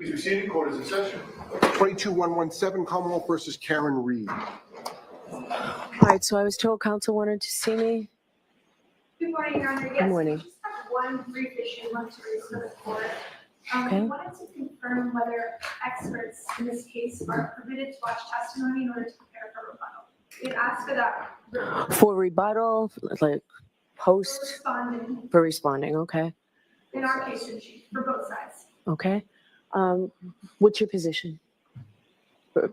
Please be seated. Court is in session. 22117 Commonwealth versus Karen Reed. All right, so I was told council wanted to see me. Good morning, Your Honor. Yes, Good morning. we just have one brief issue I want to raise to the court. Okay. We wanted to confirm whether experts in this case are permitted to watch testimony in order to prepare for rebuttal. We've asked for that. For rebuttal, like post, Responding, for responding, okay, in our case, in chief, for both sides. okay. What's your position?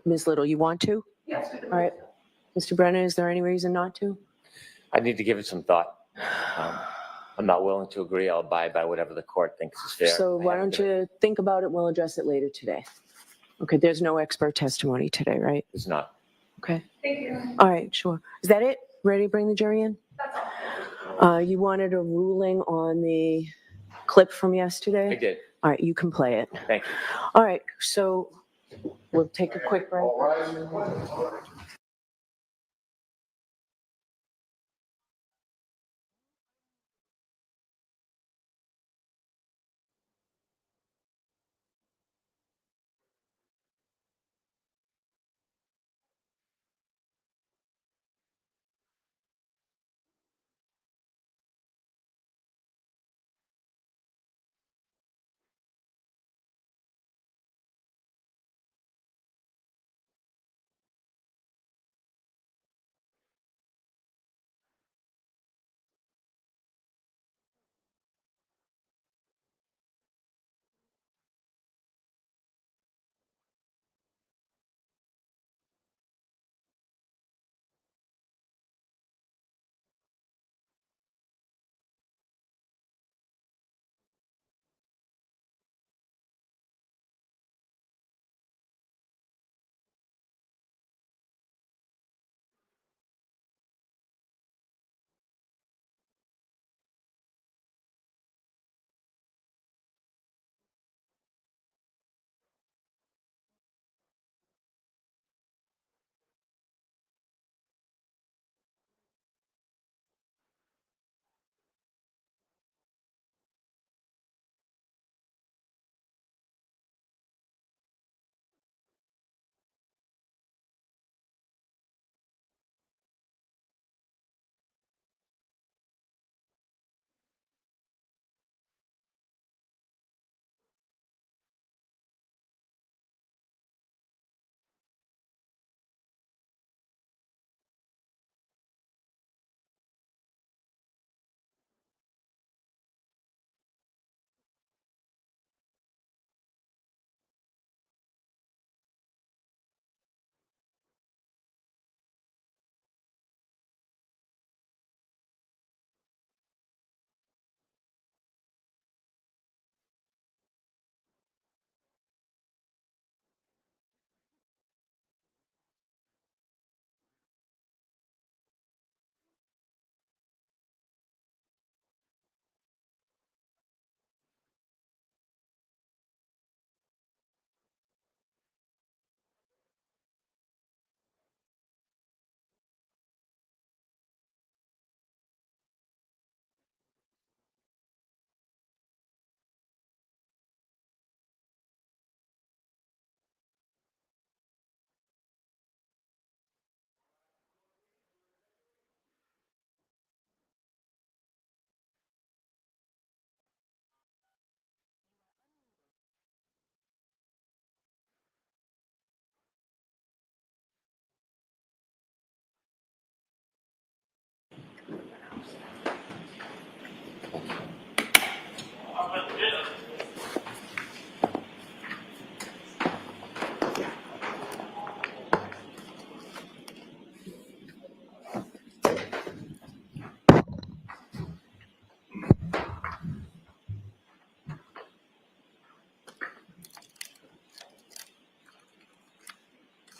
Ms. Little, you want to? Yes. we All right. Mr. Brennan, is there any reason not to? I need to give it some thought. I'm not willing to agree. I'll abide by whatever the court thinks is fair. So why don't you think about it? We'll address it later today. Okay, there's no expert testimony today, right? It's not. Okay. Thank you. All right, sure. Is that it? Ready to bring the jury in? That's all. You wanted a ruling on the clip from yesterday? I did. All right, you can play it. Thank you. All right, so we'll take a quick break. All rise.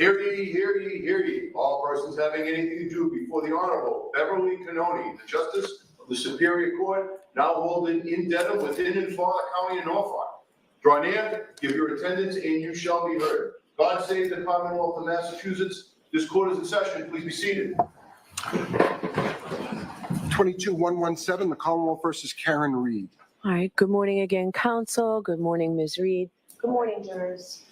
Hear ye, hear ye, hear ye. All persons having anything to do before the Honorable Beverly Canoni, the Justice of the Superior Court, now holding in Dedham within and for the County of Norfolk. Draw near, give your attendance, and you shall be heard. God save the Commonwealth of Massachusetts. This court is in session. Please be seated. 22117 the Commonwealth versus Karen Reed. All right, good morning again, council. Good morning, Ms. Reed. Good morning, jurors.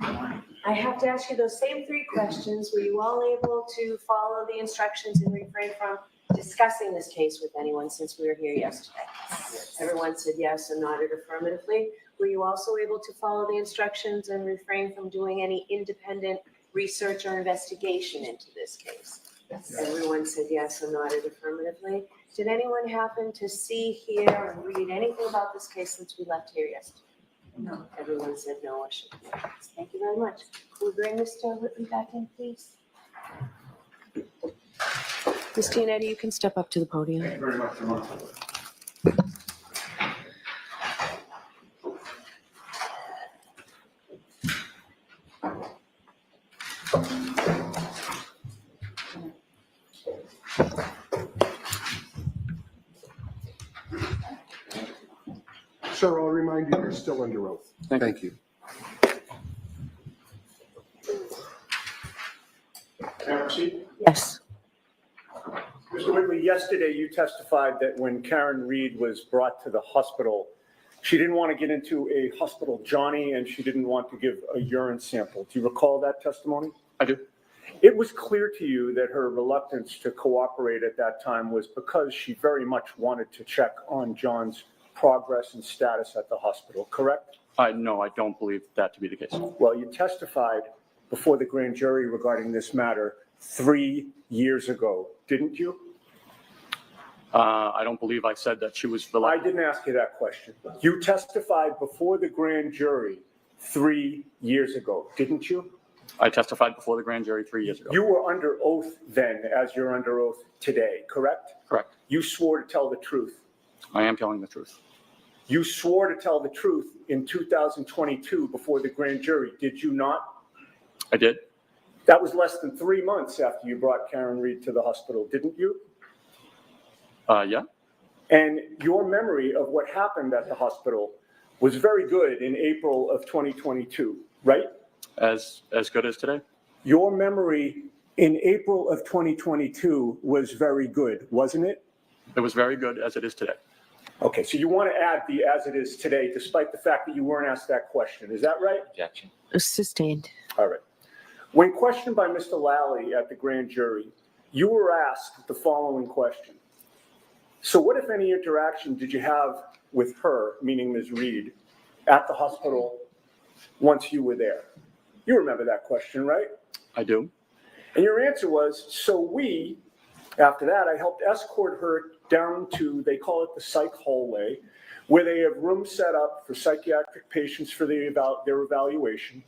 I have to ask you those same 3 questions. Were you all able to follow the instructions and refrain from discussing this case with anyone since we were here yesterday? Everyone said yes and nodded affirmatively. Were you also able to follow the instructions and refrain from doing any independent research or investigation into this case? Everyone said yes and nodded affirmatively. Did anyone happen to see, hear, or read anything about this case since we left here yesterday? No. Everyone said no or should be yes. Thank you very much. Will we bring Mr. Whitman back in, please? Ms. Giannetti, you can step up to the podium. Thank you very much, Your Honor. Sir, I'll remind you, you're still under oath. Thank you. Can I proceed? Yes. Mr. Whitley, yesterday you testified that when Karen Reed was brought to the hospital, she didn't want to get into a hospital Johnny and she didn't want to give a urine sample. Do you recall that testimony? I do. It was clear to you that her reluctance to cooperate at that time was because she very much wanted to check on John's progress and status at the hospital, correct? No, I don't believe that to be the case. Well, you testified before the grand jury regarding this matter 3 years ago, didn't you? I don't believe I said that she was I reluctant. didn't ask you that question. You testified before the grand jury 3 years ago, didn't you? I testified before the grand jury 3 years ago. You were under oath then, as you're under oath today, correct? Correct. You swore to tell the truth. I am telling the truth. You swore to tell the truth in 2022 before the grand jury, did you not? I did. That was less than 3 months after you brought Karen Reed to the hospital, didn't you? Yeah. And your memory of what happened at the hospital was very good in April of 2022, right? As good as today. Your memory in April of 2022 was very good, wasn't it? It was very good as it is today. Okay, so you want to add the as it is today, despite the fact that you weren't asked that question. Is that right? Objection. Sustained. All right. When questioned by Mr. Lally at the grand jury, you were asked the following question. So what, if any, interaction did you have with her, meaning Ms. Reed, at the hospital once you were there? You remember that question, right? I do. And your answer was, so we, after that, I helped escort her down to, they call it the psych hallway, where they have rooms set up for psychiatric patients for their evaluation.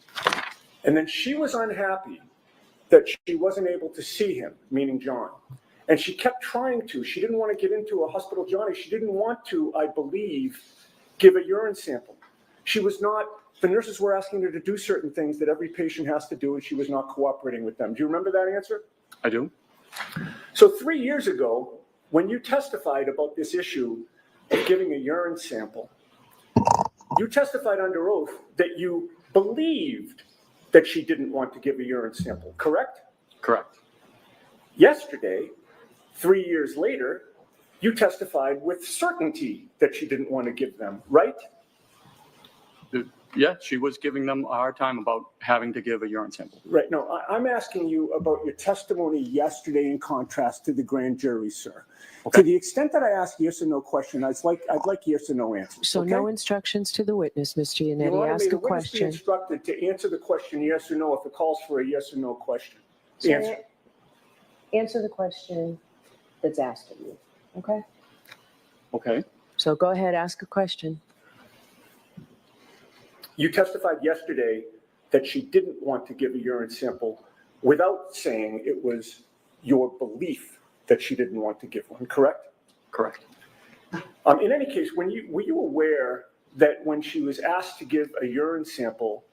And then she was unhappy that she wasn't able to see him, meaning John. And she kept trying to. She didn't want to get into a hospital Johnny. She didn't want to, I believe, give a urine sample. She was not, the nurses were asking her to do certain things that every patient has to do, and she was not cooperating with them. Do you remember that answer? I do. So 3 years ago, when you testified about this issue of giving a urine sample, you testified under oath that you believed that she didn't want to give a urine sample, correct? Correct. Yesterday, 3 years later, you testified with certainty that she didn't want to give them, right? Yeah, she was giving them a hard time about having to give a urine sample. Right. No, I'm asking you about your testimony yesterday in contrast to the grand jury, sir. Okay. To the extent that I ask yes or no question, I'd like yes or no answers. So okay? no instructions to the witness, Ms. Your Giannetti. Honor, Ask may a the witness be question. instructed to answer the question yes or no if it calls for a yes or no question. So Answer. Answer the question that's asked of you, okay? Okay. So go ahead, ask a question. You testified yesterday that she didn't want to give a urine sample without saying it was your belief that she didn't want to give one, correct? Correct. In any case, were you aware that when she was asked to give a urine sample,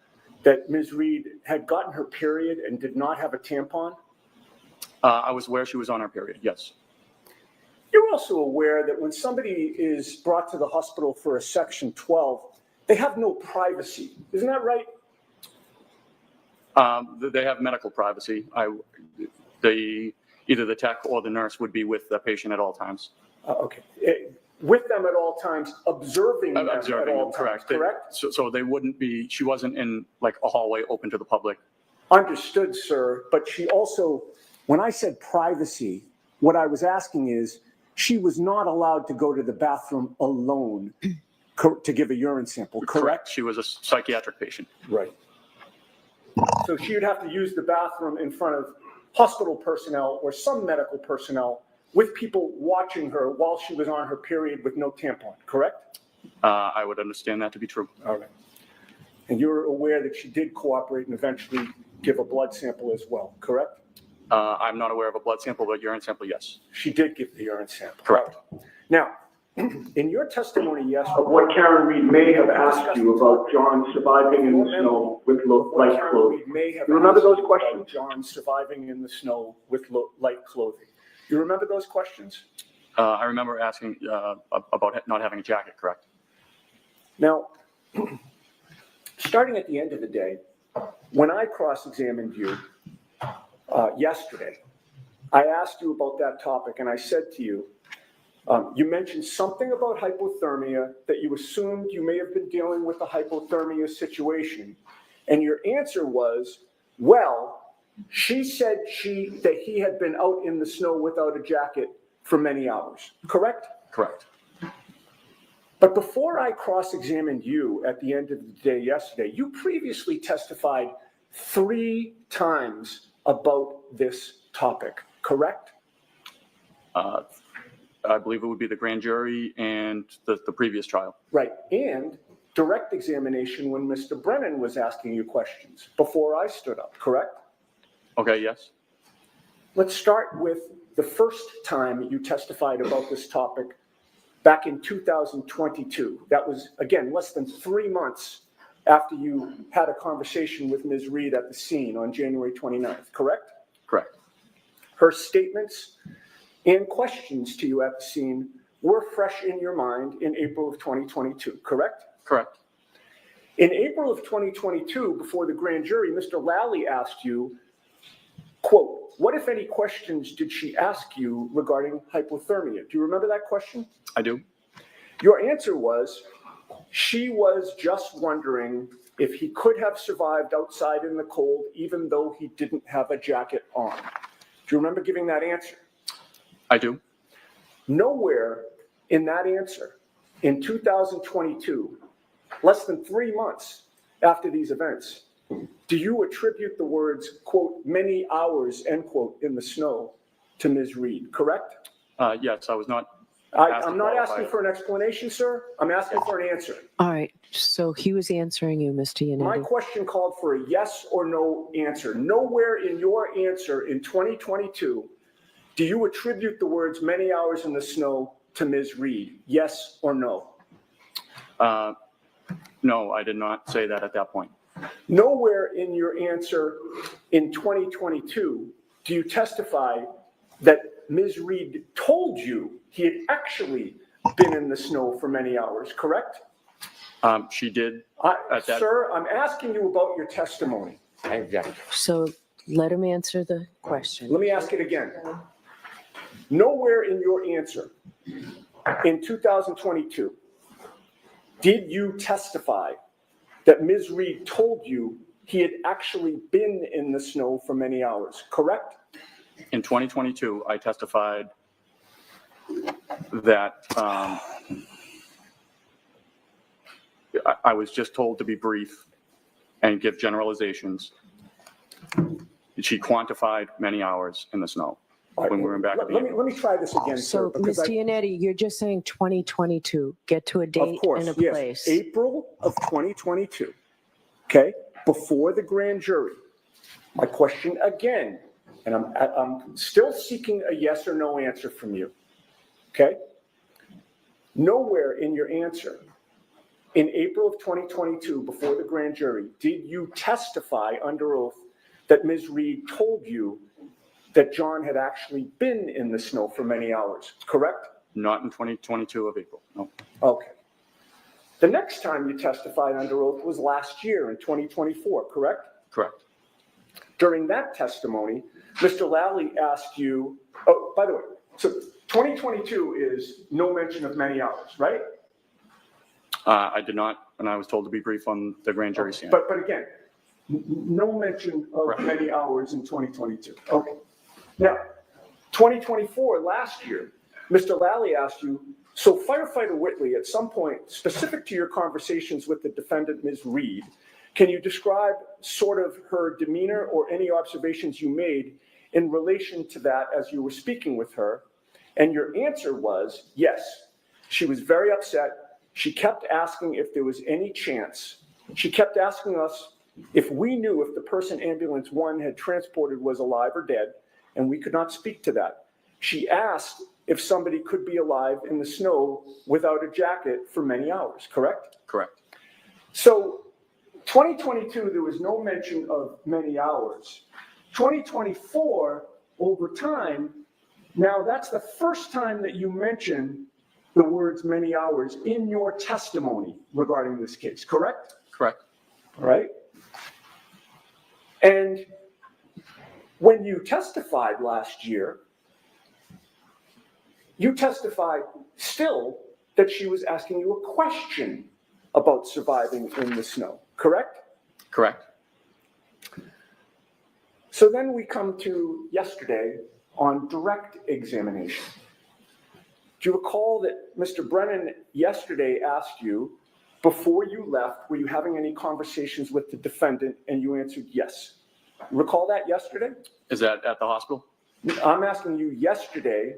that Ms. Reed had gotten her period and did not have a tampon? I was aware she was on her period, yes. You're also aware that when somebody is brought to the hospital for a Section 12, they have no privacy. Isn't that right? They have medical privacy. Either the tech or the nurse would be with the patient at all times. Okay. with them at all times, observing them at Observing all them, times, correct. They- correct? So they wouldn't be, she wasn't in like a hallway open to the public. Understood, sir, but she also, when I said privacy, what I was asking is, she was not allowed to go to the bathroom alone to give a urine sample, correct? She was a psychiatric patient. Right. So she would have to use the bathroom in front of hospital personnel or some medical personnel with people watching her while she was on her period with no tampon, correct? I would understand that to be true. All right. And you're aware that she did cooperate and eventually give a blood sample as well, correct? I'm not aware of a blood sample, but urine sample, yes. She did give the urine sample. Correct. Now, in your testimony yesterday. Of what Karen Reed may have asked you about John surviving in the snow with light clothing. You remember those questions? John surviving in the snow with light clothing. You remember those questions? I remember asking about not having a jacket, correct? Now, starting at the end of the day, when I cross-examined you yesterday, I asked you about that topic and I said to you, you mentioned something about hypothermia, that you assumed you may have been dealing with a hypothermia situation. And your answer was, well, she said that he had been out in the snow without a jacket for many hours, correct? Correct. But before I cross-examined you at the end of the day yesterday, you previously testified 3 times about this topic, correct? I believe it would be the grand jury and the previous trial. Right, and direct examination when Mr. Brennan was asking you questions before I stood up, correct? Okay, yes. Let's start with the first time you testified about this topic back in 2022. That was, again, less than 3 months after you had a conversation with Ms. Reed at the scene on January 29th, correct? Correct. Her statements and questions to you at the scene were fresh in your mind in April of 2022, correct? Correct. In April of 2022, before the grand jury, Mr. Lally asked you, quote, what, if any, questions did she ask you regarding hypothermia? Do you remember that question? I do. Your answer was, she was just wondering if he could have survived outside in the cold even though he didn't have a jacket on. Do you remember giving that answer? I do. Nowhere in that answer, in 2022, less than 3 months after these events, do you attribute the words, quote, many hours, end quote, in the snow to Ms. Reed, correct? Yes, I was not. I'm not asking for an explanation, sir. I'm asking for an answer. All right, so he was answering you, Mr. My Yannetti. question called for a yes or no answer. Nowhere in your answer in 2022 do you attribute the words many hours in the snow to Ms. Reed, yes or no? No, I did not say that at that point. Nowhere in your answer in 2022 do you testify that Ms. Reed told you he had actually been in the snow for many hours, correct? She did. Sir, I'm asking you about your testimony. I object. So let him answer the question. Let me ask it again. Nowhere in your answer in 2022 did you testify that Ms. Reed told you he had actually been in the snow for many hours, correct? In 2022, I testified that I was just told to be brief and give generalizations. She quantified many hours in the snow when we were back at the Let me try this again, sir. So, because Mr. Yannetti, you're just saying 2022. Get to a Of date course, and a yes. place. April of 2022, okay, before the grand jury. My question again, and I'm still seeking a yes or no answer from you, okay? Nowhere in your answer in April of 2022, before the grand jury, did you testify under oath that Ms. Reed told you that John had actually been in the snow for many hours, correct? Not in 2022 of April, no. Okay. The next time you testified under oath was last year in 2024, correct? Correct. During that testimony, Mr. Lally asked you, oh, by the way, so 2022 is no mention of many hours, right? I did not, and I was told to be brief on the grand jury stand. But again, no mention of Correct. many hours in 2022. Okay. Now, 2024, last year, Mr. Lally asked you, so firefighter Whitley, at some point, specific to your conversations with the defendant, Ms. Reed, can you describe sort of her demeanor or any observations you made in relation to that as you were speaking with her? And your answer was, yes. She was very upset. She kept asking if there was any chance. She kept asking us if we knew if the person ambulance 1 had transported was alive or dead, and we could not speak to that. She asked if somebody could be alive in the snow without a jacket for many hours, correct? Correct. So 2022, there was no mention of many hours. 2024, over time, now that's the first time that you mention the words many hours in your testimony regarding this case, correct? Correct. All right. And when you testified last year, you testified still that she was asking you a question about surviving in the snow, correct? Correct. So then we come to yesterday on direct examination. Do you recall that Mr. Brennan yesterday asked you, before you left, were you having any conversations with the defendant? And you answered yes. Recall that yesterday? Is that at the hospital? I'm asking you yesterday,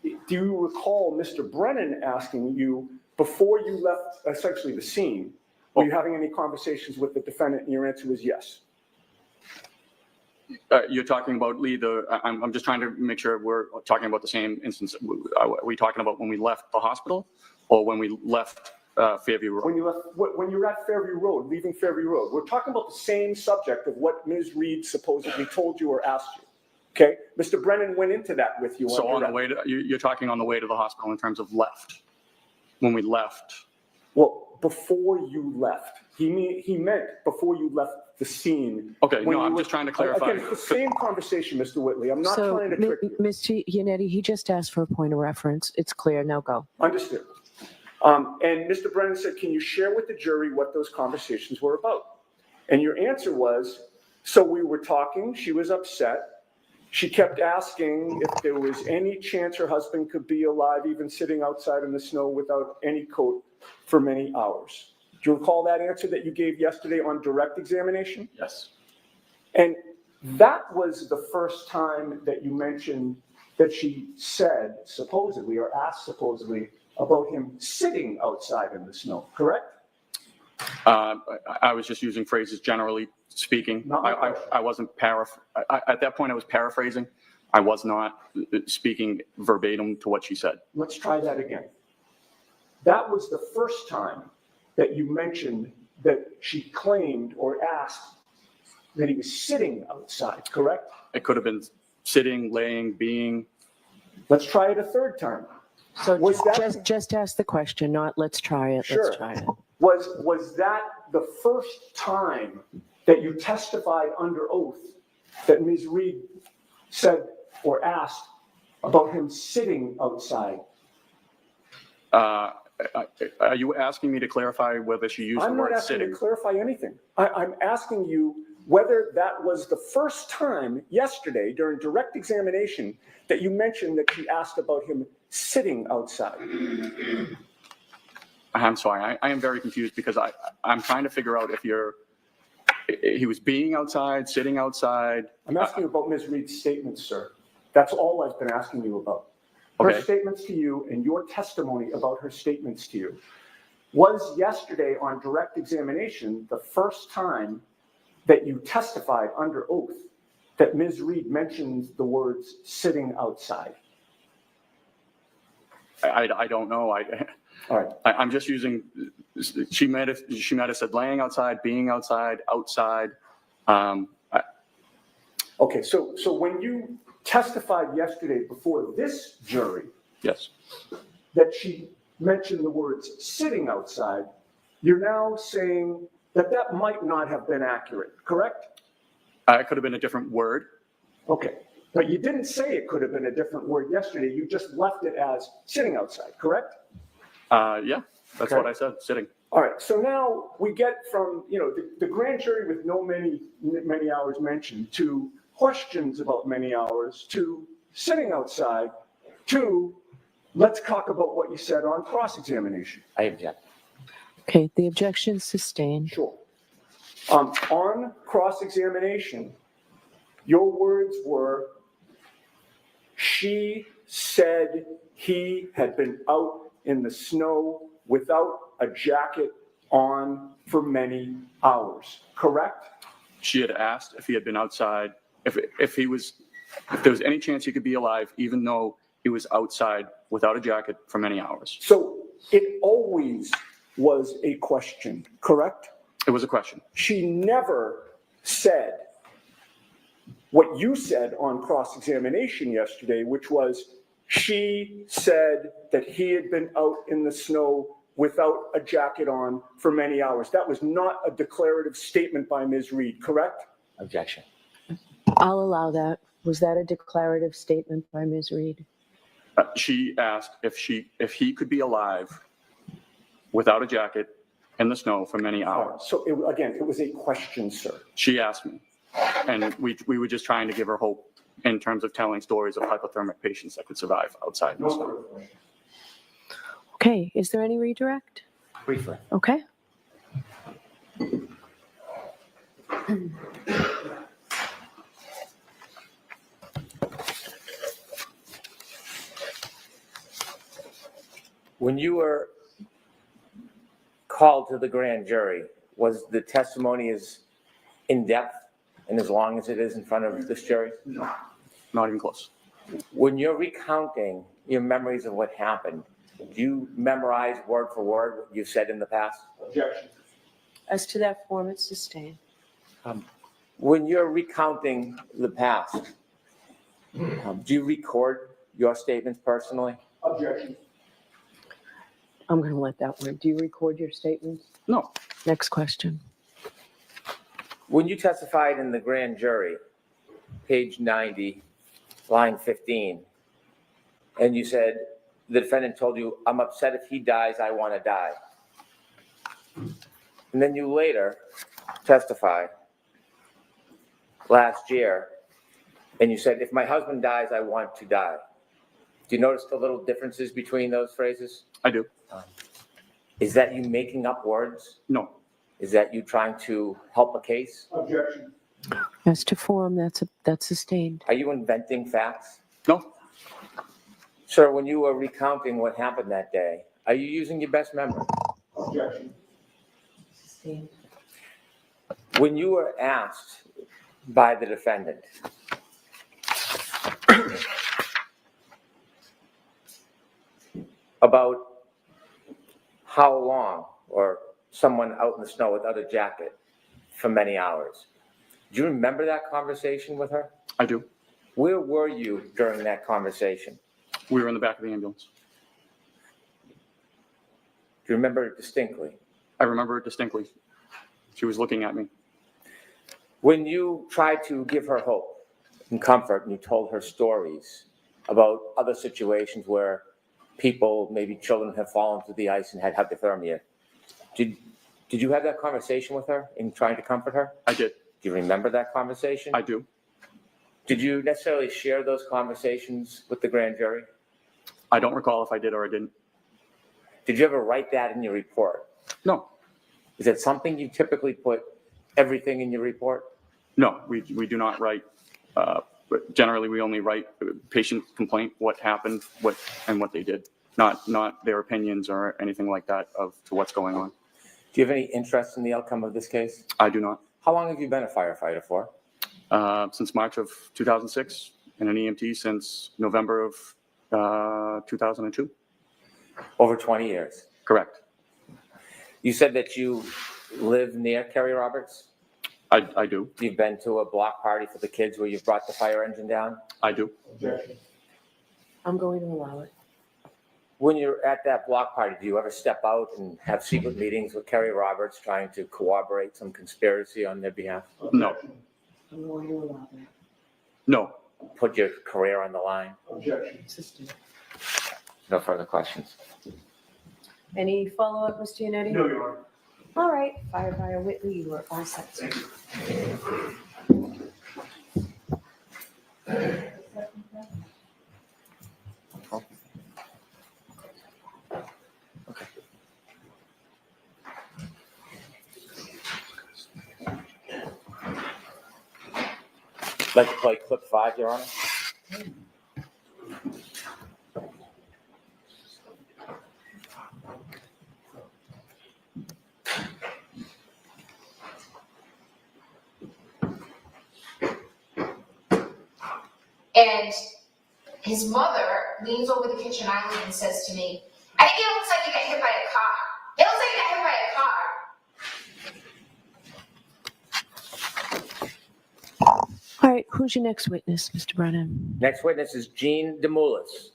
do you recall Mr. Brennan asking you, before you left essentially the scene, were you having any conversations with the defendant? And your answer was yes. You're talking about Lee, I'm just trying to make sure we're talking about the same instance. Are we talking about when we left the hospital or when we left Fairview Road? When you were at Fairview Road, leaving Fairview Road, we're talking about the same subject of what Ms. Reed supposedly told you or asked you. Okay, Mr. Brennan went into that with you. So on the way to, you're talking on the way to the hospital in terms of left, when we left. Well, before you left, he meant before you left the scene. Okay, no, I'm just trying to clarify. Again, it's the same conversation, Mr. Whitley. I'm not trying to trick you. Mr. Yannetti, he just asked for a point of reference. It's clear. Now go. Understood. And Mr. Brennan said, can you share with the jury what those conversations were about? And your answer was, so we were talking, she was upset. She kept asking if there was any chance her husband could be alive, even sitting outside in the snow without any coat for many hours. Do you recall that answer that you gave yesterday on direct examination? Yes. And that was the first time that you mentioned that she said, supposedly, or asked supposedly, about him sitting outside in the snow, correct? I was just using phrases generally speaking. I wasn't at that point I was paraphrasing. I was not speaking verbatim to what she said. Let's try that again. That was the first time that you mentioned that she claimed or asked that he was sitting outside, correct? It could have been sitting, laying, being. Let's try it a third time. So Was that- just ask the question, not let's try it. Sure. Let's try it. Was that the first time that you testified under oath that Ms. Reed said or asked about him sitting outside? Are you asking me to clarify whether she used the I'm not word asking you sitting? to clarify anything. I'm asking you whether that was the first time yesterday during direct examination that you mentioned that she asked about him sitting outside. I'm sorry. I am very confused because I'm trying to figure out if he was being outside, sitting outside. I'm asking you about Ms. Reed's statements, sir. That's all I've been asking you about. Her Okay. statements to you and your testimony about her statements to you. Was yesterday on direct examination the first time that you testified under oath that Ms. Reed mentioned the words sitting outside? I don't know. All right. I'm just using, she might have said laying outside, being outside, outside. Okay, so when you testified yesterday before this jury Yes. that she mentioned the words sitting outside, you're now saying that might not have been accurate, correct? It could have been a different word. Okay. But you didn't say it could have been a different word yesterday. You just left it as sitting outside, correct? Yeah, that's Okay. what I said, sitting. All right, so now we get from, the grand jury with many hours mentioned, to questions about many hours, to sitting outside, to let's talk about what you said on cross-examination. I object. Okay, the objection sustained. Sure. On cross-examination, your words were, she said he had been out in the snow without a jacket on for many hours, correct? She had asked if he had been outside, if there was any chance he could be alive, even though he was outside without a jacket for many hours. So it always was a question, correct? It was a question. She never said what you said on cross-examination yesterday, which was she said that he had been out in the snow without a jacket on for many hours. That was not a declarative statement by Ms. Reed, correct? Objection. I'll allow that. Was that a declarative statement by Ms. Reed? She asked if he could be alive without a jacket in the snow for many hours. So again, it was a question, sir. She asked me, and we were just trying to give her hope in terms of telling stories of hypothermic patients that could survive outside in the snow. Okay, is there any redirect? Briefly. Okay. When you were called to the grand jury, was the testimony as in-depth and as long as it is in front of this jury? No, not even close. When you're recounting your memories of what happened, do you memorize word for word what you've said in the past? Objection. As to that form, it's sustained. When you're recounting the past, do you record your statements personally? Objection. I'm going to let that one. Do you record your statements? No. Next question. When you testified in the grand jury, page 90, line 15, and you said, the defendant told you, I'm upset if he dies, I want to die. And then you later testify last year, and you said, if my husband dies, I want to die. Do you notice the little differences between those phrases? I do. Is that you making up words? No. Is that you trying to help a case? Objection. As to form, that's sustained. Are you inventing facts? No. Sir, when you were recounting what happened that day, are you using your best memory? Objection. Sustained. When you were asked by the defendant, about how long, or someone out in the snow without a jacket for many hours, do you remember that conversation with her? I do. Where were you during that conversation? We were in the back of the ambulance. Do you remember it distinctly? I remember it distinctly. She was looking at me. When you tried to give her hope and comfort, and you told her stories about other situations where people, maybe children, have fallen through the ice and had hypothermia, did you have that conversation with her in trying to comfort her? I did. Do you remember that conversation? I do. Did you necessarily share those conversations with the grand jury? I don't recall if I did or I didn't. Did you ever write that in your report? No. Is it something you typically put everything in your report? No, we do not write. But generally, we only write patient complaint, what happened, what they did, not their opinions or anything like that to what's going on. Do you have any interest in the outcome of this case? I do not. How long have you been a firefighter for? Since March of 2006, and an EMT since November of 2002. Over 20 years. Correct. You said that you live near Kerry Roberts? I do. You've been to a block party for the kids where you've brought the fire engine down? I do. Objection. I'm going to allow it. When you're at that block party, do you ever step out and have secret meetings with Kerry Roberts trying to corroborate some conspiracy on their behalf? No. I'm going to allow that. No. put your career on the line. Objection. No further questions. Any follow-up, Mr. Yannetti? No, Your Honor. All right, Firefighter Whitley, you are all set, sir. Like to play clip 5, Your Honor? And his mother leans over the kitchen island and says to me, I think it looks like you got hit by a car. It looks like you got hit by a car. All right, who's your next witness, Mr. Brennan? Next witness is Jean DeMoulis.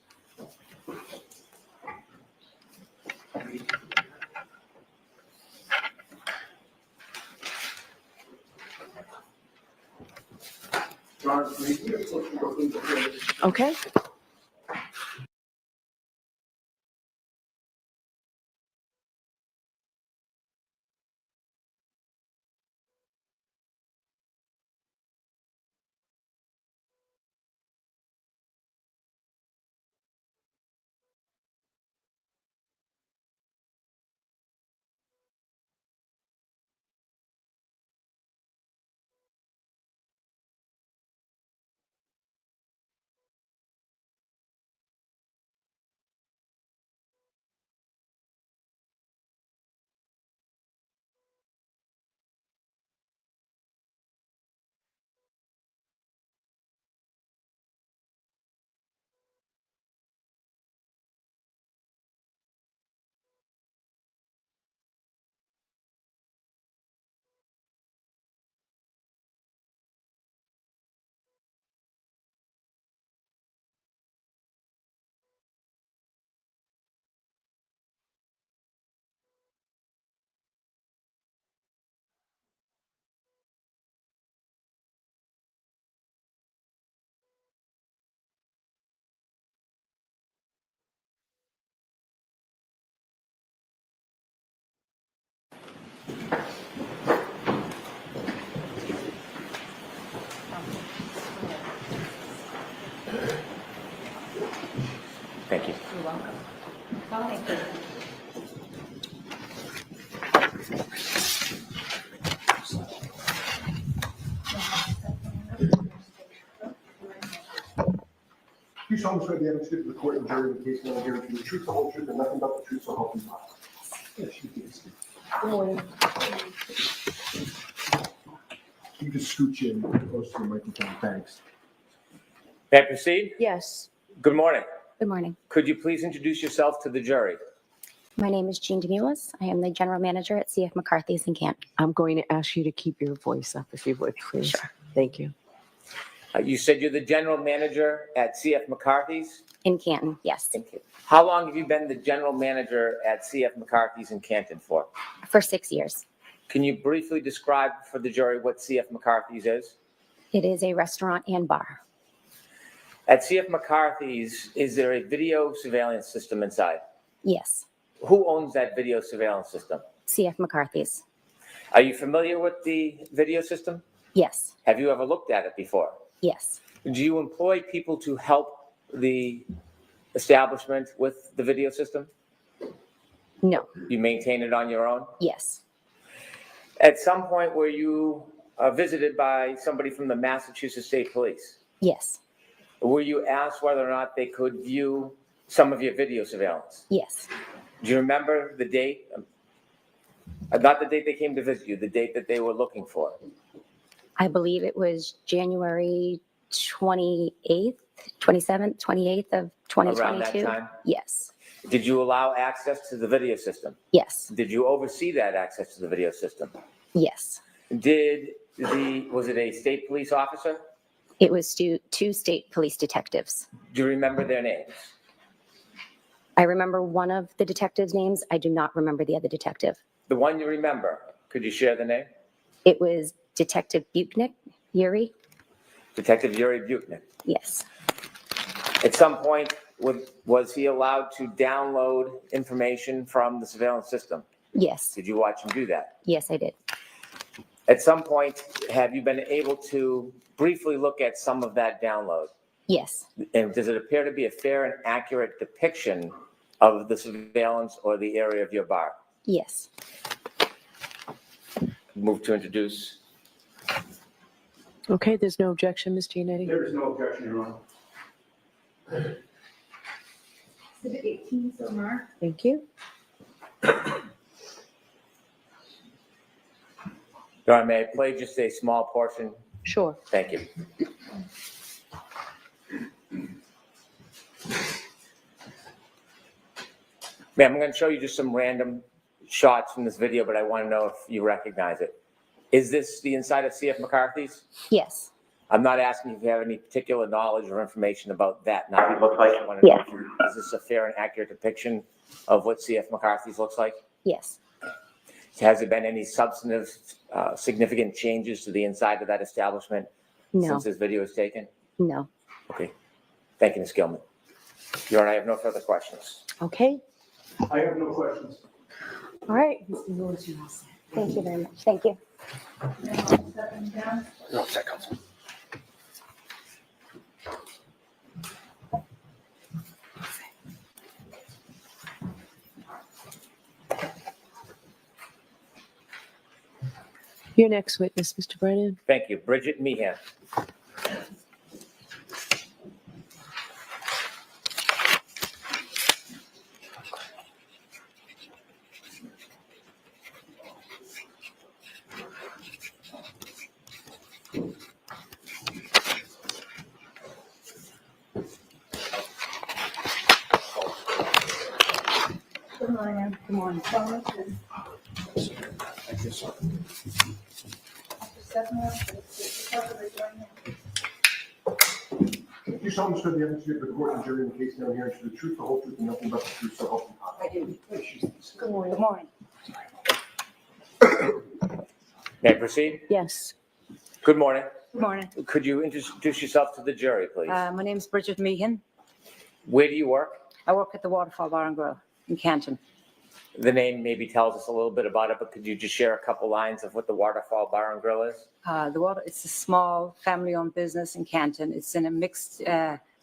Okay. Thank you. You're welcome. You solemnly swear the evidence given to the court and jury in the case now hearing the truth, the whole truth, and nothing but the truth, so help you God. Yes, you can. Good morning. You can scooch in close to the microphone, thanks. May I proceed? Yes. Good morning. Good morning. Could you please introduce yourself to the jury? My name is Jean DeMulis. I am the general manager at CF McCarthy's in Canton. I'm going to ask you to keep your voice up, if you would, please. Sure. Thank you. You said you're the general manager at CF McCarthy's? In Canton, yes. Thank you. How long have you been the general manager at CF McCarthy's in Canton for? For 6 years. Can you briefly describe for the jury what CF McCarthy's is? It is a restaurant and bar. At CF McCarthy's, is there a video surveillance system inside? Yes. Who owns that video surveillance system? CF McCarthy's. Are you familiar with the video system? Yes. Have you ever looked at it before? Yes. Do you employ people to help the establishment with the video system? No. You maintain it on your own? Yes. At some point, were you visited by somebody from the Massachusetts State Police? Yes. Were you asked whether or not they could view some of your video surveillance? Yes. Do you remember the date? Not the date they came to visit you, the date that they were looking for. I believe it was January 28th, 27th, 28th of 2022. Around that time? Yes. Did you allow access to the video system? Yes. Did you oversee that access to the video system? Yes. Was it a state police officer? It was two state police detectives. Do you remember their names? I remember one of the detectives' names. I do not remember the other detective. The one you remember, could you share the name? It was Detective Buchnick, Yuri. Detective Yuri Buchnick. Yes. At some point, was he allowed to download information from the surveillance system? Yes. Did you watch him do that? Yes, I did. At some point, have you been able to briefly look at some of that download? Yes. And does it appear to be a fair and accurate depiction of the surveillance or the area of your bar? Yes. Move to introduce. Okay, there's no objection, Ms. Giannetti? There is no objection, Your Honor. Exhibit 18, so marked. Thank you. Your Honor, may I play just a small portion? Sure. Thank you. Ma'am, I'm going to show you just some random shots from this video, but I want to know if you recognize it. Is this the inside of C.F. McCarthy's? Yes. I'm not asking if you have any particular knowledge or information about that now. I want to know Yes. is this a fair and accurate depiction of what C.F. McCarthy's looks like? Yes. Has there been any substantive, significant changes to the inside of that establishment No. since this video was taken? No. Okay. Thank you, Ms. Gilman. Your Honor, I have no further questions. Okay. I have no questions. All right. Thank you very much. Thank you. Stepping down. No, second, Counsel. Your next witness, Mr. Brennan. Thank you. Bridget Meehan. Good morning. Good morning. You solemnly swear the evidence you give the court and jury in the case now hearing is the truth, the whole truth, and nothing but the truth, so help you God. I do. Good morning. Good morning. May I proceed? Yes. Good morning. Good morning. Could you introduce yourself to the jury, please? My name's Bridget Meehan. Where do you work? I work at the Waterfall Bar and Grill in Canton. The name maybe tells us a little bit about it, but could you just share a couple lines of what the Waterfall Bar and Grill is? It's a small family-owned business in Canton. It's in a mixed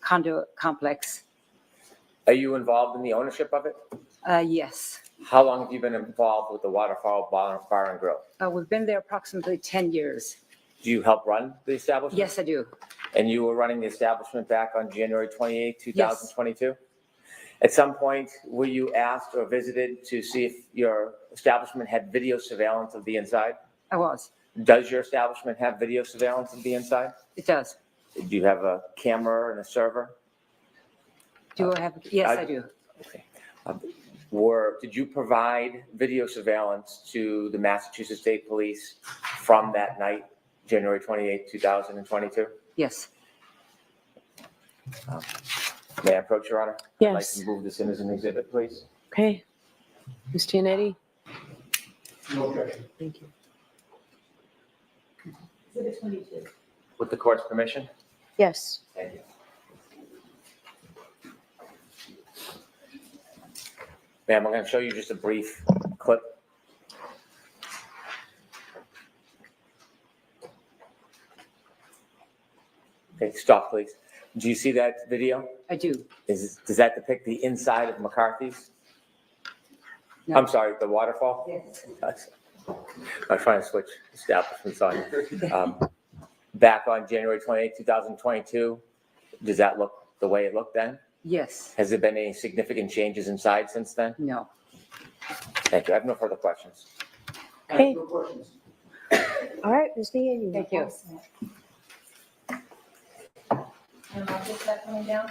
condo complex. Are you involved in the ownership of it? Yes. How long have you been involved with the Waterfall Bar and Grill? We've been there approximately 10 years. Do you help run the establishment? Yes, I do. And you were running the establishment back on January 28, 2022? At some point, were you asked or visited to see if your establishment had video surveillance of the inside? I was. Does your establishment have video surveillance of the inside? It does. Do you have a camera and a server? Do I have? Yes, I do. Okay. Did you provide video surveillance to the Massachusetts State Police from that night, January 28, 2022? Yes. May I approach, Your Honor? Yes. I'd like to move this in as an exhibit, please. Okay. Ms. Giannetti? No objection. Thank you. Exhibit 22. With the court's permission? Yes. Thank you. Ma'am, I'm going to show you just a brief clip. Okay, stop, please. Do you see that video? I do. Does that depict the inside of McCarthy's? No. I'm sorry, the waterfall? Yes. I'm trying to switch establishments on you. Back on January 28, 2022, does that look the way it looked then? Yes. Has there been any significant changes inside since then? No. Thank you. I have no further questions. I have Okay. no questions. All right, Ms. Meehan, you. Thank you. And I'll get that coming down.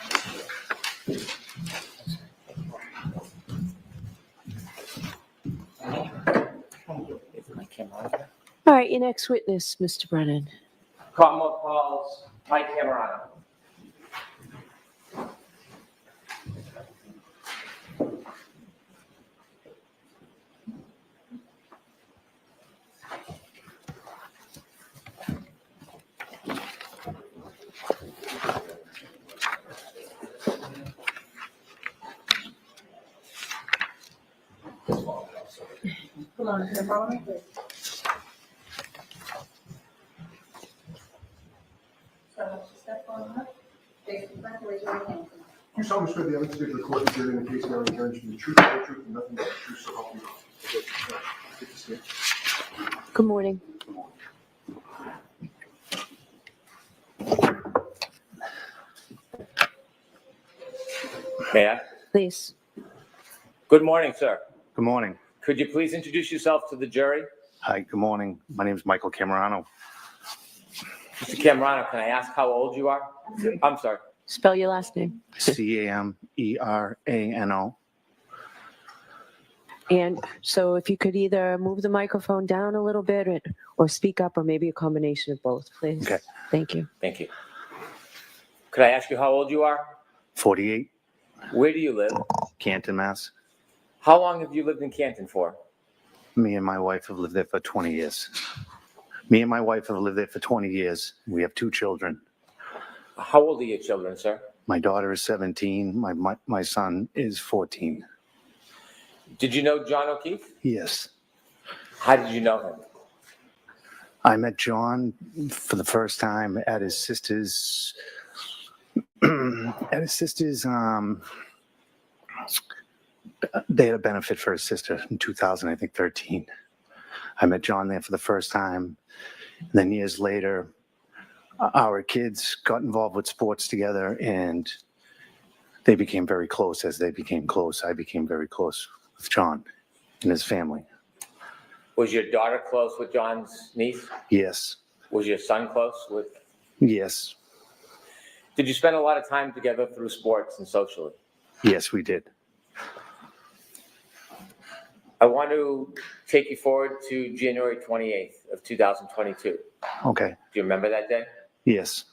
Is my camera on here? All right, your next witness, Mr. Brennan. Commonwealth calls Mike Camerano. Come on, can I follow me? So, step forward. Face the front, raise your right hand. You solemnly swear the evidence you give the court during the case now returns to the truth, the whole truth, and nothing but the truth, so help you God. Take a seat. Good morning. May I? Please. Good morning, sir. Good morning. Could you please introduce yourself to the jury? Hi, good morning. My name is Michael Camerano. Mr. Camerano, can I ask how old you are? I'm sorry. Spell your last name. Camerano. And so if you could either move the microphone down a little bit or speak up, or maybe a combination of both, please. Okay. Thank you. Thank you. Could I ask you how old you are? 48, Where do you live? Canton, Mass. How long have you lived in Canton for? Me and my wife have lived there for 20 years. Me and my wife have lived there for 20 years. We have 2 children. How old are your children, sir? My daughter is 17. My son is 14. Did you know John O'Keefe? Yes. How did you know him? I met John for the first time at his sister's they had a benefit for his sister in 2013. I met John there for the first time. And then years later, our kids got involved with sports together, and they became very close. As they became close, I became very close with John and his family. Was your daughter close with John's niece? Yes. Was your son close with? Yes. Did you spend a lot of time together through sports and socially? Yes, we did. I want to take you forward to January 28th of 2022. Okay. Do you remember that day? Yes.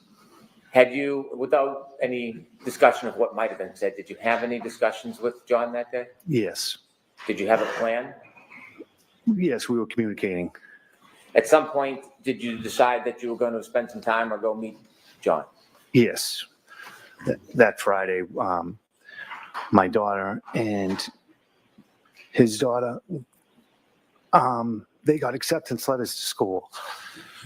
Had you, without any discussion of what might have been said, did you have any discussions with John that day? Yes. Did you have a plan? Yes, we were communicating. At some point, did you decide that you were going to spend some time or go meet John? Yes. That Friday, my daughter and his daughter, they got acceptance letters to school.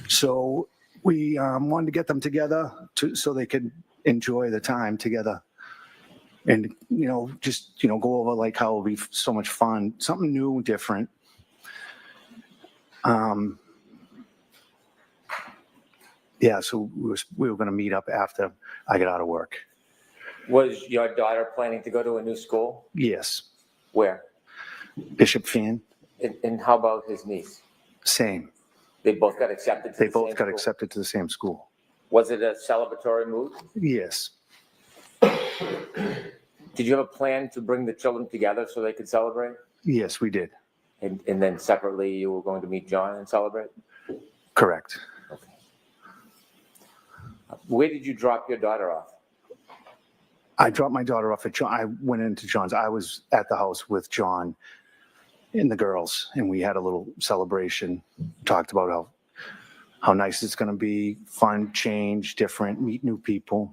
So we wanted to get them together so they could enjoy the time together. And, just, go over like how it would be so much fun, something new, different. Yeah, so we were going to meet up after I got out of work. Was your daughter planning to go to a new school? Yes. Where? Bishop Fan. And how about his niece? Same. They both got accepted to They the both same got school? accepted to the same school. Was it a celebratory move? Yes. Did you have a plan to bring the children together so they could celebrate? Yes, we did. And then separately, you were going to meet John and celebrate? Correct. Okay. Where did you drop your daughter off? I dropped my daughter off at John. I went into John's. I was at the house with John and the girls, and we had a little celebration. Talked about how nice it's going to be, fun, change, different, meet new people.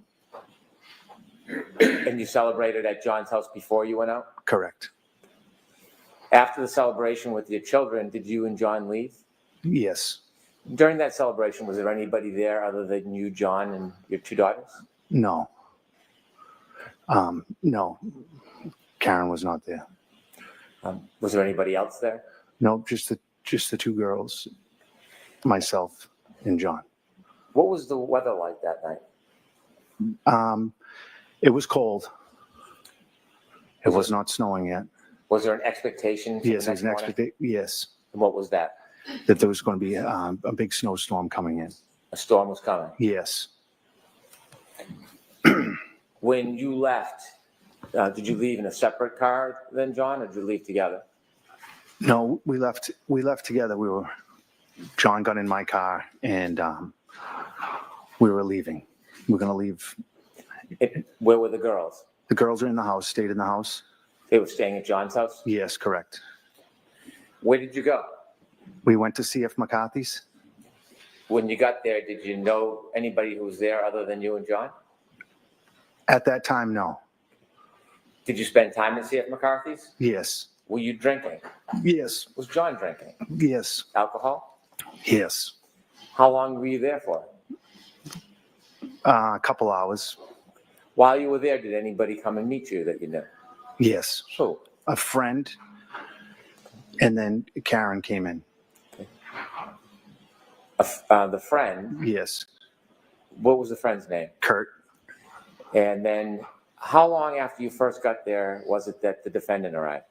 And you celebrated at John's house before you went out? Correct. After the celebration with your children, did you and John leave? Yes. During that celebration, was there anybody there other than you, John, and your 2 daughters? No. No. Karen was not there. Was there anybody else there? No, just the 2 girls, myself and John. What was the weather like that night? It was cold. It was not snowing yet. Was there an expectation? For Yes, the there's next an morning? expectation. Yes, And what was that? that there was going to be a big snowstorm coming in. A storm was coming. Yes. When you left, did you leave in a separate car than John, or did you leave together? No, we left together. John got in my car, and we were leaving. We're going to leave. Where were the girls? The girls are in the house, stayed in the house. They were staying at John's house? Yes, correct. Where did you go? We went to CF McCarthy's. When you got there, did you know anybody who was there other than you and John? At that time, no. Did you spend time at CF McCarthy's? Yes. Were you drinking? Yes, Was John drinking? yes, Alcohol? yes. How long were you there for? A couple hours. While you were there, did anybody come and meet you that you knew? Yes. Who? A friend. And then Karen came in. The friend? Yes. What was the friend's name? Kurt. And then how long after you first got there was it that the defendant arrived?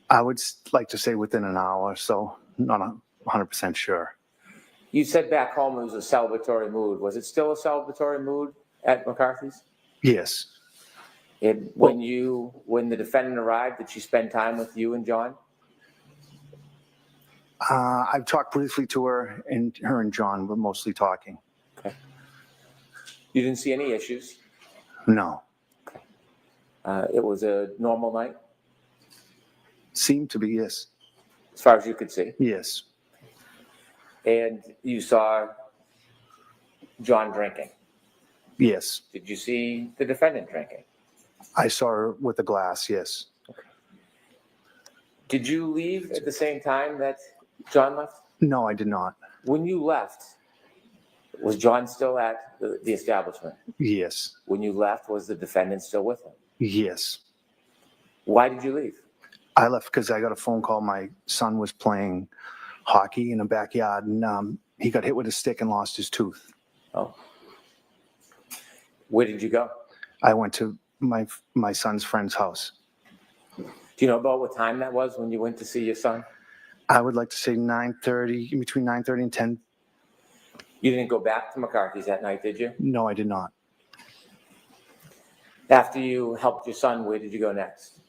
I would like to say within an hour or so. Not 100% sure. You said back home it was a celebratory mood. Was it still a celebratory mood at McCarthy's? Yes. When the defendant arrived, did she spend time with you and John? I've talked briefly to her, and her and John were mostly talking. Okay. You didn't see any issues? No. It was a normal night? Seemed to be, yes. As far as you could see? Yes. And you saw John drinking? Yes. Did you see the defendant drinking? I saw her with a glass, yes. Did you leave at the same time that John left? No, I did not. When you left, was John still at the establishment? Yes. When you left, was the defendant still with him? Yes. Why did you leave? I left because I got a phone call. My son was playing hockey in a backyard, and he got hit with a stick and lost his tooth. Oh. Where did you go? I went to my son's friend's house. Do you know about what time that was when you went to see your son? I would like to say 9:30, between 9:30 and 10. You didn't go back to McCarthy's that night, did you? No, I did not. After you helped your son, where did you go next?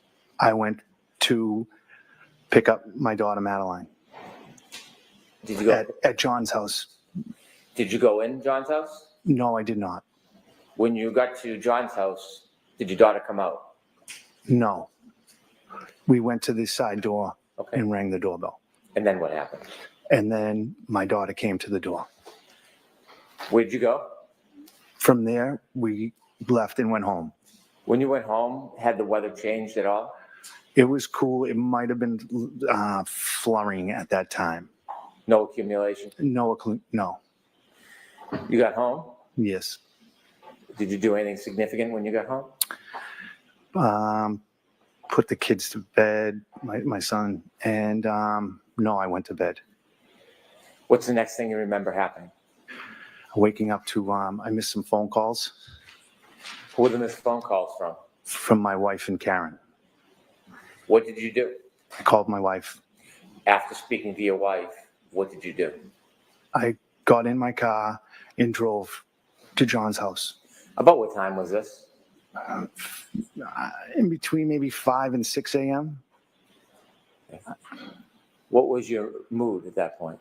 I went to pick up my daughter, Madeline, Did you go? at John's house. Did you go in John's house? No, I did not. When you got to John's house, did your daughter come out? No. We went to the side door Okay. and rang the doorbell. And then what happened? And then my daughter came to the door. Where'd you go? From there, we left and went home. When you went home, had the weather changed at all? It was cool. It might have been flurrying at that time. No accumulation? No. You got home? Yes. Did you do anything significant when you got home? Put the kids to bed, my son, and no, I went to bed. What's the next thing you remember happening? Waking up to, I missed some phone calls Who were the missed phone calls from? from my wife and Karen. What did you do? I called my wife. After speaking to your wife, what did you do? I got in my car and drove to John's house. About what time was this? In between maybe 5 and 6 a.m. What was your mood at that point?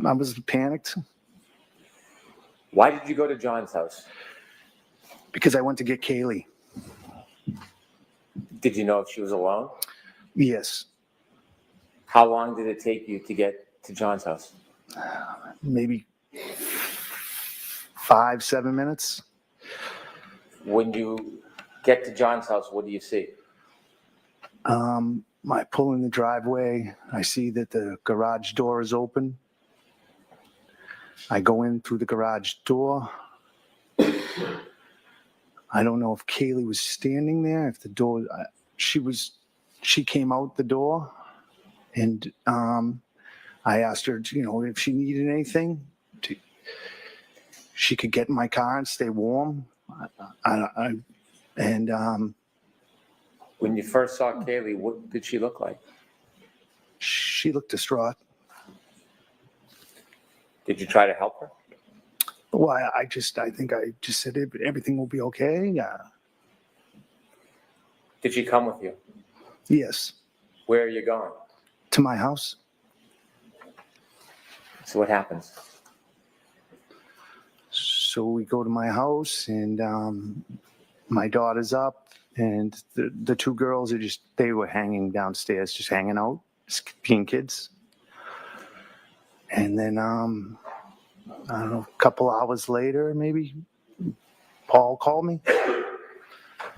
I was panicked Why did you go to John's house? because I went to get Kaylee. Did you know if she was alone? Yes, How long did it take you to get to John's house? maybe 5-7 minutes. When you get to John's house, what do you see? I pull in the driveway. I see that the garage door is open. I go in through the garage door. I don't know if Kaylee was standing there, if the door, she came out the door, and I asked her, if she needed anything, she could get in my car and stay warm. When you first saw Kaylee, what did she look like? She looked distraught. Did you try to help her? Well, I think I just said everything will be okay. Did she come with you? Yes, Where are you going? to my house. So what happens? So we go to my house, and my daughter's up, and the two girls they were hanging downstairs, just hanging out, just being kids. And then I don't know, a couple hours later, maybe Paul called me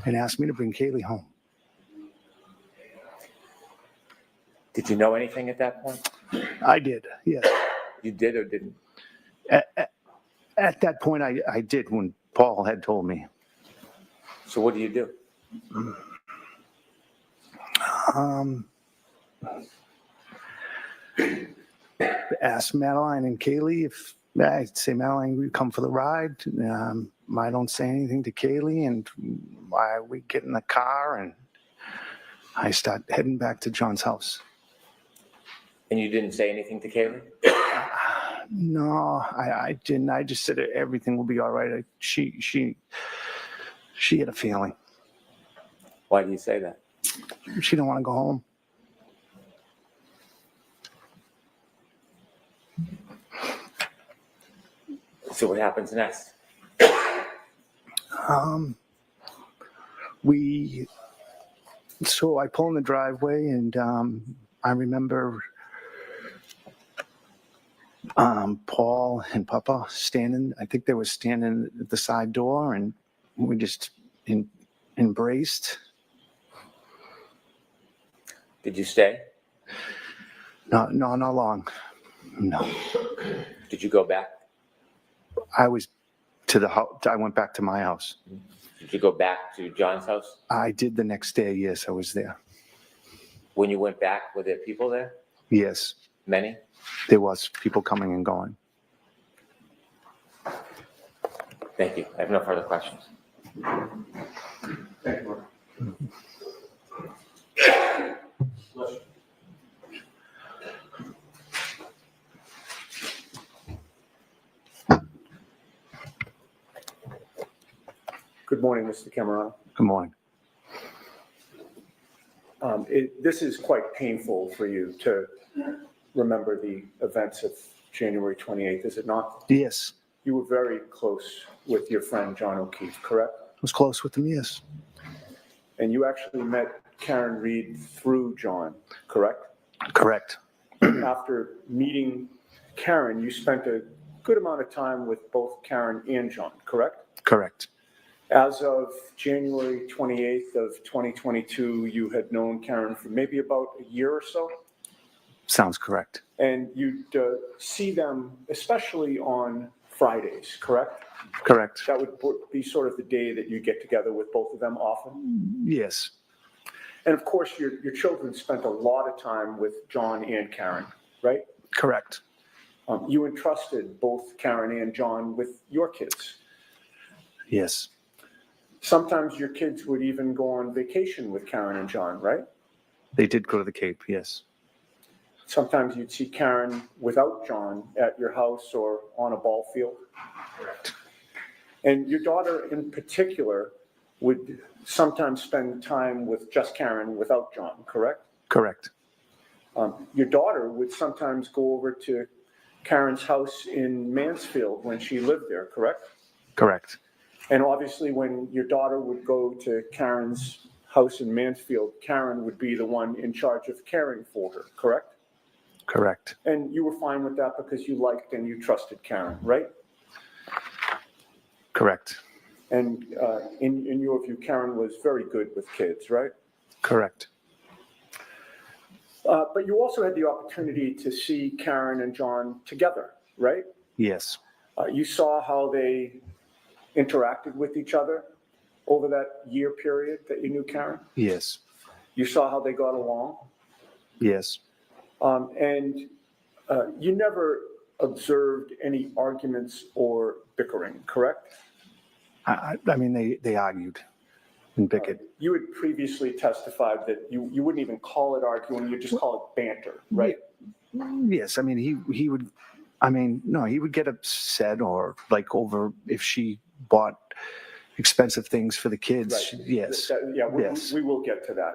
and asked me to bring Kaylee home. Did you know anything at that point? I did, yes. You did or didn't? At that point, I did when Paul had told me. So what do you do? Asked Madeline and Kaylee if I'd say, Madeline, we come for the ride. I don't say anything to Kaylee, and we get in the car and I start heading back to John's house. And you didn't say anything to Kaylee? No, I didn't. I just said everything will be all right. She had a feeling. Why do you say that? She didn't want to go home. So what happens next? So I pull in the driveway, and I remember Paul and Papa standing. I think they were standing at the side door, and we just embraced. Did you stay? No, not long. No. Did you go back? I was to the house. I went back to my house. Did you go back to John's house? I did the next day. Yes, I was there. When you went back, were there people there? Yes, Many? there was people coming and going. Thank you. I have no further questions. Thank you. Good morning, Mr. Camerano. Good morning. This is quite painful for you to remember the events of January 28th, is it not? Yes, You were very close with your friend John O'Keefe, correct? I was close with them. Yes, And you actually met Karen Reed through John, correct? correct. After meeting Karen, you spent a good amount of time with both Karen and John, correct? Correct. As of January 28th of 2022, you had known Karen for maybe about a year or so, Sounds correct. and you'd see them especially on Fridays, correct? Correct. That would be sort of the day that you get together with both of them often. Yes, And of course, your children spent a lot of time with John and Karen, right? correct. You entrusted both Karen and John with your kids. Yes, Sometimes your kids would even go on vacation with Karen and John, right? they did go to the Cape. Yes, Sometimes you'd see Karen without John at your house or on a ball field. correct. And your daughter in particular would sometimes spend time with just Karen without John, correct? Correct. Your daughter would sometimes go over to Karen's house in Mansfield when she lived there, correct? Correct. And obviously, when your daughter would go to Karen's house in Mansfield, Karen would be the one in charge of caring for her, correct? Correct. And you were fine with that because you liked and you trusted Karen, right? Correct. And in your view, Karen was very good with kids, right? Correct. But you also had the opportunity to see Karen and John together, right? Yes, You saw how they interacted with each other over that year period that you knew Karen. yes, You saw how they got along. yes, And you never observed any arguments or bickering, correct? I mean, they argued and bickered. You had previously testified that you wouldn't even call it arguing, you just call it banter, right? Yes, I mean, he would, I mean, no, he would get upset or like over if she bought expensive things for the kids. Right. Yes, Yeah, yes. we will get to that.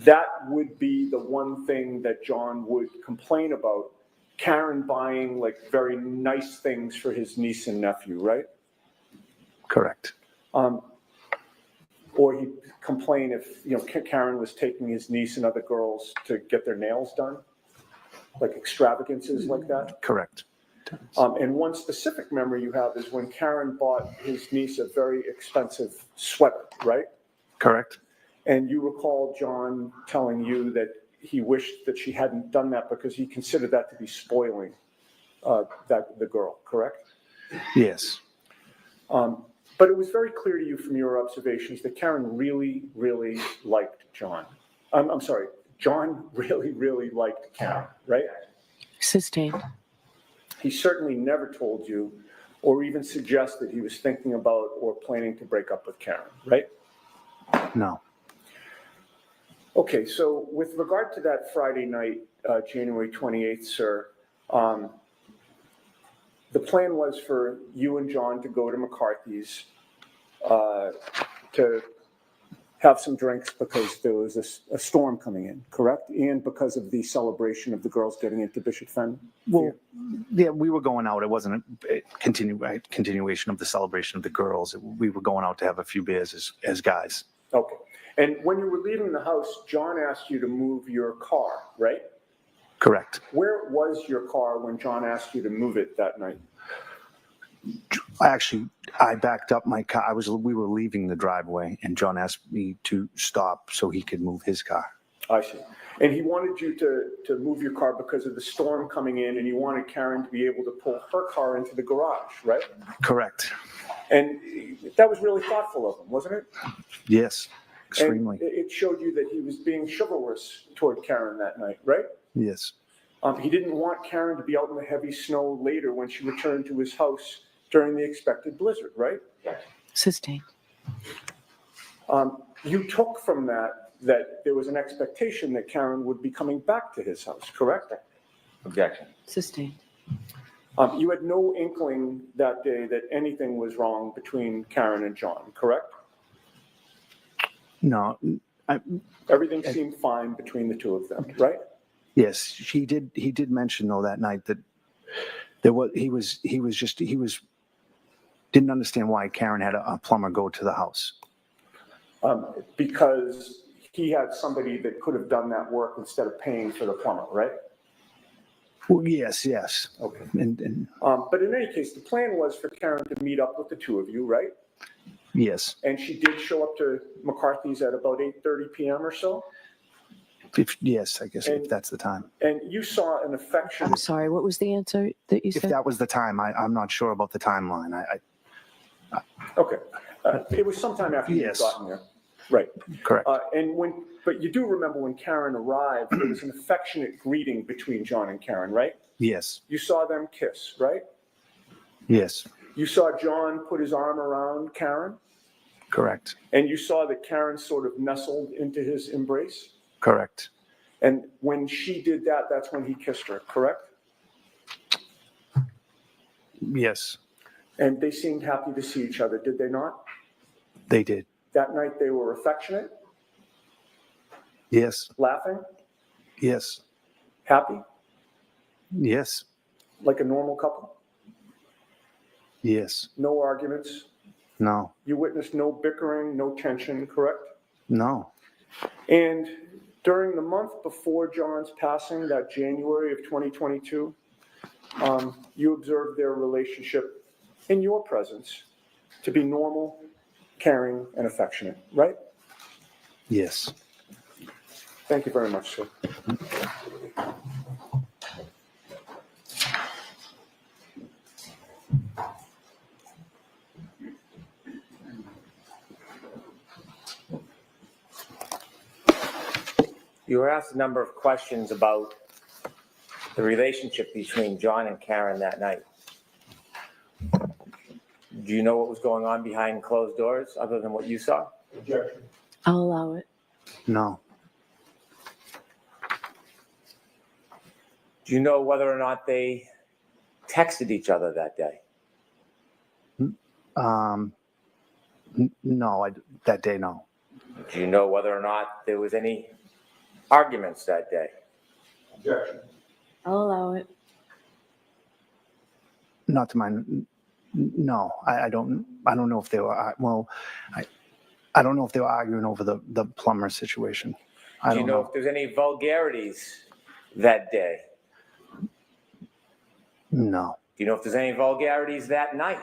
That would be the one thing that John would complain about, Karen buying like very nice things for his niece and nephew, right? Correct. Or he'd complain if, Karen was taking his niece and other girls to get their nails done, like extravagances like that. Correct. And one specific memory you have is when Karen bought his niece a very expensive sweater, right? Correct? And you recall John telling you that he wished that she hadn't done that because he considered that to be spoiling the girl, correct? Yes. But it was very clear to you from your observations that Karen really, really liked John. I'm sorry, John really, really liked Karen, right? Sustained. He certainly never told you or even suggested he was thinking about or planning to break up with Karen, right? No. Okay, so with regard to that Friday night, January 28th, sir, the plan was for you and John to go to McCarthy's to have some drinks because there was a storm coming in, correct? And because of the celebration of the girls getting into Bishop Fen? Well, yeah, we were going out. It wasn't a continuation of the celebration of the girls. We were going out to have a few beers as guys. Okay. And when you were leaving the house, John asked you to move your car, right? Correct. Where was your car when John asked you to move it that night? Actually, I backed up my car. We were leaving the driveway, and John asked me to stop so he could move his car. I see. And he wanted you to move your car because of the storm coming in, and he wanted Karen to be able to pull her car into the garage, right? Correct. And that was really thoughtful of him, wasn't it? Yes, extremely. And it showed you that he was being chivalrous toward Karen that night, right? Yes. He didn't want Karen to be out in the heavy snow later when she returned to his house during the expected blizzard, right? Sustained. You took from that there was an expectation that Karen would be coming back to his house, correct? Objection. Sustained. You had no inkling that day that anything was wrong between Karen and John, correct? No. Everything seemed fine between the two of them, right? Yes, he did mention though that night that he didn't understand why Karen had a plumber go to the house. Because he had somebody that could have done that work instead of paying for the plumber, right? Well, yes. Okay. And but in any case, the plan was for Karen to meet up with the two of you, right? yes. And she did show up to McCarthy's at about 8:30 p.m. or so? Yes, I guess if that's the time. And you saw an affection. I'm sorry, what was the answer that you If said? that was the time, I'm not sure about the timeline. Okay. It was sometime after you'd Yes. gotten there. Right. Correct. But you do remember when Karen arrived, there was an affectionate greeting between John and Karen, right? Yes. You saw them kiss, right? Yes. You saw John put his arm around Karen, Correct. and you saw that Karen sort of nestled into his embrace. Correct. And when she did that, that's when he kissed her, correct? Yes, And they seemed happy to see each other, did they not? they did. That night they were affectionate, Yes. laughing, Yes. happy, Yes. like a normal couple. Yes. No arguments. No. You witnessed no bickering, no tension, correct? No. And during the month before John's passing, that January of 2022, you observed their relationship in your presence to be normal, caring, and affectionate, right? Yes. Thank you very much, sir. You were asked a number of questions about the relationship between John and Karen that night. Do you know what was going on behind closed doors other than what you saw? Objection. I'll allow it. No. Do you know whether or not they texted each other that day? No, that day, no. Do you know whether or not there was any arguments that day? Objection. I'll allow it. Not to my, no, I don't know if they were, I don't know if they were arguing over the plumber situation. I Do you don't know if there's any vulgarities that day? No. Do you know if there's any vulgarities that night?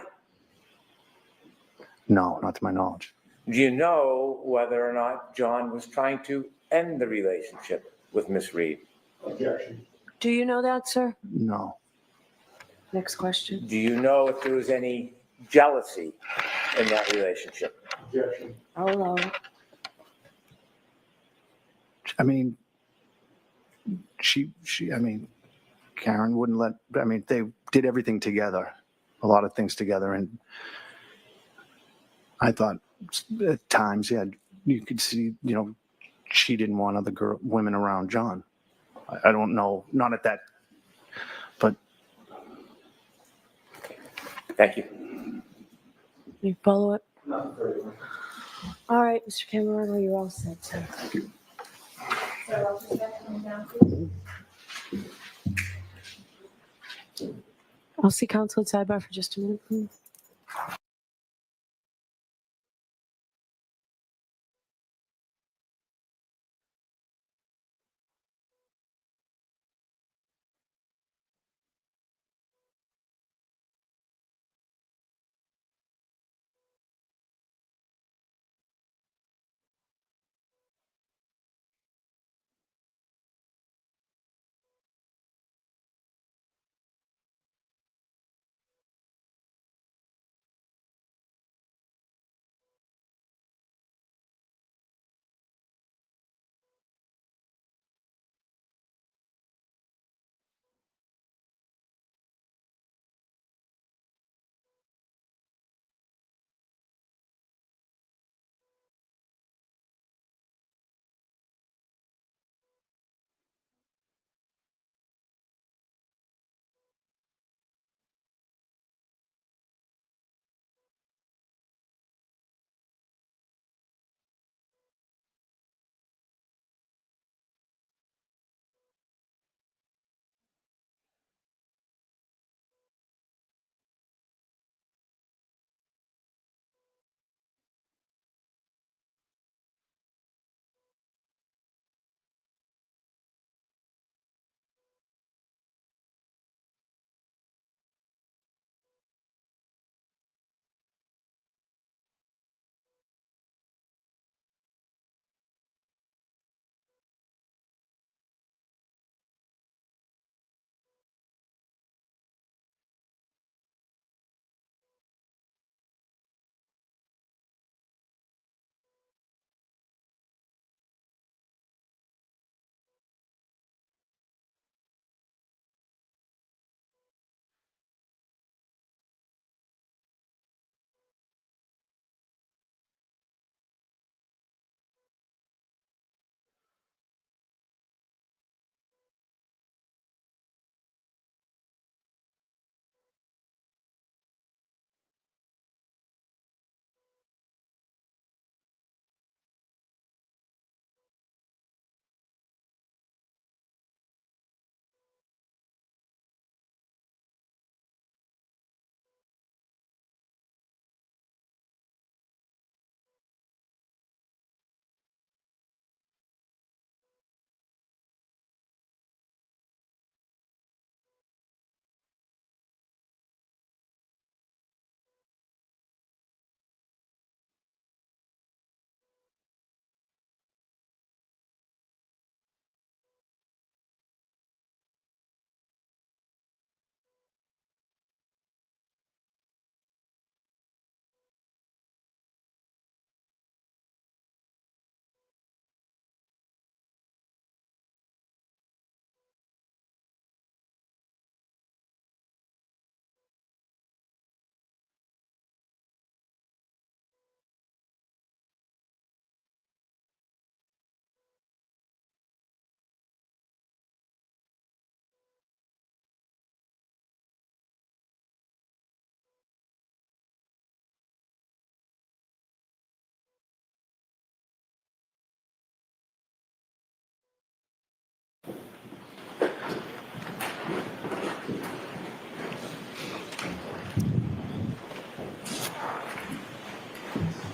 No, not to my knowledge. Do you know whether or not John was trying to end the relationship with Miss Reed? Objection. Do you know that, sir? No. Next question. Do you know if there was any jealousy in that relationship? Objection. I'll allow it. I mean, Karen wouldn't let, they did everything together, a lot of things together. And I thought at times, yeah, you could see, she didn't want other women around John. I don't know, not at that, but. Thank you. You follow it? Not very much. All right, Mr. Camerano, you're all set, sir. So I'll just get them down, please. I'll see counsel at sidebar for just a minute, please.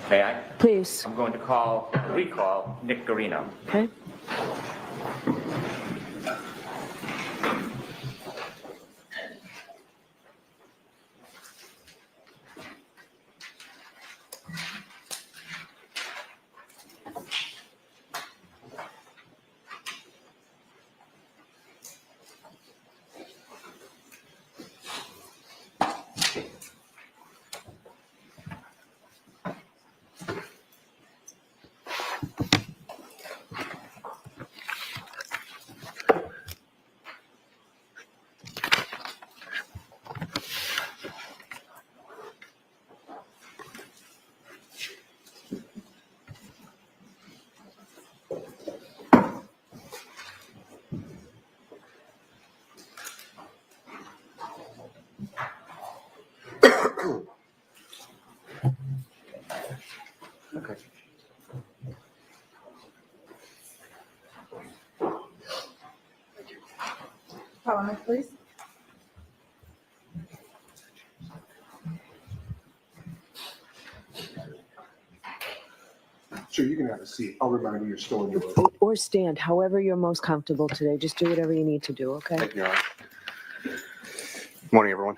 May I? Please. I'm going to recall Nick Garino. Okay. element, please. Sure, you can have a seat. I'll remind you you're still in your room. Or stand, however you're most comfortable today. Just do whatever you need to do, okay? Thank you, Your Honor. Good morning, everyone.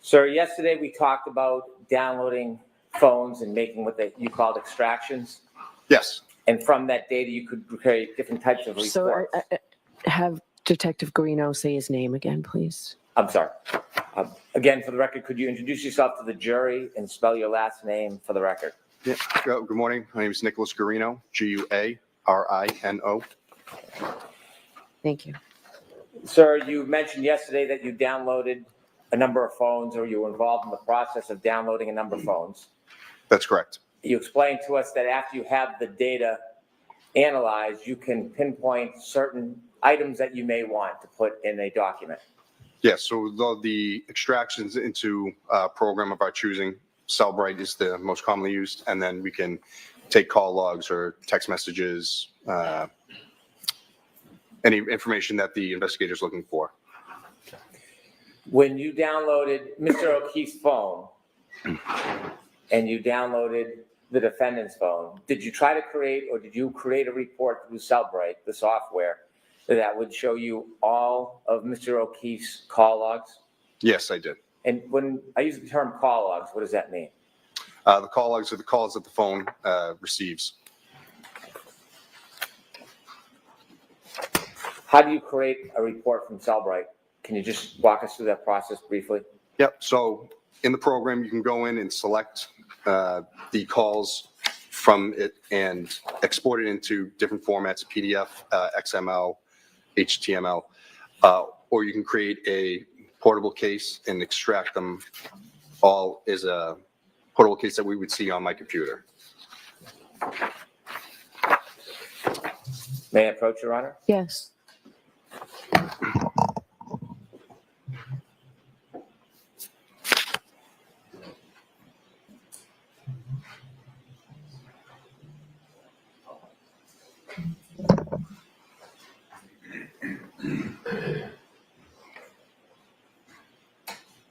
Sir, yesterday we talked about downloading phones and making what you called extractions. Yes. And from that data, you could create different types of reports. So have Detective Guarino say his name again, please. I'm sorry. Again, for the record, could you introduce yourself to the jury and spell your last name for the record? Yeah. Good morning. My name is Nicholas Guarino, Guarino. Thank you. Sir, you mentioned yesterday that you downloaded a number of phones, or you were involved in the process of downloading a number of phones. That's correct. You explained to us that after you have the data analyzed, you can pinpoint certain items that you may want to put in a document. Yes. So the extractions into a program of our choosing, Cellbrite is the most commonly used, and then we can take call logs or text messages, any information that the investigator is looking for. When you downloaded Mr. O'Keefe's phone and you downloaded the defendant's phone, did you try to create, or did you create a report through Cellbrite, the software, that would show you all of Mr. O'Keefe's call logs? Yes, I did. And when I use the term call logs, what does that mean? The call logs are the calls that the phone receives. How do you create a report from Cellbrite? Can you just walk us through that process briefly? Yep. So in the program, you can go in and select the calls from it and export it into different formats, PDF, XML, HTML, or you can create a portable case and extract them all as a portable case that we would see on my computer. May I approach, Your Honor? Yes.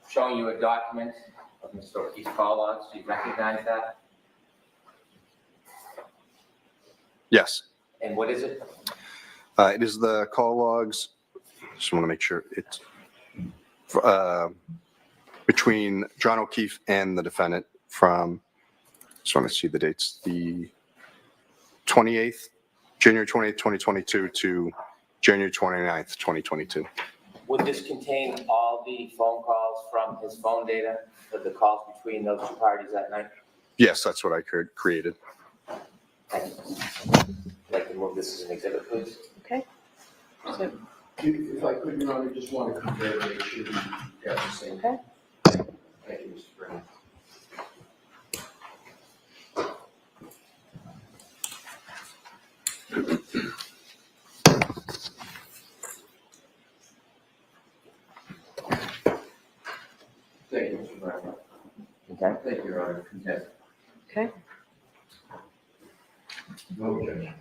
Showing you a document of Mr. O'Keefe's call logs. Do you recognize that? Yes. And what is it? It is the call logs. Just want to make sure it's between John O'Keefe and the defendant from, just want to see the dates, the 28th, January 28th, 2022 to January 29th, 2022. Would this contain all the phone calls from his phone data, the calls between those two parties that night? Yes, that's what I created. Thank you. I'd like to move this as an exhibit, please. Okay. So, If I could, Your Honor, just want to compare to make sure we have the same. okay. Thank you, Mr. Brown. Thank you, Mr. Brown. Okay. Thank you, Your Honor. Consent. Okay. No objection.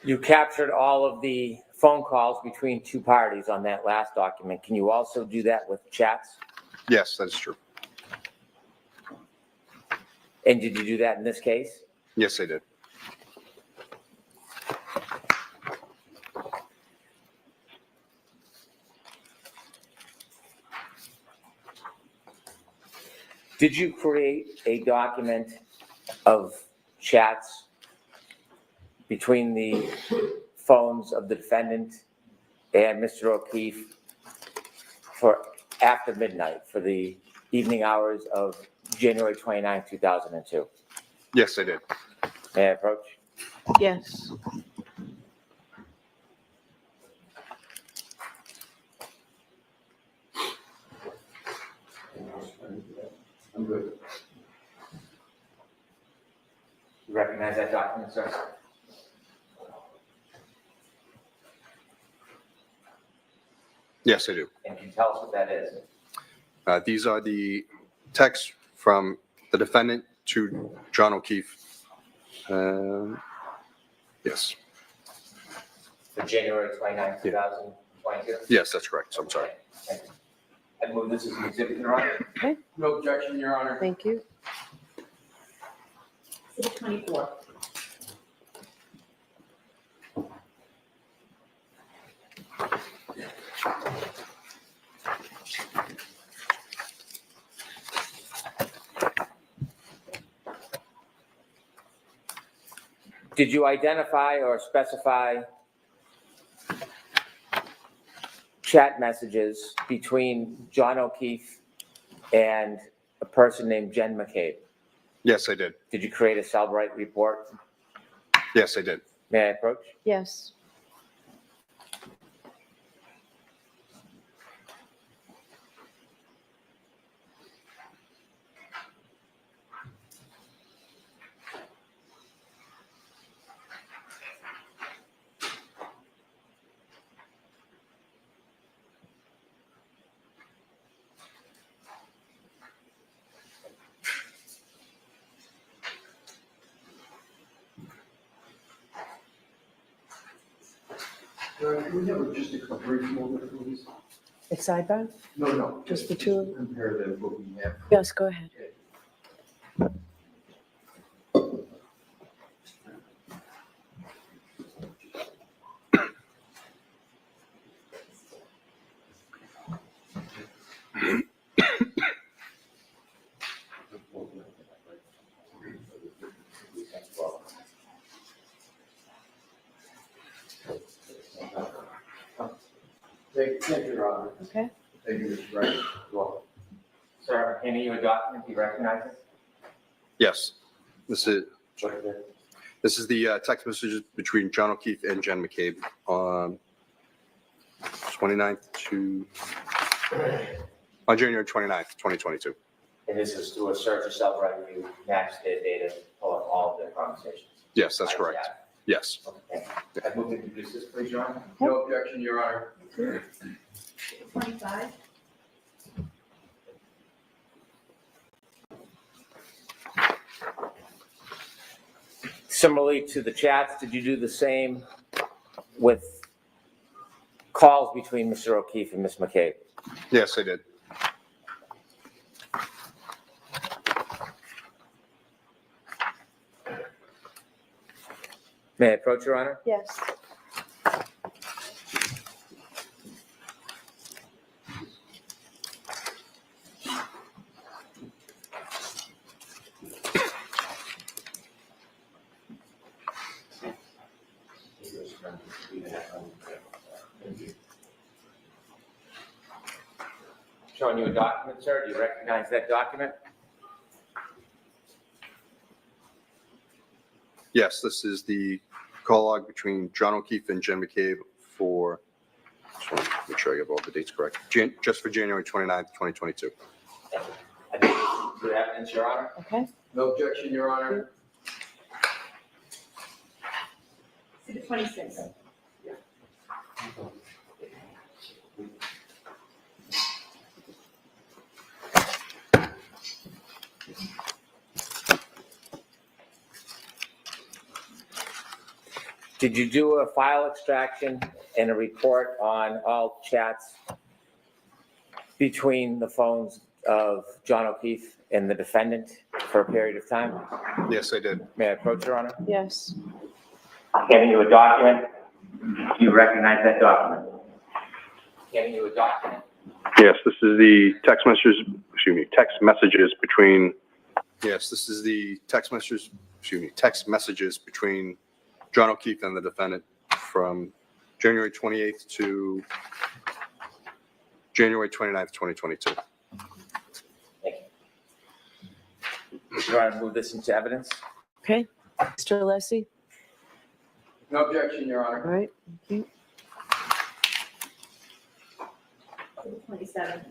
You captured all of the phone calls between two parties on that last document. Can you also do that with chats? Yes, that is true. And did you do that in this case? Yes, I did. Did you create a document of chats between the phones of the defendant and Mr. O'Keefe for after midnight, for the evening hours of January 29, 2002? Yes, I did. May I approach? Yes. I'm good. You recognize that document, sir? Yes, I do. And can you tell us what that is? These are the texts from the defendant to John O'Keefe. Yes, For January 29th, 2022? yes, that's correct. So I'm sorry. Thank you. I move this as an exhibit, Your Honor. Okay, No objection, Your Honor. thank you. Exhibit 24. Did you identify or specify chat messages between John O'Keefe and a person named Jen McCabe? Yes, I did. Did you create a Cellbrite report? Yes, I did. May I approach? Yes. Can we have just a brief moment, please? It's sidebar? No. Just the two of them? Compare them, what we have. Yes, go ahead. Thank you, Your Honor. Okay. Thank you, Mr. Wright. You're welcome. Sir, I'm handing you a document. Do you recognize it? Yes, this is the text messages between John O'Keefe and Jen McCabe on 29th on January 29th, 2022. And this is through a search of Cellbrite where you match their data, pull up all of their conversations. Yes, that's correct. Yes. Okay. I move to introduce this, please, Your Honor. No objection, Your Honor. 25. Similarly to the chats, did you do the same with calls between Mr. O'Keefe and Ms. McCabe? Yes, I did. May I approach, Your Honor? Yes. Showing you a document, sir. Do you recognize that document? Yes, this is the call log between John O'Keefe and Jen McCabe for, just want to make sure I get all the dates correct, just for January 29th, 2022. I think this is evidence, Your Honor. Okay. No objection, Your Honor. Exhibit 26. Did you do a file extraction and a report on all chats between the phones of John O'Keefe and the defendant for a period of time? Yes, I did. May I approach, Your Honor? Yes. I'm handing you a document. Do you recognize that document? Handing you a document. Yes, this is the text messages between. Yes, this is the text messages between John O'Keefe and the defendant from January 28th to January 29th, 2022. Thank you. Your Honor, move this into evidence. Okay. Mr. Alessi? No objection, Your All Honor. right. Thank you. Exhibit 27.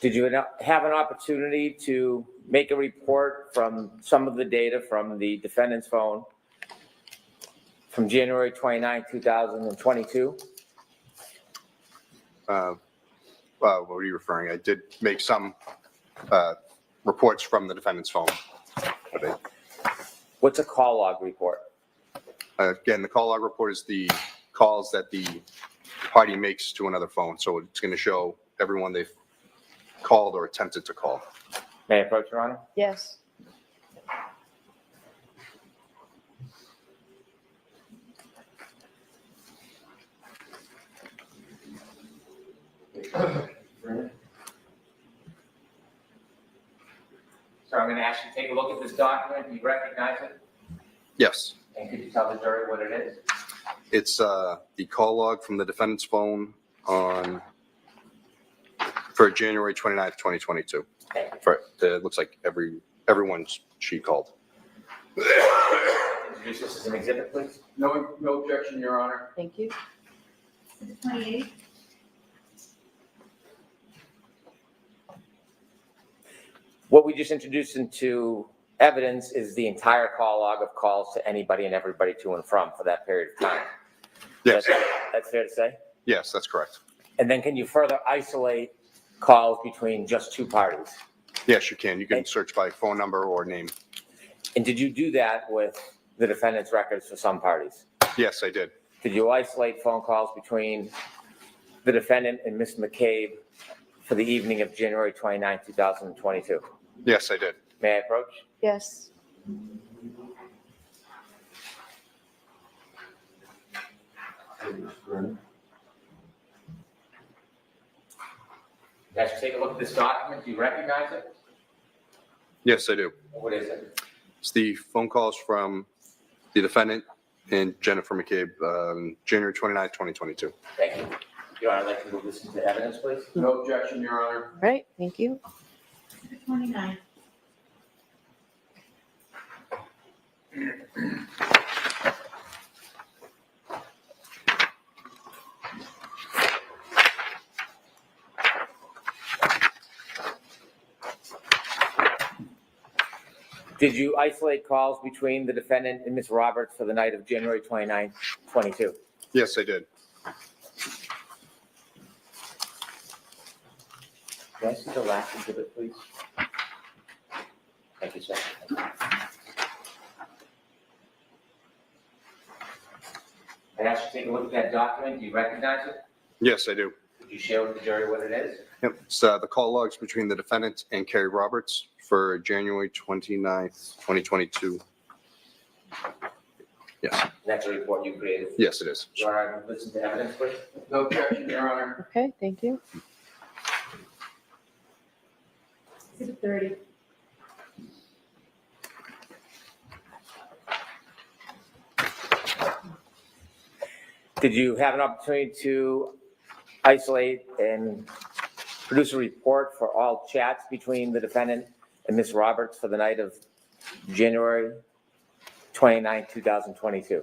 Did you have an opportunity to make a report from some of the data from the defendant's phone from January 29, 2022? What are you referring? I did make some reports from the defendant's phone. What's a call log report? Again, the call log report is the calls that the party makes to another phone. So it's going to show everyone they've called or attempted to call. May I approach, Your Honor? Yes. So I'm going to ask you to take a look at this document. Do you recognize it? Yes. And could you tell the jury what it is? It's the call log from the defendant's phone for January 29th, 2022. It looks like everyone she called. Introduce this as an exhibit, please. No objection, Your Honor. Thank you. Exhibit 28. What we just introduced into evidence is the entire call log of calls to anybody and everybody to and from for that period of time. Yes. That's fair to say? Yes, that's correct. And then can you further isolate calls between just two parties? Yes, you can. You can search by phone number or name. And did you do that with the defendant's records for some parties? Yes, I did. Did you isolate phone calls between the defendant and Ms. McCabe for the evening of January 29, 2022? Yes, I did. May I approach? Yes. Guys, take a look at this document. Do you recognize it? Yes, I do. What is it? It's the phone calls from the defendant and Jennifer McCabe, January 29th, 2022. Thank you. Your Honor, I'd like to move this into evidence, please. No objection, Your Honor. All right, thank you. Exhibit 29. Did you isolate calls between the defendant and Ms. Roberts for the night of January 29, 22? Yes, I did. Can I see the last exhibit, please? Thank you, sir. I asked you to take a look at that document. Do you recognize it? Yes, I do. Could you share with the jury what it is? Yep. It's the call logs between the defendant and Carrie Roberts for January 29th, 2022. Yes. That's a report you created. Yes, it is. Your Honor, listen to evidence, please. No objection, Your Honor. Okay, thank you. Exhibit 30. Did you have an opportunity to isolate and produce a report for all chats between the defendant and Ms. Roberts for the night of January 29, 2022?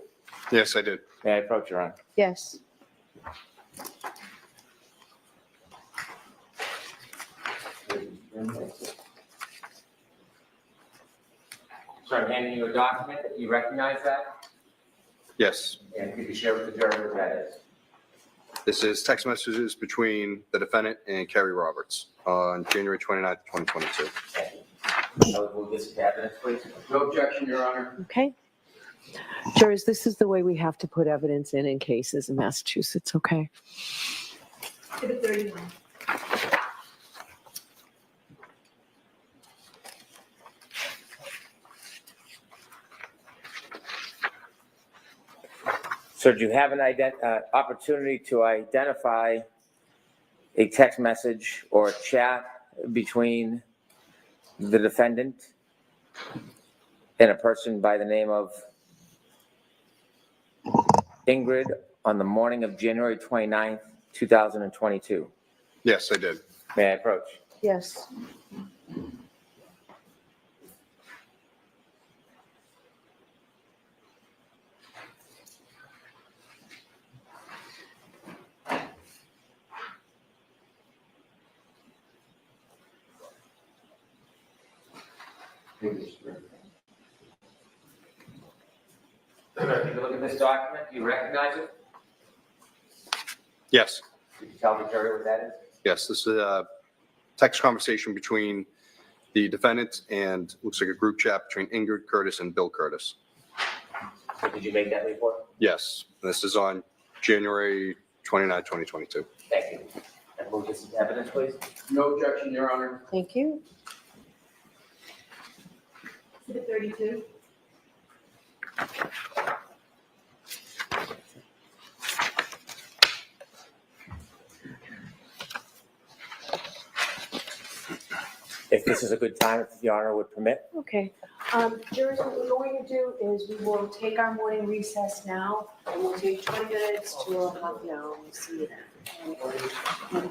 Yes, I did. May I approach, Your Honor? Yes. So I'm handing you a document. You recognize that? Yes. And could you share with the jury what that is? This is text messages between the defendant and Carrie Roberts on January 29th, 2022. Thank you. I would move this to evidence, please. No objection, Your Honor. Okay. Jurors, this is the way we have to put evidence in cases in Massachusetts, okay? Exhibit 31. So do you have an opportunity to identify a text message or a chat between the defendant and a person by the name of Ingrid on the morning of January 29th, 2022? Yes, I did. May I approach? Yes. If you look at this document, do you recognize it? Yes, Could you tell the jury what that is? yes, this is a text conversation between the defendant and looks like a group chat between Ingrid Curtis and Bill Curtis. Did you make that report? Yes, this is on January 29, 2022. Thank you. And move this into evidence, please. No objection, Your Honor. Thank you. Exhibit 32. If this is a good time, if the honor would permit. Okay. Jurors, what we're going to do is we will take our morning recess now, and we'll take 20 minutes to a half an hour. We'll see you then.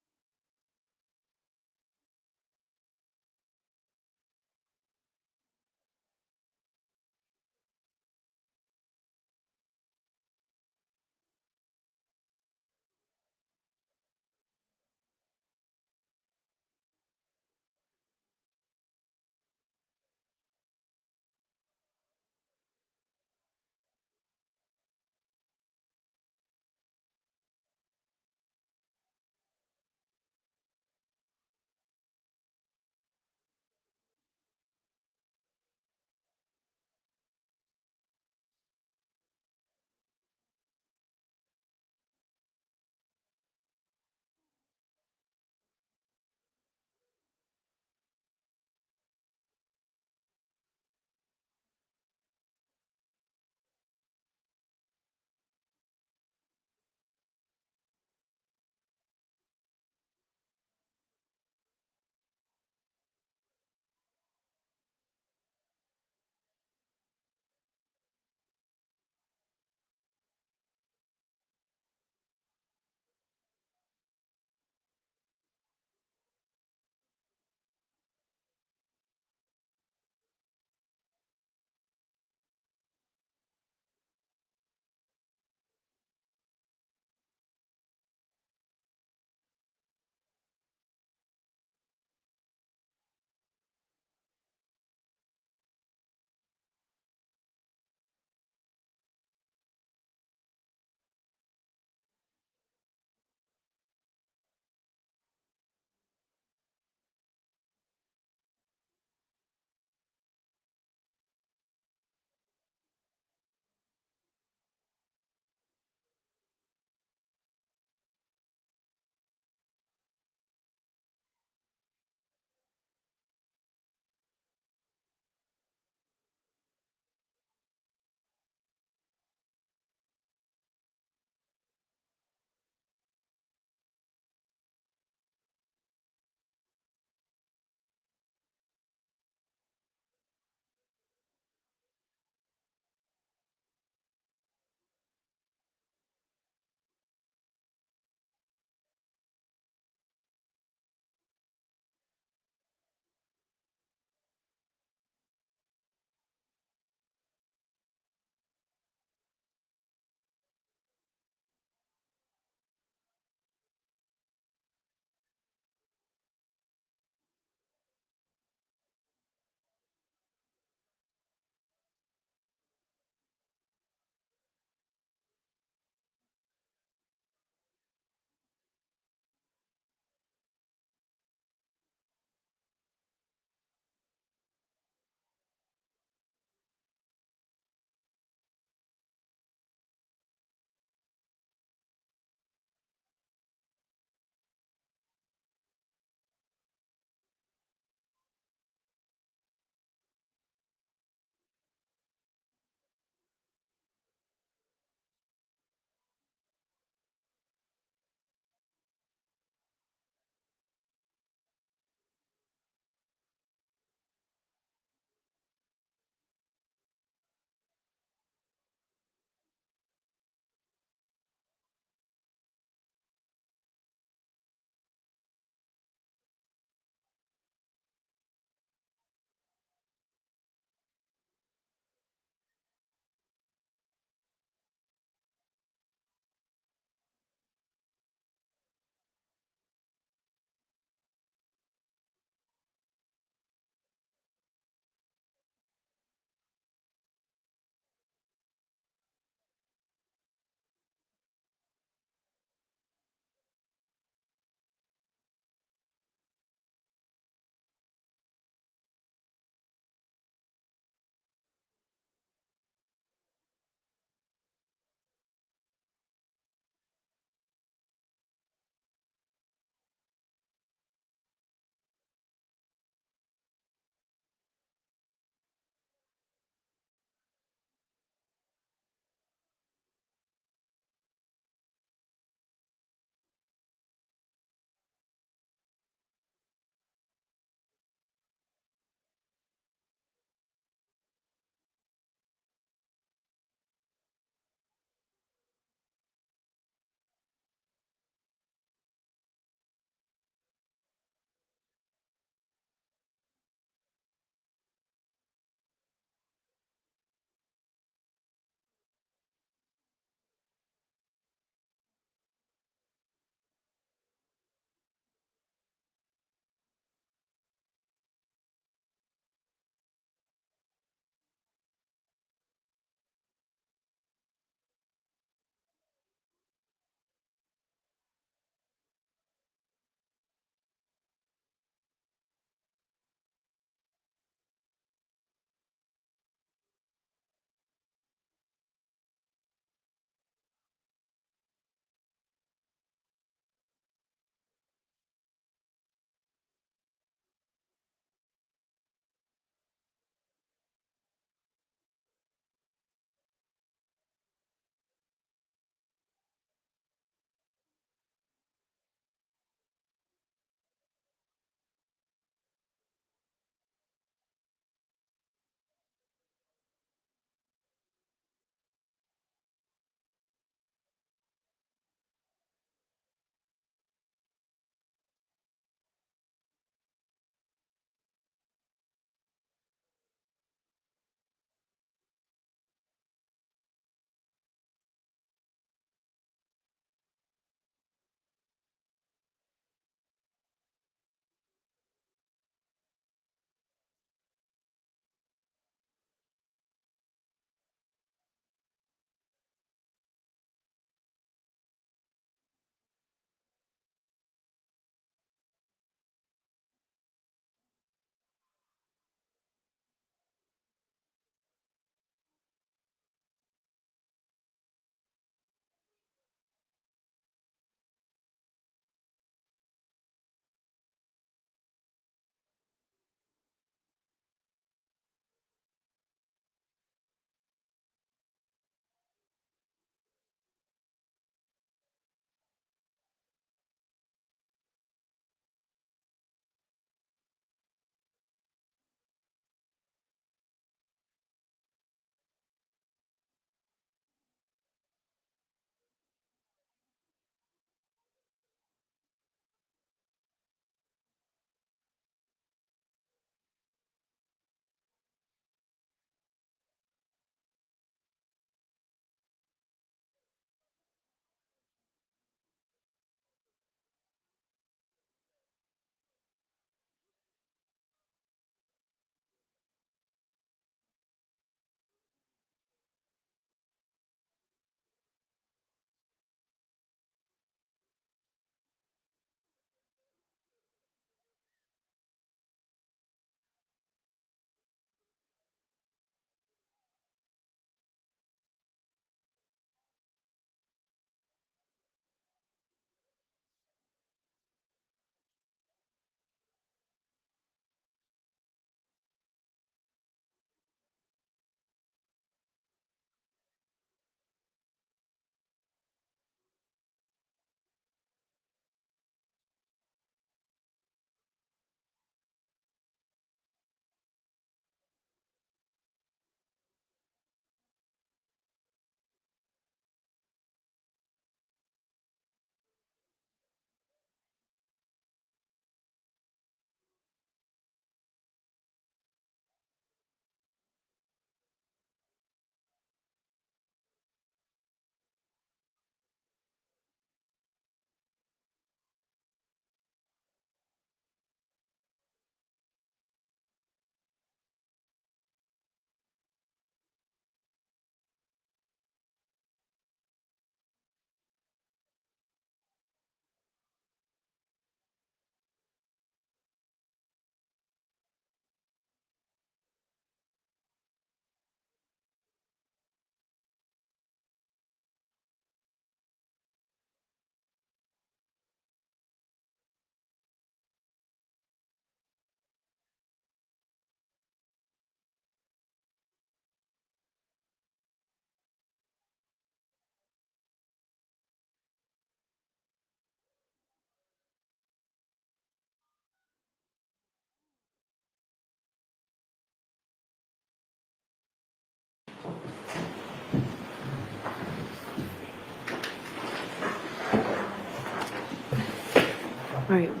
All right.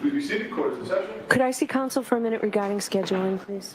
Please be seated, court is in session. Could I see counsel for a minute regarding scheduling, please?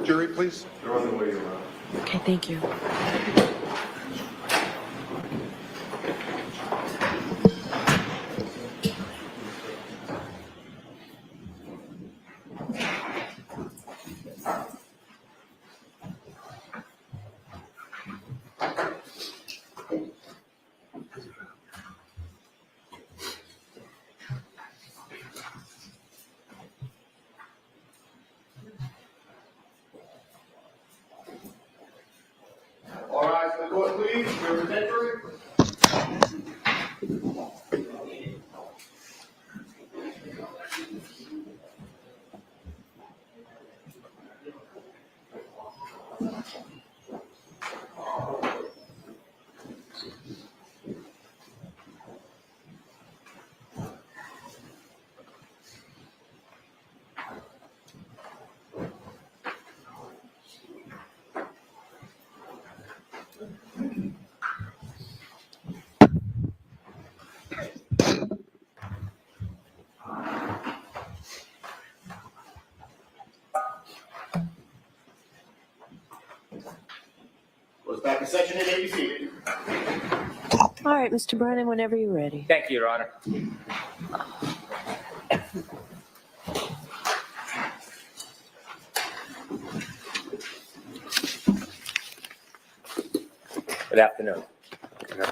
Jury, please. They're on the way around. Okay, thank you. All rise for the court, please. Representative. Goes back to section 8, be seated. All right, Mr. Brennan, whenever you're ready. Thank you, Your Honor. Good afternoon.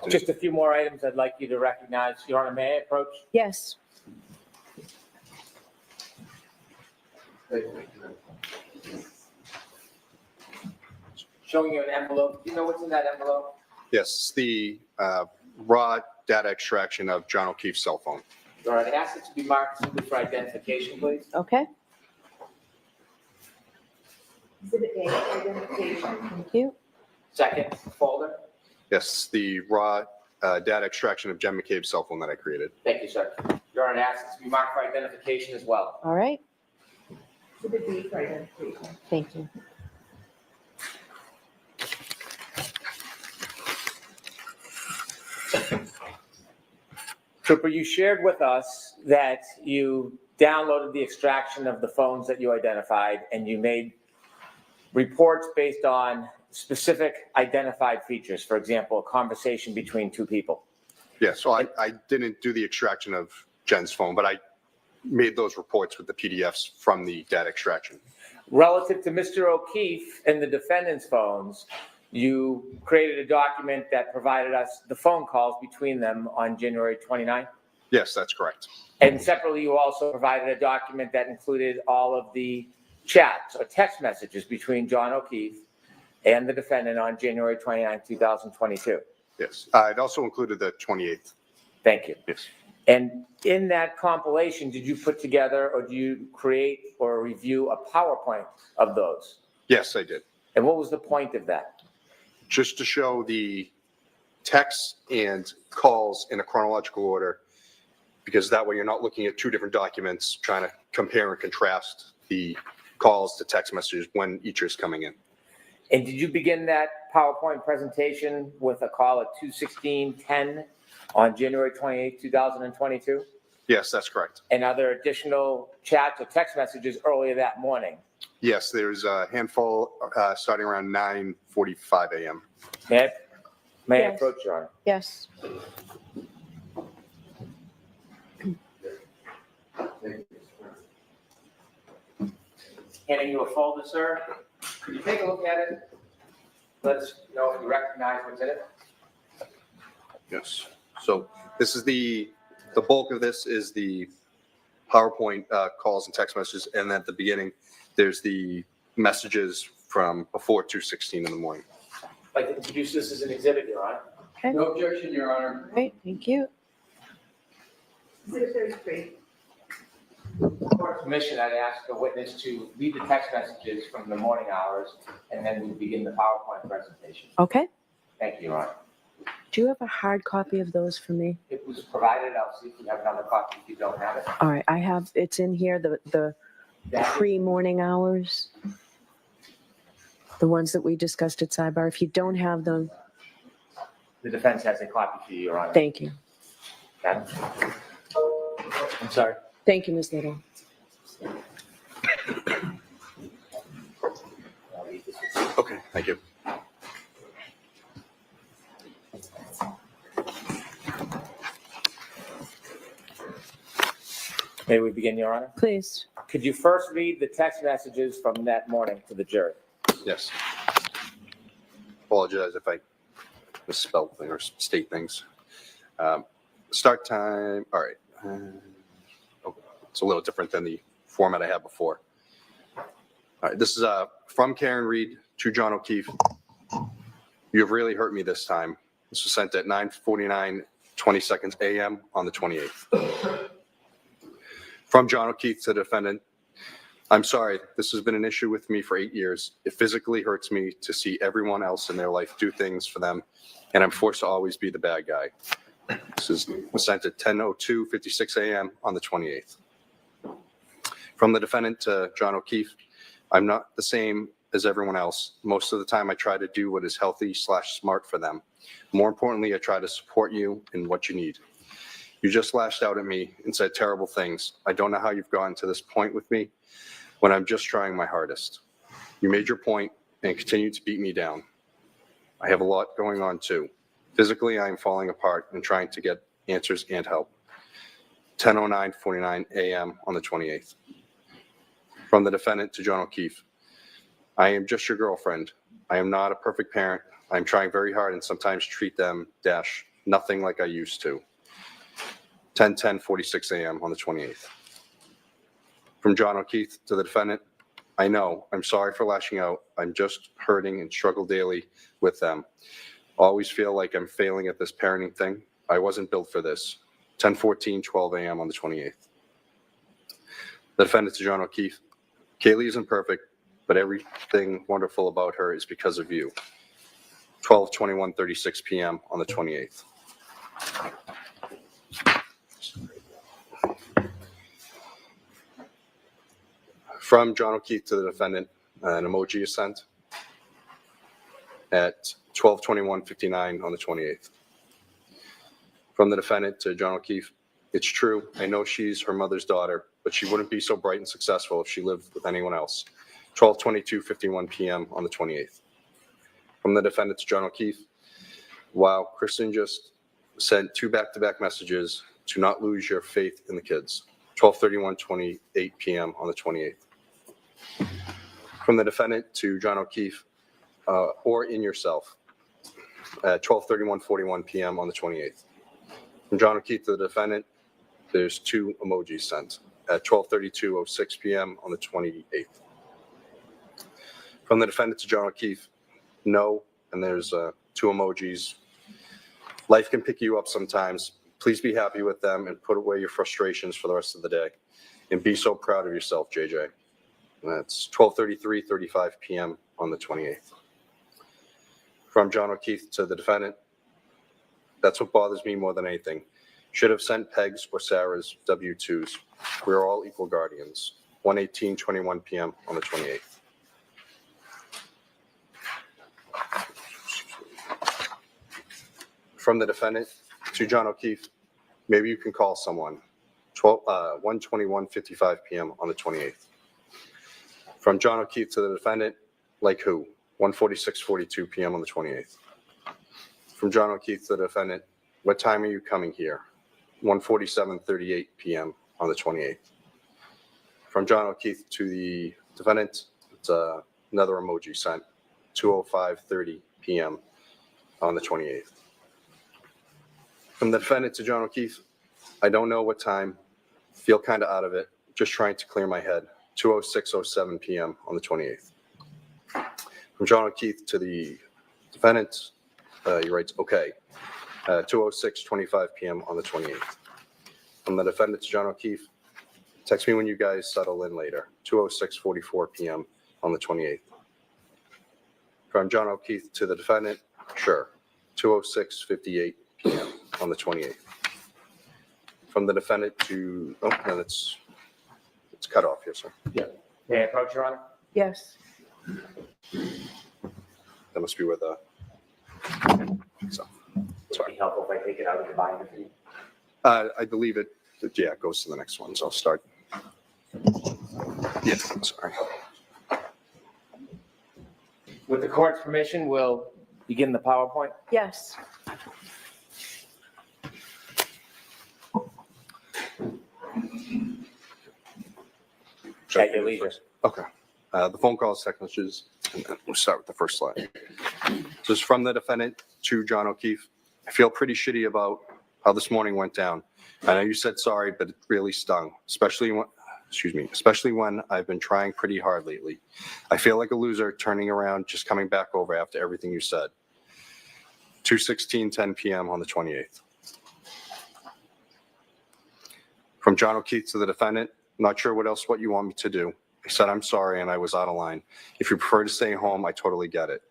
Just a few more items I'd like you to recognize. Your Honor, may I approach? Yes. Showing you an envelope. Do you know what's in that envelope? Yes, the raw data extraction of John O'Keefe's cell phone. Your Honor, I'd ask it to be marked simply for identification, please. Okay, Exhibit A, identification. thank you. Second folder. Yes, the raw data extraction of Jen McCabe's cell phone that I created. Thank you, sir. Your Honor, I'd ask it to be marked for identification as well. All right, Exhibit B for identification. thank you. Trooper, you shared with us that you downloaded the extraction of the phones that you identified, and you made reports based on specific identified features. For example, a conversation between two people. Yeah, so I didn't do the extraction of Jen's phone, but I made those reports with the PDFs from the data extraction. Relative to Mr. O'Keefe and the defendant's phones, you created a document that provided us the phone calls between them on January 29th? Yes, that's correct. And separately, you also provided a document that included all of the chats or text messages between John O'Keefe and the defendant on January 29, 2022. Yes, it also included the 28th. Thank you. Yes. And in that compilation, did you put together or do you create or review a PowerPoint of those? Yes, I did. And what was the point of that? Just to show the texts and calls in a chronological order, because that way you're not looking at two different documents, trying to compare and contrast the calls to text messages when each is coming in. And did you begin that PowerPoint presentation with a call at 2:16:10 on January 28, 2022? Yes, that's correct. And are there additional chats or text messages earlier that morning? Yes, there's a handful starting around 9:45 a.m. May I Yes. approach, Your Honor? Yes. Handing you a folder, sir. Could you take a look at it? Let us know if you recognize what's in it. Yes. So this is the bulk of this is the PowerPoint calls and text messages, and then at the beginning, there's the messages from before 2:16 in the morning. I'd like to introduce this as an exhibit, Your Honor. Okay. No objection, Your Honor. Great, thank you. Exhibit 33. For permission, I'd ask the witness to read the text messages from the morning hours, and then we begin the PowerPoint presentation. Okay. Thank you, Your Honor. Do you have a hard copy of those for me? It was provided. I'll see if we have another copy if you don't have it. All right, I have, it's in here, the pre-morning hours. The ones that we discussed at sidebar. If you don't have them, The defense has a copy for you, Your Honor. thank you. Madam? I'm sorry. Thank you, Ms. Little. I'll leave this with you. Okay, thank you. May we begin, Your Honor? Please. Could you first read the text messages from that morning to the jury? Yes. Apologize if I misspell things or state things. Start time, all right. It's a little different than the format I had before. All right, this is from Karen Reed to John O'Keefe. You have really hurt me this time. This was sent at 9:49:20 a.m. on the 28th. From John O'Keefe to the defendant. I'm sorry, this has been an issue with me for 8 years. It physically hurts me to see everyone else in their life do things for them, and I'm forced to always be the bad guy. This was sent at 10:02:56 a.m. on the 28th. From the defendant to John O'Keefe, I'm not the same as everyone else. Most of the time I try to do what is healthy/smart for them. More importantly, I try to support you in what you need. You just lashed out at me and said terrible things. I don't know how you've gotten to this point with me when I'm just trying my hardest. You made your point and continue to beat me down. I have a lot going on too. Physically, I am falling apart and trying to get answers and help. 10:09:49 a.m. on the 28th. From the defendant to John O'Keefe. I am just your girlfriend. I am not a perfect parent. I'm trying very hard and sometimes treat them nothing like I used to. 10:46 a.m. on the 28th. From John O'Keefe to the defendant. I know, I'm sorry for lashing out. I'm just hurting and struggle daily with them. Always feel like I'm failing at this parenting thing. I wasn't built for this. 10:12 a.m. on the 28th. The defendant to John O'Keefe. Kaylee isn't perfect, but everything wonderful about her is because of you. 12:21:36 p.m. on the 28th. From John O'Keefe to the defendant, an emoji is sent at 12:21:59 on the 28th. From the defendant to John O'Keefe, it's true, I know she's her mother's daughter, but she wouldn't be so bright and successful if she lived with anyone else. 12/22:51 p.m. on the 28th. From the defendant to John O'Keefe, wow, Kristen just sent 2 back-to-back messages to not lose your faith in the kids. 12/31:28 p.m. on the 28th. From the defendant to John O'Keefe, or in yourself, at 12/31:41 p.m. on the 28th. From John O'Keefe to the defendant, there's 2 emojis sent at 12:32:06 p.m. on the 28th. From the defendant to John O'Keefe, no, and there's 2 emojis. Life can pick you up sometimes. Please be happy with them and put away your frustrations for the rest of the day. And be so proud of yourself, JJ. And that's 12:33:35 p.m. on the 28th. From John O'Keefe to the defendant, that's what bothers me more than anything. Should have sent Peg's or Sarah's W-2s. We're all equal guardians. 1:18:21 p.m. on the 28th. From the defendant to John O'Keefe, maybe you can call someone. 1:21:55 p.m. on the 28th. From John O'Keefe to the defendant, like who? 1:46:42 p.m. on the 28th. From John O'Keefe to the defendant, what time are you coming here? 1:47:38 p.m. on the 28th. From John O'Keefe to the defendant, it's another emoji sent, 2:05:30 p.m. on the 28th. From the defendant to John O'Keefe, I don't know what time, feel kind of out of it, just trying to clear my head, 2:06:07 p.m. on the 28th. From John O'Keefe to the defendant, he writes, okay, 2:06:25 p.m. on the 28th. From the defendant to John O'Keefe, text me when you guys settle in later, 2:06:44 p.m. on the 28th. From John O'Keefe to the defendant, sure, 2:06:58 p.m. on the 28th. From the defendant to, oh, no, it's cut off here, sir. May I approach, Your Honor? Yes. That must be where the, so, Would it be helpful if I take it out of the binder for you? I believe it, yeah, it goes to the next one, so I'll start. Yeah, sorry. With the court's permission, we'll begin the PowerPoint. Yes. At your leisure. Okay. The phone calls, text messages, and then we'll start with the first slide. This is from the defendant to John O'Keefe. I feel pretty shitty about how this morning went down. I know you said sorry, but it really stung, especially when I've been trying pretty hard lately. I feel like a loser turning around, just coming back over after everything you said. 2:16:10 p.m. on the 28th. From John O'Keefe to the defendant, not sure what you want me to do. I said I'm sorry and I was out of line. If you prefer to stay home, I totally get it.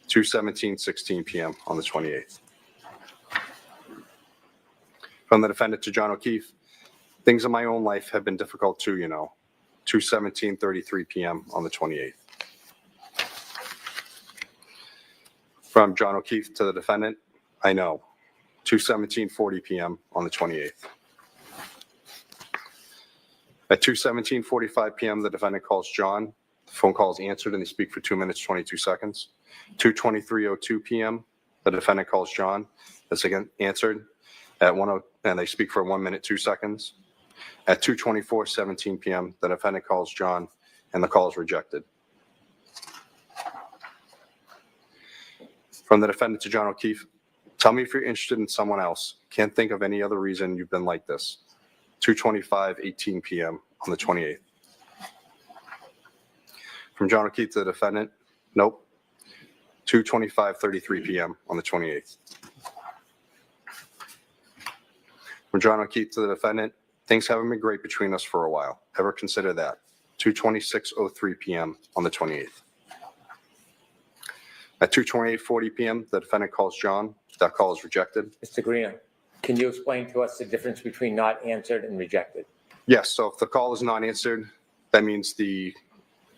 2:17:16 p.m. on the 28th. From the defendant to John O'Keefe, things in my own life have been difficult too, you know. 2:17:33 p.m. on the 28th. From John O'Keefe to the defendant, I know. 2:17:40 p.m. on the 28th. At 2:17:45 p.m., the defendant calls John. The phone call is answered and they speak for 2 minutes, 22 seconds. 2:23:02 p.m., the defendant calls John. That's again answered at 1:00, and they speak for 1 minute, 2 seconds. At 2:24:17 p.m., the defendant calls John and the call is rejected. From the defendant to John O'Keefe, tell me if you're interested in someone else. Can't think of any other reason you've been like this. 2:25:18 p.m. on the 28th. From John O'Keefe to the defendant, nope. 2:25:33 p.m. on the 28th. From John O'Keefe to the defendant, things haven't been great between us for a while. Ever consider that? 2:26:03 p.m. on the 28th. At 2:28:40 p.m., the defendant calls John. That call is rejected. Mr. Greeno, can you explain to us the difference between not answered and rejected? Yes, so if the call is not answered, that means the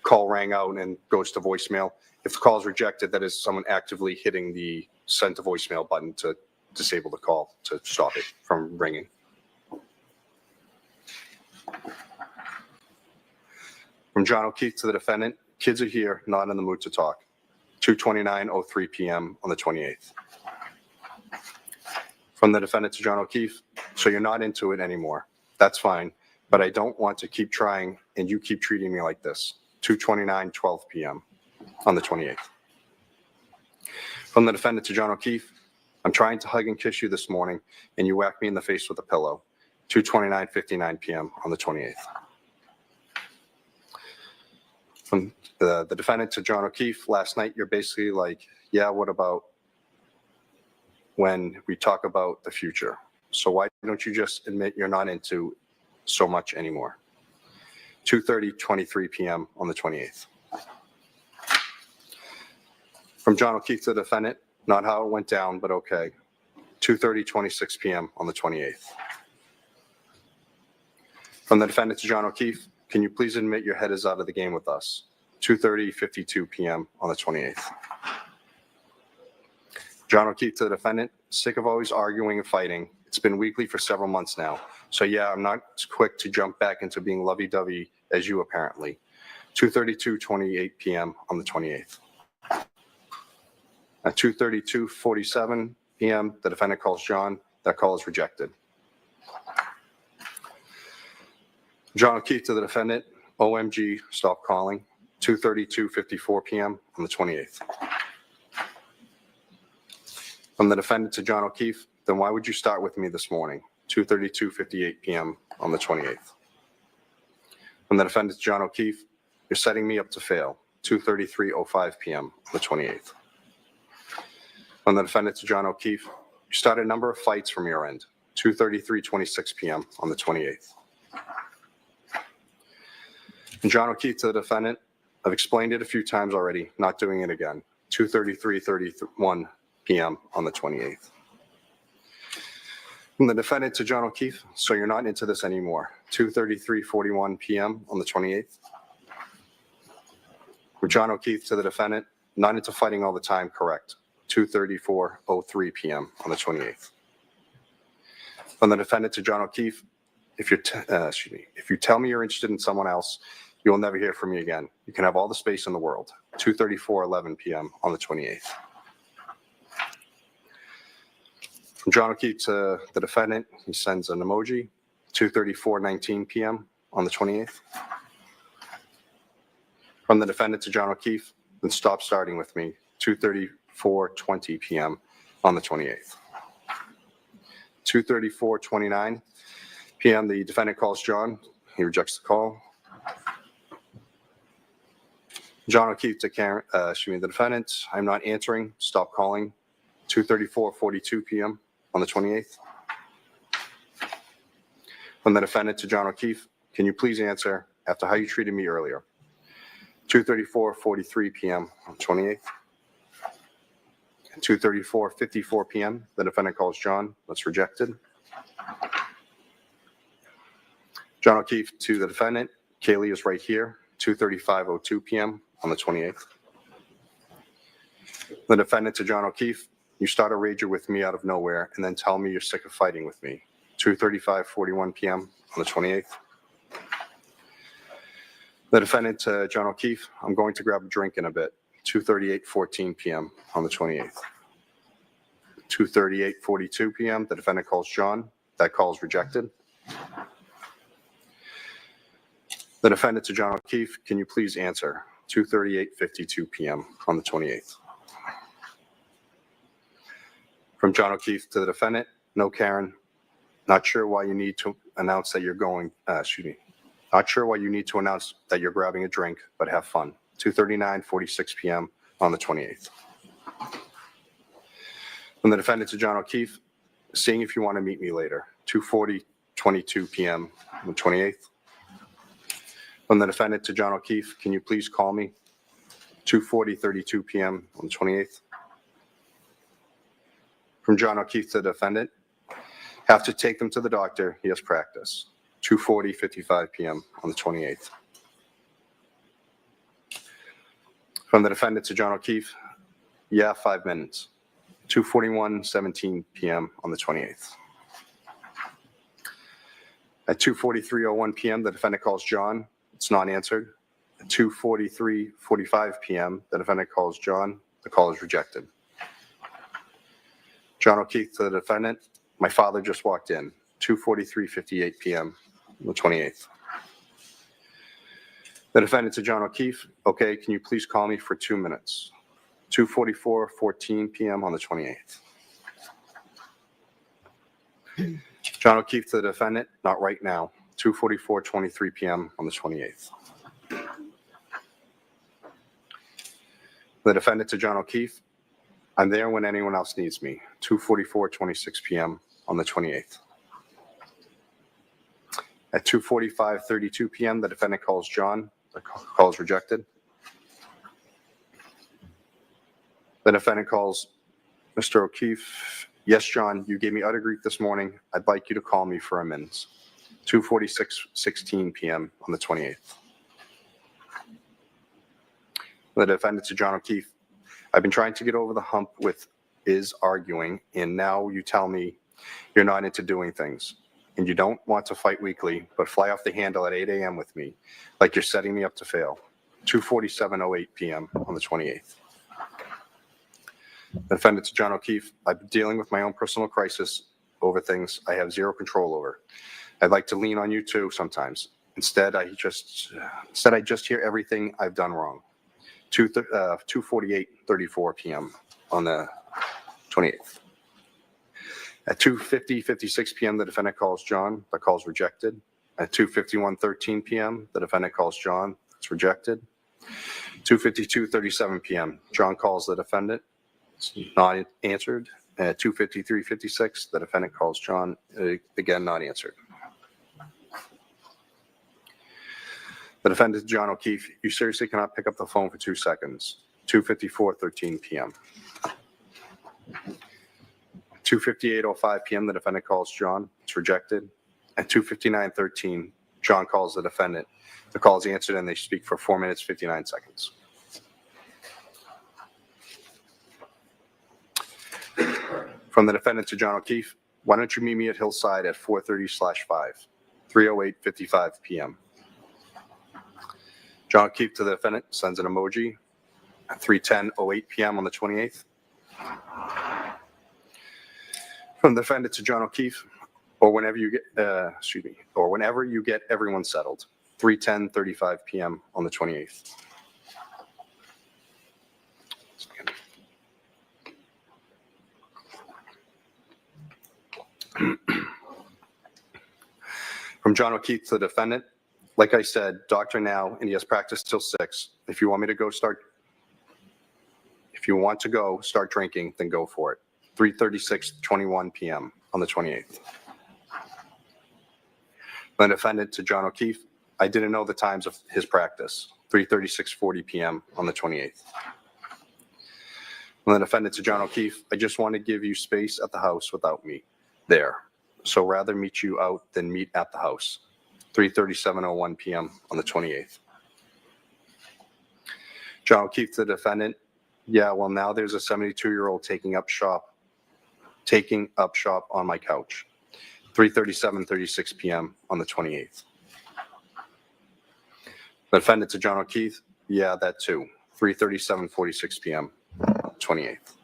call rang out and goes to voicemail. If the call is rejected, that is someone actively hitting the send to voicemail button to disable the call to stop it from ringing. From John O'Keefe to the defendant, kids are here, not in the mood to talk. 2:29:03 p.m. on the 28th. From the defendant to John O'Keefe, so you're not into it anymore. That's fine, but I don't want to keep trying and you keep treating me like this. 2:29:12 p.m. on the 28th. From the defendant to John O'Keefe, I'm trying to hug and kiss you this morning and you whack me in the face with a pillow. 2:29:59 p.m. on the 28th. From the defendant to John O'Keefe, last night you're basically like, yeah, what about when we talk about the future? So why don't you just admit you're not into so much anymore? 2:30:23 p.m. on the 28th. From John O'Keefe to the defendant, not how it went down, but okay. 2:30:26 p.m. on the 28th. From the defendant to John O'Keefe, can you please admit your head is out of the game with us? 2:30:52 p.m. on the 28th. John O'Keefe to the defendant, sick of always arguing and fighting. It's been weekly for several months now. So yeah, I'm not quick to jump back into being lovey-dovey as you apparently. 2:32:28 p.m. on the 28th. At 2:32:47 p.m., the defendant calls John. That call is rejected. John O'Keefe to the defendant, OMG, stop calling. 2:32:54 p.m. on the 28th. From the defendant to John O'Keefe, then why would you start with me this morning? 2:32:58 p.m. on the 28th. From the defendant to John O'Keefe, you're setting me up to fail. 2:33:05 p.m. on the 28th. From the defendant to John O'Keefe, you started a number of fights from your end. 2:33:26 p.m. on the 28th. And John O'Keefe to the defendant, I've explained it a few times already, not doing it again. 2:33:31 p.m. on the 28th. From the defendant to John O'Keefe, so you're not into this anymore. 2:33:41 p.m. on the 28th. From John O'Keefe to the defendant, not into fighting all the time, correct. 2:34:03 p.m. on the 28th. From the defendant to John O'Keefe, if you tell me you're interested in someone else, you will never hear from me again. You can have all the space in the world. 2:34:11 p.m. on the 28th. From John O'Keefe to the defendant, he sends an emoji. 2:34:19 p.m. on the 28th. From the defendant to John O'Keefe, then stop starting with me. 2:34:20 p.m. on the 28th. 2:34:29 p.m. the defendant calls John. He rejects the call. John O'Keefe to the defendant, I'm not answering. Stop calling. 2:34:42 p.m. on the 28th. From the defendant to John O'Keefe, can you please answer after how you treated me earlier? 2:34:43 p.m. on the 28th. 2:34:54 p.m. the defendant calls John. That's rejected. John O'Keefe to the defendant, Kaylee is right here. 2:35:02 p.m. on the 28th. The defendant to John O'Keefe, you start a rager with me out of nowhere and then tell me you're sick of fighting with me. 2:35:41 p.m. on the 28th. The defendant to John O'Keefe, I'm going to grab a drink in a bit. 2:38:14 p.m. on the 28th. 2:38:42 p.m. the defendant calls John. That call is rejected. The defendant to John O'Keefe, can you please answer? 2:38:52 p.m. on the 28th. From John O'Keefe to the defendant, no Karen, not sure why you need to announce that you're going, not sure why you need to announce that you're grabbing a drink, but have fun. 2:39:46 p.m. on the 28th. From the defendant to John O'Keefe, seeing if you want to meet me later. 2:40:22 p.m. on the 28th. From the defendant to John O'Keefe, can you please call me? 2:40:32 p.m. on the 28th. From John O'Keefe to the defendant, have to take them to the doctor. He has practice. 2:40:55 p.m. on the 28th. From the defendant to John O'Keefe, yeah, 5 minutes. 2:41:17 PM on the 28th. At 2:43:01 PM, the defendant calls John. It's not answered. At 2:43:45 PM, the defendant calls John. The call is rejected. John O'Keefe to the defendant. My father just walked in. 2:43:58 PM on the 28th. The defendant to John O'Keefe. Okay, can you please call me for 2 minutes? 2:44:14 PM on the 28th. John O'Keefe to the defendant. Not right now. 2:44:23 PM on the 28th. The defendant to John O'Keefe. I'm there when anyone else needs me. 2:44:26 PM on the 28th. At 2:45:32 PM, the defendant calls John. The call is rejected. The defendant calls Mr. O'Keefe. Yes, John, you gave me utter grief this morning. I'd like you to call me for a minute. 2:46:16 PM on the 28th. The defendant to John O'Keefe. I've been trying to get over the hump with is arguing, and now you tell me you're not into doing things, and you don't want to fight weekly, but fly off the handle at 8 a.m. with me, like you're setting me up to fail. 2:47:08 PM on the 28th. The defendant to John O'Keefe. I've been dealing with my own personal crisis over things I have zero control over. I'd like to lean on you too sometimes. Instead, I just hear everything I've done wrong. 2:48:34 PM on the 28th. At 2:56 PM, the defendant calls John. The call is rejected. At 2:51:13 PM, the defendant calls John. It's rejected. 2:52:37 PM, John calls the defendant. It's not answered. At 2:53:56, the defendant calls John. Again, not answered. The defendant, John O'Keefe. You seriously cannot pick up the phone for 2 seconds. 2:54:13 PM. 2:58:05 PM, the defendant calls John. It's rejected. At 2:59:13, John calls the defendant. The call is answered and they speak for 4 minutes, 59 seconds. From the defendant to John O'Keefe. Why don't you meet me at Hillside at 4:30/5, 3:08:55 PM. John O'Keefe to the defendant sends an emoji at 3:10:08 PM on the 28th. From the defendant to John O'Keefe, or whenever you get everyone settled, 3:10:35 PM on the 28th. From John O'Keefe to the defendant, like I said, doctor now, and he has practice till 6. If you want to go start drinking, then go for it. 3:36:21 PM on the 28th. The defendant to John O'Keefe, I didn't know the times of his practice. 3:36:40 PM on the 28th. The defendant to John O'Keefe, I just want to give you space at the house without me there. So rather meet you out than meet at the house. 3:37:01 PM on the 28th. John O'Keefe to the defendant, yeah, well now there's a 72-year-old taking up shop on my couch. 3:37:36 PM on the 28th. The defendant to John O'Keefe, yeah, that too. 3:37:46 PM, 28th.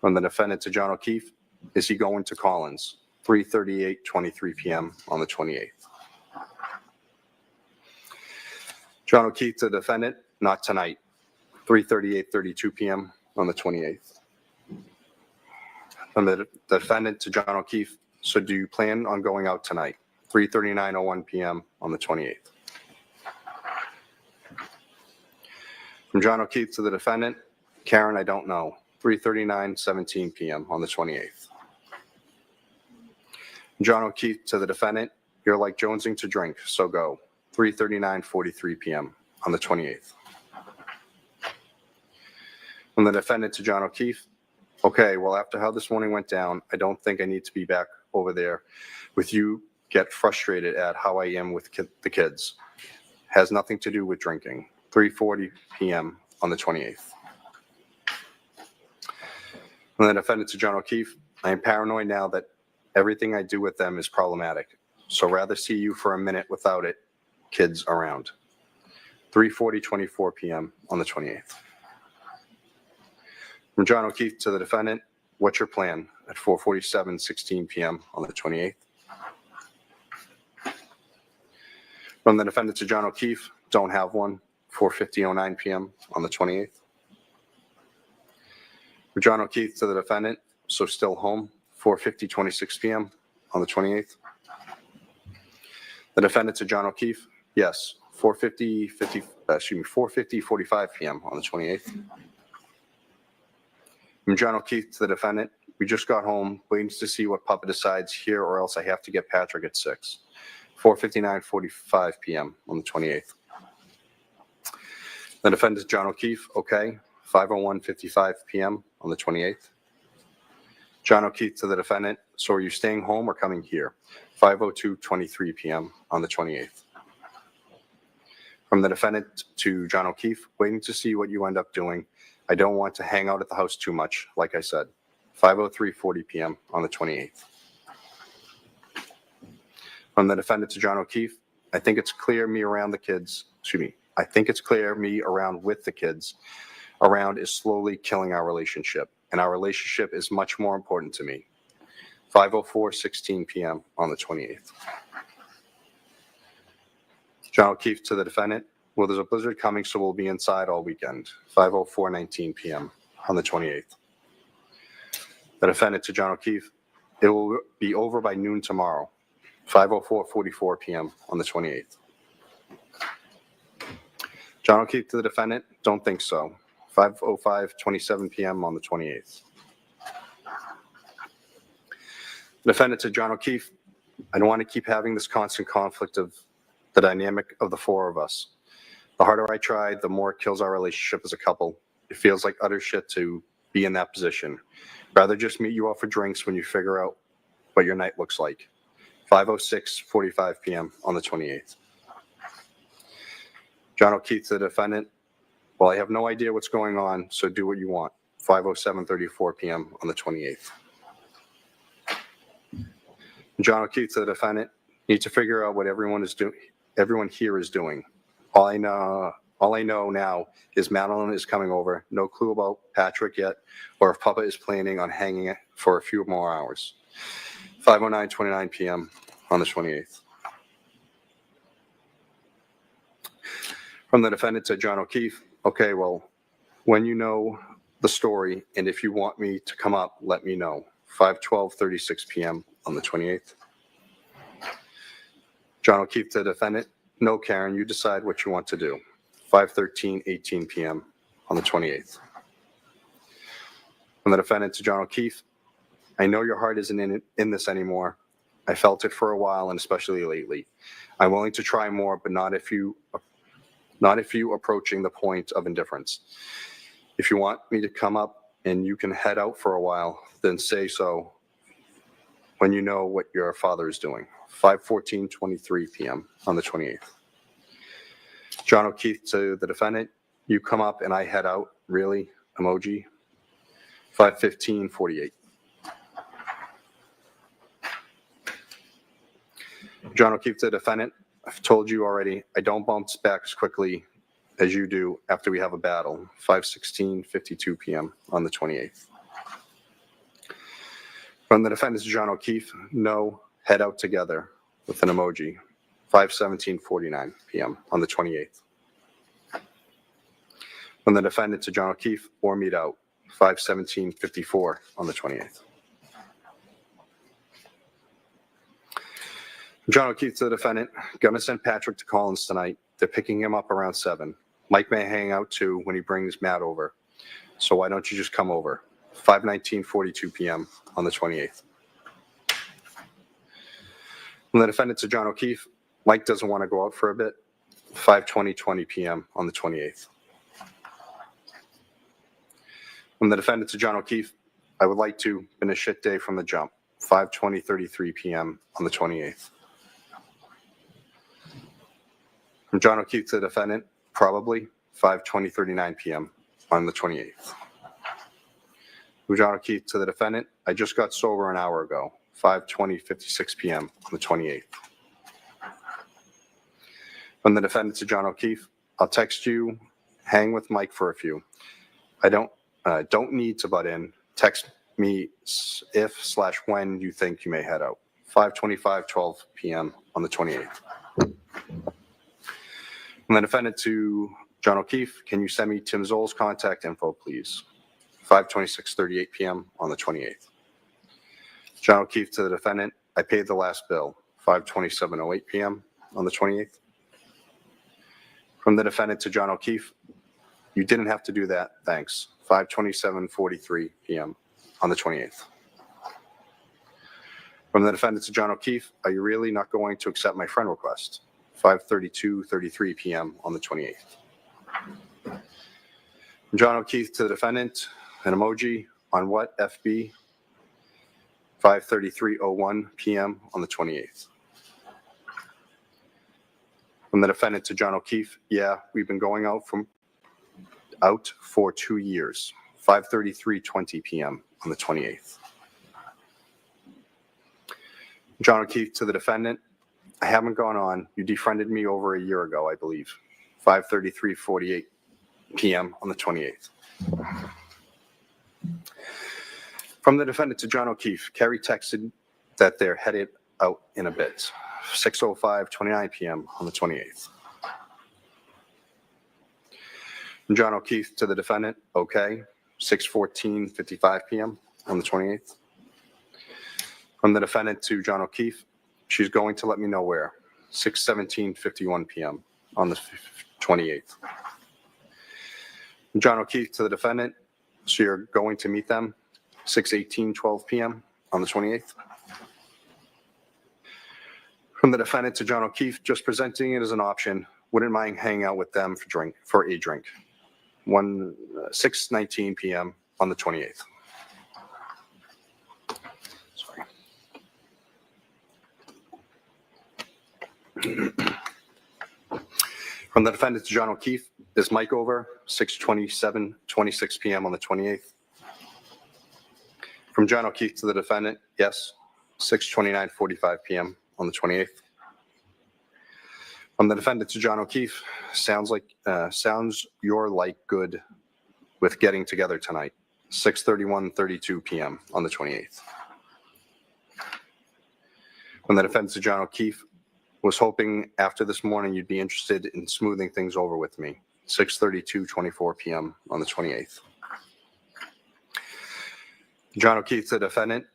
From the defendant to John O'Keefe, is he going to Collins? 3:38:23 PM on the 28th. John O'Keefe to the defendant, not tonight. 3:38:32 PM on the 28th. From the defendant to John O'Keefe, so do you plan on going out tonight? 3:39:01 PM on the 28th. From John O'Keefe to the defendant, Karen, I don't know. 3:39:17 PM on the 28th. John O'Keefe to the defendant, you're like jonesing to drink, so go. 3:39:43 PM on the 28th. From the defendant to John O'Keefe, okay, well, after how this morning went down, I don't think I need to be back over there with you. Get frustrated at how I am with the kids. Has nothing to do with drinking. 3:40 PM on the 28th. From the defendant to John O'Keefe, I am paranoid now that everything I do with them is problematic. So rather see you for a minute without it, kids around. 3:40:24 p.m. on the 28th. From John O'Keefe to the defendant, what's your plan at 4:47:16 p.m. on the 28th? From the defendant to John O'Keefe, don't have one, 4:50:09 p.m. on the 28th. From John O'Keefe to the defendant, so still home, 4:50:26 p.m. on the 28th. The defendant to John O'Keefe, yes, 4:50:45 p.m. on the 28th. From John O'Keefe to the defendant, we just got home, waiting to see what Papa decides here or else I have to get Patrick at 6. 4:59:45 p.m. on the 28th. The defendant to John O'Keefe, okay, 5:01:55 p.m. on the 28th. John O'Keefe to the defendant, so are you staying home or coming here? 5:02:23 p.m. on the 28th. From the defendant to John O'Keefe, waiting to see what you end up doing. I don't want to hang out at the house too much, like I said. 5:03:40 p.m. on the 28th. From the defendant to John O'Keefe, I think it's clear me around the kids, I think it's clear me around with the kids around is slowly killing our relationship, and our relationship is much more important to me. 5:04:16 p.m. on the 28th. John O'Keefe to the defendant, well, there's a blizzard coming, so we'll be inside all weekend. 5:04:19 p.m. on the 28th. The defendant to John O'Keefe, it will be over by noon tomorrow. 5:04:44 p.m. on the 28th. John O'Keefe to the defendant, don't think so. 5:05:27 p.m. on the 28th. Defendant to John O'Keefe, I don't want to keep having this constant conflict of the dynamic of the four of us. The harder I try, the more it kills our relationship as a couple. It feels like utter shit to be in that position. Rather just meet you out for drinks when you figure out what your night looks like. 5:06:45 p.m. on the 28th. John O'Keefe to the defendant, well, I have no idea what's going on, so do what you want. 5:07:34 p.m. on the 28th. John O'Keefe to the defendant, need to figure out what everyone here is doing. All I know now is Madeline is coming over. No clue about Patrick yet, or if Papa is planning on hanging it for a few more hours. 5:09:29 p.m. on the 28th. From the defendant to John O'Keefe, okay, well, when you know the story and if you want me to come up, let me know. 5:12:36 p.m. on the 28th. John O'Keefe to the defendant, no, Karen, you decide what you want to do. 5:13:18 p.m. on the 28th. From the defendant to John O'Keefe, I know your heart isn't in this anymore. I felt it for a while and especially lately. I'm willing to try more, but not if you approaching the point of indifference. If you want me to come up and you can head out for a while, then say so when you know what your father is doing. 5:14:23 p.m. on the 28th. John O'Keefe to the defendant, you come up and I head out, really? Emoji. 5:15:48. John O'Keefe to the defendant, I've told you already, I don't bounce back as quickly as you do after we have a battle. 5:16:52 p.m. on the 28th. From the defendant to John O'Keefe, no, head out together with an emoji. 5:17:49 p.m. on the 28th. From the defendant to John O'Keefe, or meet out. 5:17:54 on the 28th. John O'Keefe to the defendant, gonna send Patrick to Collins tonight. They're picking him up around 7. Mike may hang out too when he brings Matt over. So why don't you just come over? 5:19:42 p.m. on the 28th. From the defendant to John O'Keefe, Mike doesn't want to go out for a bit. 5:20:20 p.m. on the 28th. From the defendant to John O'Keefe, I would like to, been a shit day from the jump. 5:20:33 p.m. on the 28th. From John O'Keefe to the defendant, probably 5:20:39 p.m. on the 28th. From John O'Keefe to the defendant, I just got sober an hour ago, 5:20:56 p.m. on the 28th. From the defendant to John O'Keefe, I'll text you, hang with Mike for a few. I don't need to butt in. Text me if/when you think you may head out. 5:25:12 p.m. on the 28th. From the defendant to John O'Keefe, can you send me Tim Zoll's contact info, please? 5:26:38 p.m. on the 28th. John O'Keefe to the defendant, I paid the last bill, 5:27:08 p.m. on the 28th. From the defendant to John O'Keefe, you didn't have to do that, thanks. 5:27:43 p.m. on the 28th. From the defendant to John O'Keefe, are you really not going to accept my friend request? 5:32:33 p.m. on the 28th. From John O'Keefe to the defendant, an emoji on what, FB? 5:33:01 p.m. on the 28th. From the defendant to John O'Keefe, yeah, we've been going out for 2 years. 5:33:20 p.m. on the 28th. John O'Keefe to the defendant, I haven't gone on. You defriended me over a year ago, I believe. 5:33:48 p.m. on the 28th. From the defendant to John O'Keefe, Kerry texted that they're headed out in a bit. 6:05:29 p.m. on the 28th. From John O'Keefe to the defendant, okay. 6:14:55 p.m. on the 28th. From the defendant to John O'Keefe, she's going to let me know where. 6:17:51 p.m. on the 28th. From John O'Keefe to the defendant, so you're going to meet them. 6:18:12 p.m. on the 28th. From the defendant to John O'Keefe, just presenting it as an option. Wouldn't mind hanging out with them for a drink. 6:19 p.m. on the 28th. Sorry. From the defendant to John O'Keefe, is Mike over? 6:27:26 p.m. on the 28th. From John O'Keefe to the defendant, yes. 6:29:45 p.m. on the 28th. From the defendant to John O'Keefe, sounds you're like good with getting together tonight. 6:31:32 p.m. on the 28th. From the defendant to John O'Keefe, was hoping after this morning you'd be interested in smoothing things over with me. 6:32:24 p.m. on the 28th. John O'Keefe to the defendant,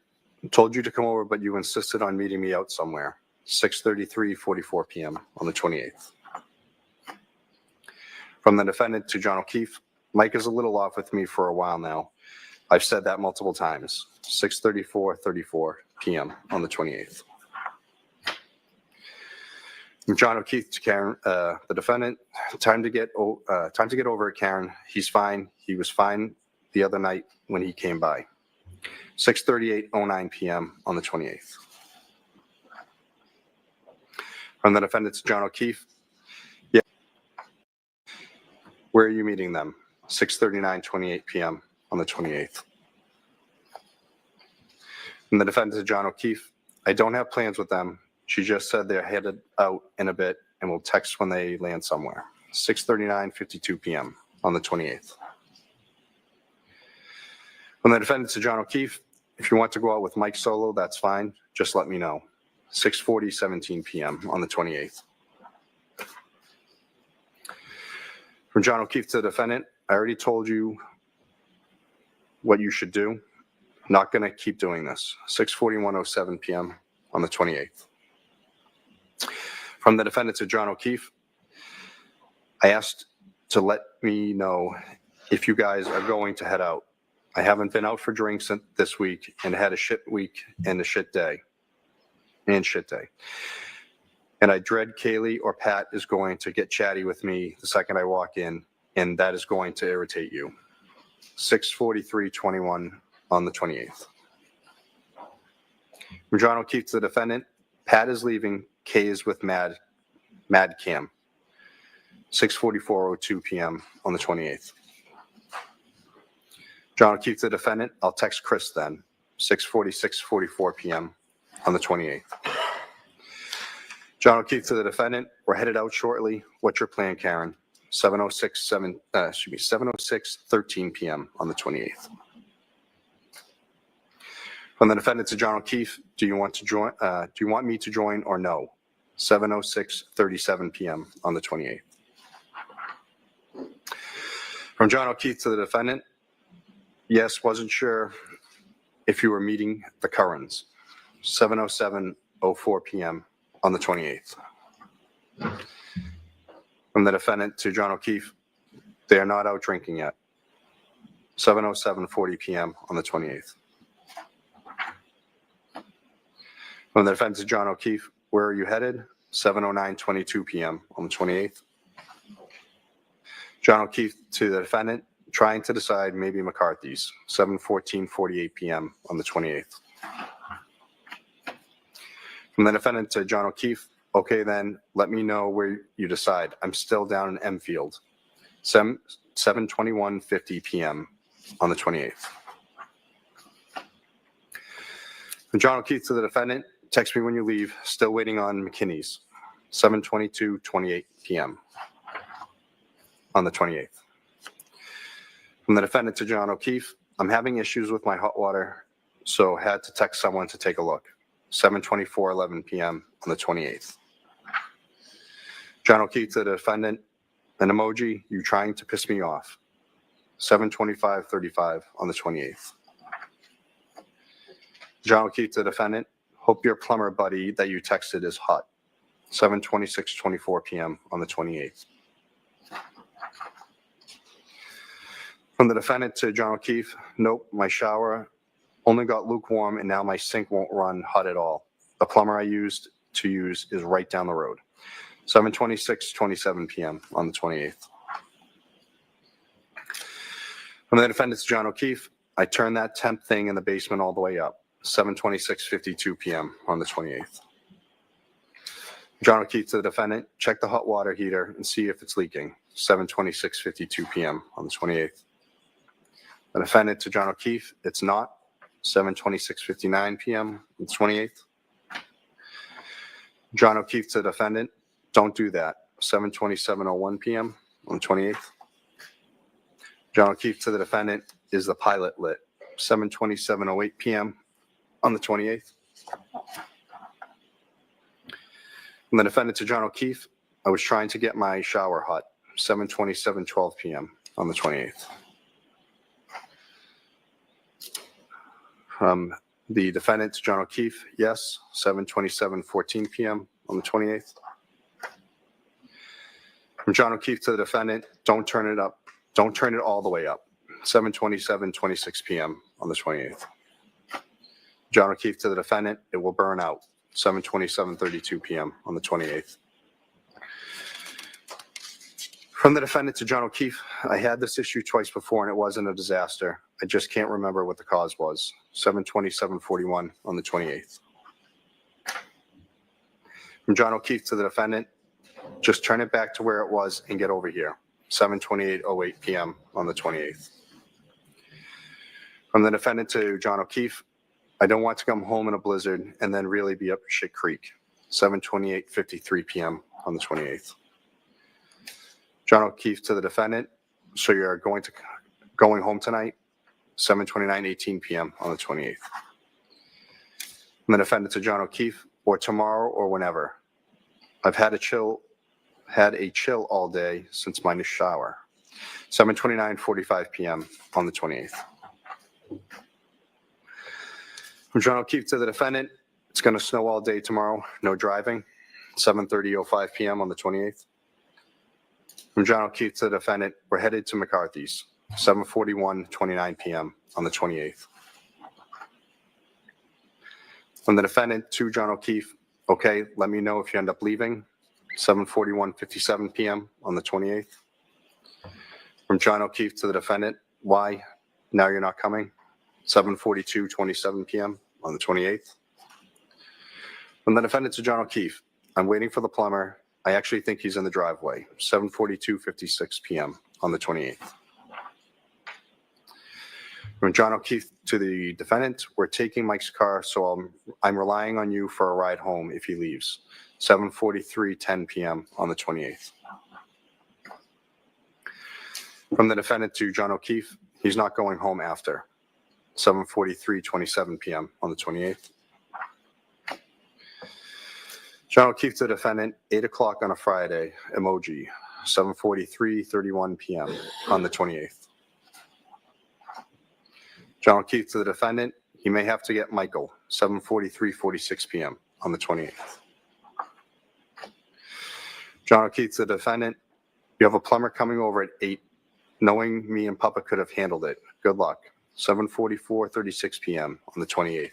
told you to come over, but you insisted on meeting me out somewhere. 6:33:44 p.m. on the 28th. From the defendant to John O'Keefe, Mike is a little off with me for a while now. I've said that multiple times. 6:34:34 p.m. on the 28th. From John O'Keefe to Karen, the defendant, time to get over it, Karen. He's fine. He was fine the other night when he came by. 6:38:09 p.m. on the 28th. From the defendant to John O'Keefe, yeah. Where are you meeting them? 6:39:28 p.m. on the 28th. From the defendant to John O'Keefe, I don't have plans with them. She just said they're headed out in a bit and will text when they land somewhere. 6:39:52 p.m. on the 28th. From the defendant to John O'Keefe, if you want to go out with Mike solo, that's fine. Just let me know. 6:40:17 p.m. on the 28th. From John O'Keefe to the defendant, I already told you what you should do. Not going to keep doing this. 6:41:07 p.m. on the 28th. From the defendant to John O'Keefe, I asked to let me know if you guys are going to head out. I haven't been out for drinks this week and had a shit week and a shit day. And I dread Kaylee or Pat is going to get chatty with me the second I walk in, and that is going to irritate you. 6:43:21 on the 28th. From John O'Keefe to the defendant, Pat is leaving, Kay is with Mad Cam. 6:44:02 p.m. on the 28th. John O'Keefe to the defendant, I'll text Chris then, 6:44 PM on the 28th. John O'Keefe to the defendant, we're headed out shortly. What's your plan, Karen? 7:13 PM on the 28th. From the defendant to John O'Keefe, do you want me to join or no? 7:37 PM on the 28th. From John O'Keefe to the defendant, yes, wasn't sure if you were meeting the Currans. 7:04 PM on the 28th. From the defendant to John O'Keefe, they are not out drinking yet. 7:40 PM on the 28th. From the defendant to John O'Keefe, where are you headed? 7:22 PM on the 28th. John O'Keefe to the defendant, trying to decide maybe McCarthy's, 7:48 PM on the 28th. From the defendant to John O'Keefe, okay then, let me know where you decide. I'm still down in Enfield, 7:21:50 PM on the 28th. From John O'Keefe to the defendant, text me when you leave, still waiting on McKinney's, 7:22:28 PM on the 28th. From the defendant to John O'Keefe, I'm having issues with my hot water, so had to text someone to take a look. 7:24:11 PM on the 28th. John O'Keefe to the defendant, an emoji, you trying to piss me off. 7:25:35 on the 28th. John O'Keefe to the defendant, hope your plumber buddy that you texted is hot. 7:26:24 PM on the 28th. From the defendant to John O'Keefe, nope, my shower only got lukewarm and now my sink won't run hot at all. The plumber I used is right down the road. 7:26:27 PM on the 28th. From the defendant to John O'Keefe, I turned that temp thing in the basement all the way up. 7:26:52 PM on the 28th. John O'Keefe to the defendant, check the hot water heater and see if it's leaking. 7:26:52 PM on the 28th. The defendant to John O'Keefe, it's not. 7:26:59 PM on the 28th. John O'Keefe to the defendant, don't do that. 7:27:01 PM on the 28th. John O'Keefe to the defendant, is the pilot lit? 7:27:08 PM on the 28th. From the defendant to John O'Keefe, I was trying to get my shower hot. 7:27:12 PM on the 28th. From the defendant to John O'Keefe, yes, 7:27:14 PM on the 28th. From John O'Keefe to the defendant, don't turn it up. Don't turn it all the way up. 7:27:26 PM on the 28th. John O'Keefe to the defendant, it will burn out. 7:27:32 PM on the 28th. From the defendant to John O'Keefe, I had this issue twice before and it wasn't a disaster. I just can't remember what the cause was. 7:27:41 on the 28th. From John O'Keefe to the defendant, just turn it back to where it was and get over here. 7:28:08 PM on the 28th. From the defendant to John O'Keefe, I don't want to come home in a blizzard and then really be up shit creek. 7:28:53 PM on the 28th. John O'Keefe to the defendant, so you're going home tonight? 7:29:18 PM on the 28th. From the defendant to John O'Keefe, or tomorrow or whenever. I've had a chill all day since my new shower. 7:29:45 PM on the 28th. From John O'Keefe to the defendant, it's going to snow all day tomorrow, no driving. 7:30:05 PM on the 28th. From John O'Keefe to the defendant, we're headed to McCarthy's. 7:41:29 PM on the 28th. From the defendant to John O'Keefe, okay, let me know if you end up leaving. 7:41:57 PM on the 28th. From John O'Keefe to the defendant, why? Now you're not coming? 7:42:27 PM on the 28th. From the defendant to John O'Keefe, I'm waiting for the plumber. I actually think he's in the driveway. 7:42:56 PM on the 28th. From John O'Keefe to the defendant, we're taking Mike's car, so I'm relying on you for a ride home if he leaves. 7:43:10 p.m. on the 28th. From the defendant to John O'Keefe, he's not going home after. 7:43:27 p.m. on the 28th. John O'Keefe to the defendant, 8 o'clock on a Friday, emoji, 7:43:31 p.m. on the 28th. John O'Keefe to the defendant, he may have to get Michael, 7:43:46 p.m. on the 28th. John O'Keefe to the defendant, you have a plumber coming over at 8, knowing me and Papa could have handled it. Good luck. 7:44:36 p.m. on the 28th.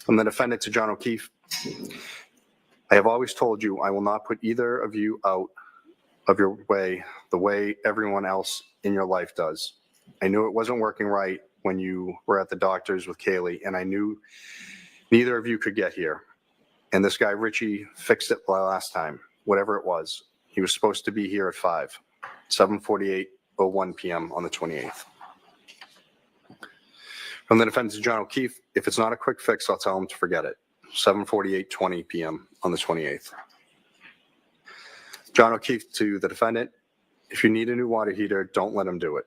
From the defendant to John O'Keefe, I have always told you I will not put either of you out of your way the way everyone else in your life does. I knew it wasn't working right when you were at the doctor's with Kaylee, and I knew neither of you could get here. And this guy, Richie, fixed it last time, whatever it was. He was supposed to be here at 5, 7:48:01 p.m. on the 28th. From the defendant to John O'Keefe, if it's not a quick fix, I'll tell him to forget it. 7:48:20 p.m. on the 28th. John O'Keefe to the defendant, if you need a new water heater, don't let him do it.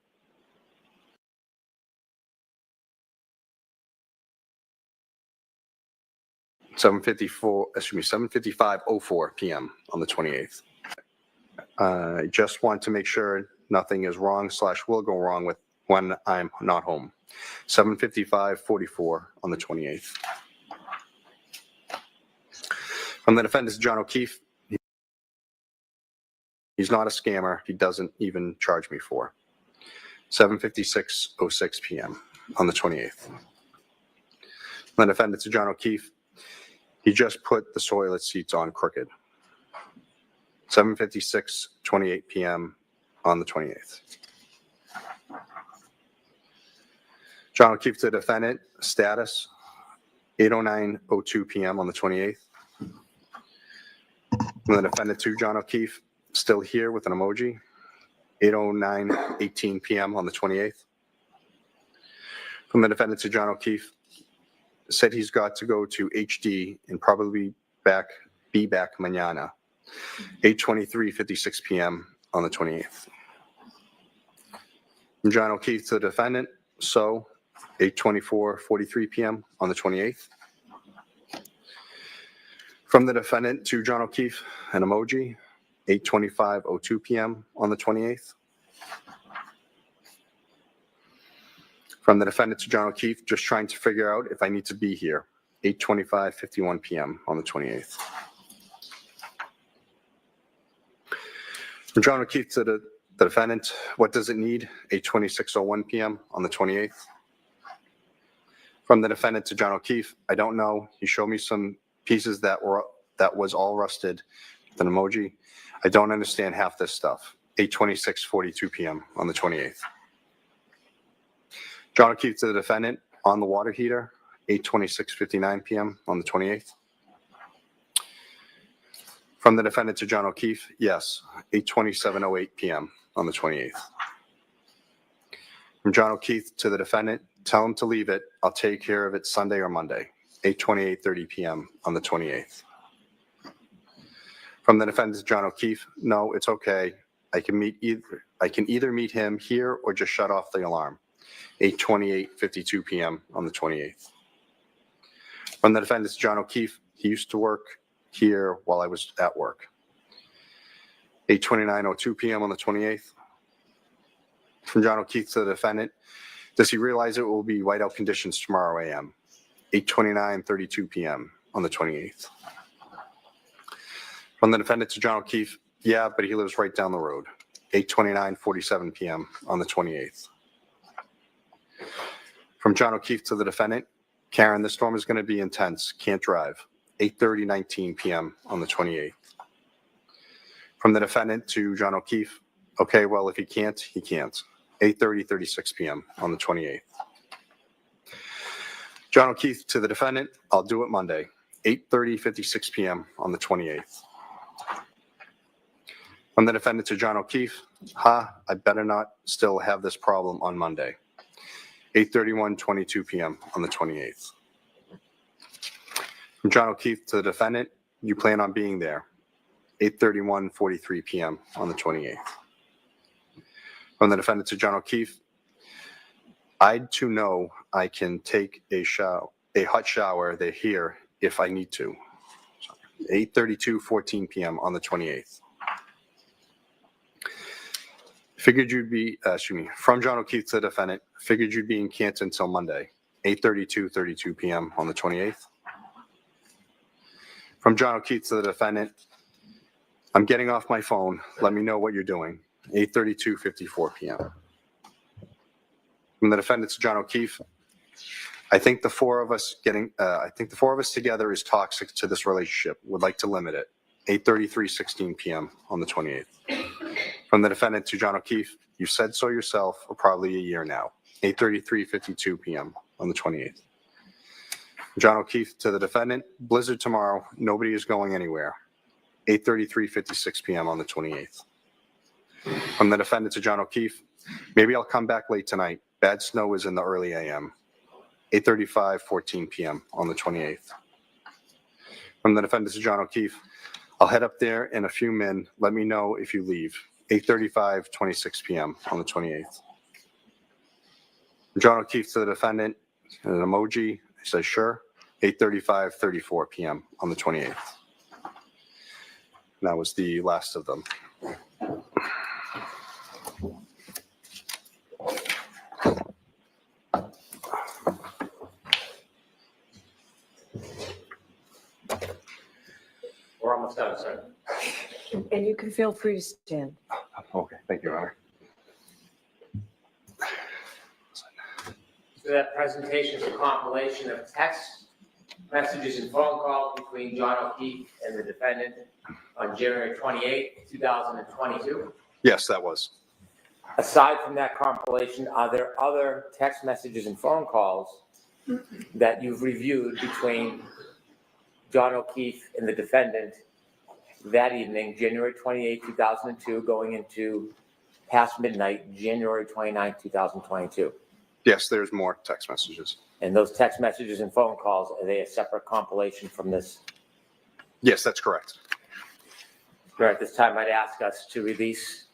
$7:55:04 p.m. on the 28th. I just want to make sure nothing is wrong / will go wrong with when I'm not home. 7:55:44 on the 28th. From the defendant, John O'Keefe, he's not a scammer. He doesn't even charge me for. 7:56:06 p.m. on the 28th. From the defendant to John O'Keefe, he just put the toilet seats on crooked. 7:56:28 p.m. on the 28th. John O'Keefe to the defendant, status, 8:09:02 p.m. on the 28th. From the defendant to John O'Keefe, still here with an emoji, 8:09:18 p.m. on the 28th. From the defendant to John O'Keefe, said he's got to go to HD and probably be back mañana, 8:23:56 p.m. on the 28th. From John O'Keefe to the defendant, so 8:24:43 p.m. on the 28th. From the defendant to John O'Keefe, an emoji, 8:25:02 p.m. on the 28th. From the defendant to John O'Keefe, just trying to figure out if I need to be here, 8:25:51 p.m. on the 28th. From John O'Keefe to the defendant, what does it need, 8:26:01 p.m. on the 28th. From the defendant to John O'Keefe, I don't know. He showed me some pieces that was all rusted with an emoji. I don't understand half this stuff. 8:26:42 p.m. on the 28th. John O'Keefe to the defendant, on the water heater, 8:26:59 p.m. on the 28th. From the defendant to John O'Keefe, yes, 8:27:08 p.m. on the 28th. From John O'Keefe to the defendant, tell him to leave it. I'll take care of it Sunday or Monday, 8:28:30 p.m. on the 28th. From the defendant to John O'Keefe, no, it's okay. I can either meet him here or just shut off the alarm, 8:28:52 p.m. on the 28th. From the defendant to John O'Keefe, he used to work here while I was at work, 8:29:02 p.m. on the 28th. From John O'Keefe to the defendant, does he realize it will be whiteout conditions tomorrow a.m., 8:29:32 p.m. on the 28th. From the defendant to John O'Keefe, yeah, but he lives right down the road, 8:29:47 p.m. on the 28th. From John O'Keefe to the defendant, Karen, the storm is going to be intense, can't drive, 8:30:19 p.m. on the 28th. From the defendant to John O'Keefe, okay, well, if he can't, he can't, 8:30:36 p.m. on the 28th. John O'Keefe to the defendant, I'll do it Monday, 8:30:56 p.m. on the 28th. From the defendant to John O'Keefe, I better not still have this problem on Monday. 8:31:22 p.m. on the 28th. From John O'Keefe to the defendant, you plan on being there. 8:31:43 p.m. on the 28th. From the defendant to John O'Keefe, I too know I can take a hot shower there here if I need to. 8:32:14 p.m. on the 28th. Figured you'd be, from John O'Keefe to the defendant, figured you'd be in Canton until Monday. 8:32:32 p.m. on the 28th. From John O'Keefe to the defendant, I'm getting off my phone. Let me know what you're doing. 8:32:54 p.m. From the defendant to John O'Keefe, I think the four of us together is toxic to this relationship. Would like to limit it. 8:33:16 p.m. on the 28th. From the defendant to John O'Keefe, you said so yourself for probably a year now. 8:33:52 p.m. on the 28th. John O'Keefe to the defendant, blizzard tomorrow. Nobody is going anywhere. 8:33:56 p.m. on the 28th. From the defendant to John O'Keefe, maybe I'll come back late tonight. Bad snow is in the early a.m. 8:35:14 p.m. on the 28th. From the defendant to John O'Keefe, I'll head up there in a few min. Let me know if you leave. 8:35:26 p.m. on the 28th. John O'Keefe to the defendant, an emoji. He says, sure. 8:35:34 p.m. on the 28th. And that was the last of them. We're almost done, sir. And you can feel free to stand. Okay, thank you, Your Honor. So that presentation is a compilation of text messages and phone calls between John O'Keefe and the defendant on January 28, 2022. Yes, that was. Aside from that compilation, are there other text messages and phone calls that you've reviewed between John O'Keefe and the defendant that evening, January 28, 2002, going into past midnight, January 29, 2022? Yes, there's more text messages. And those text messages and phone calls, are they a separate compilation from this? Yes, that's correct. All right, this time I'd ask us to release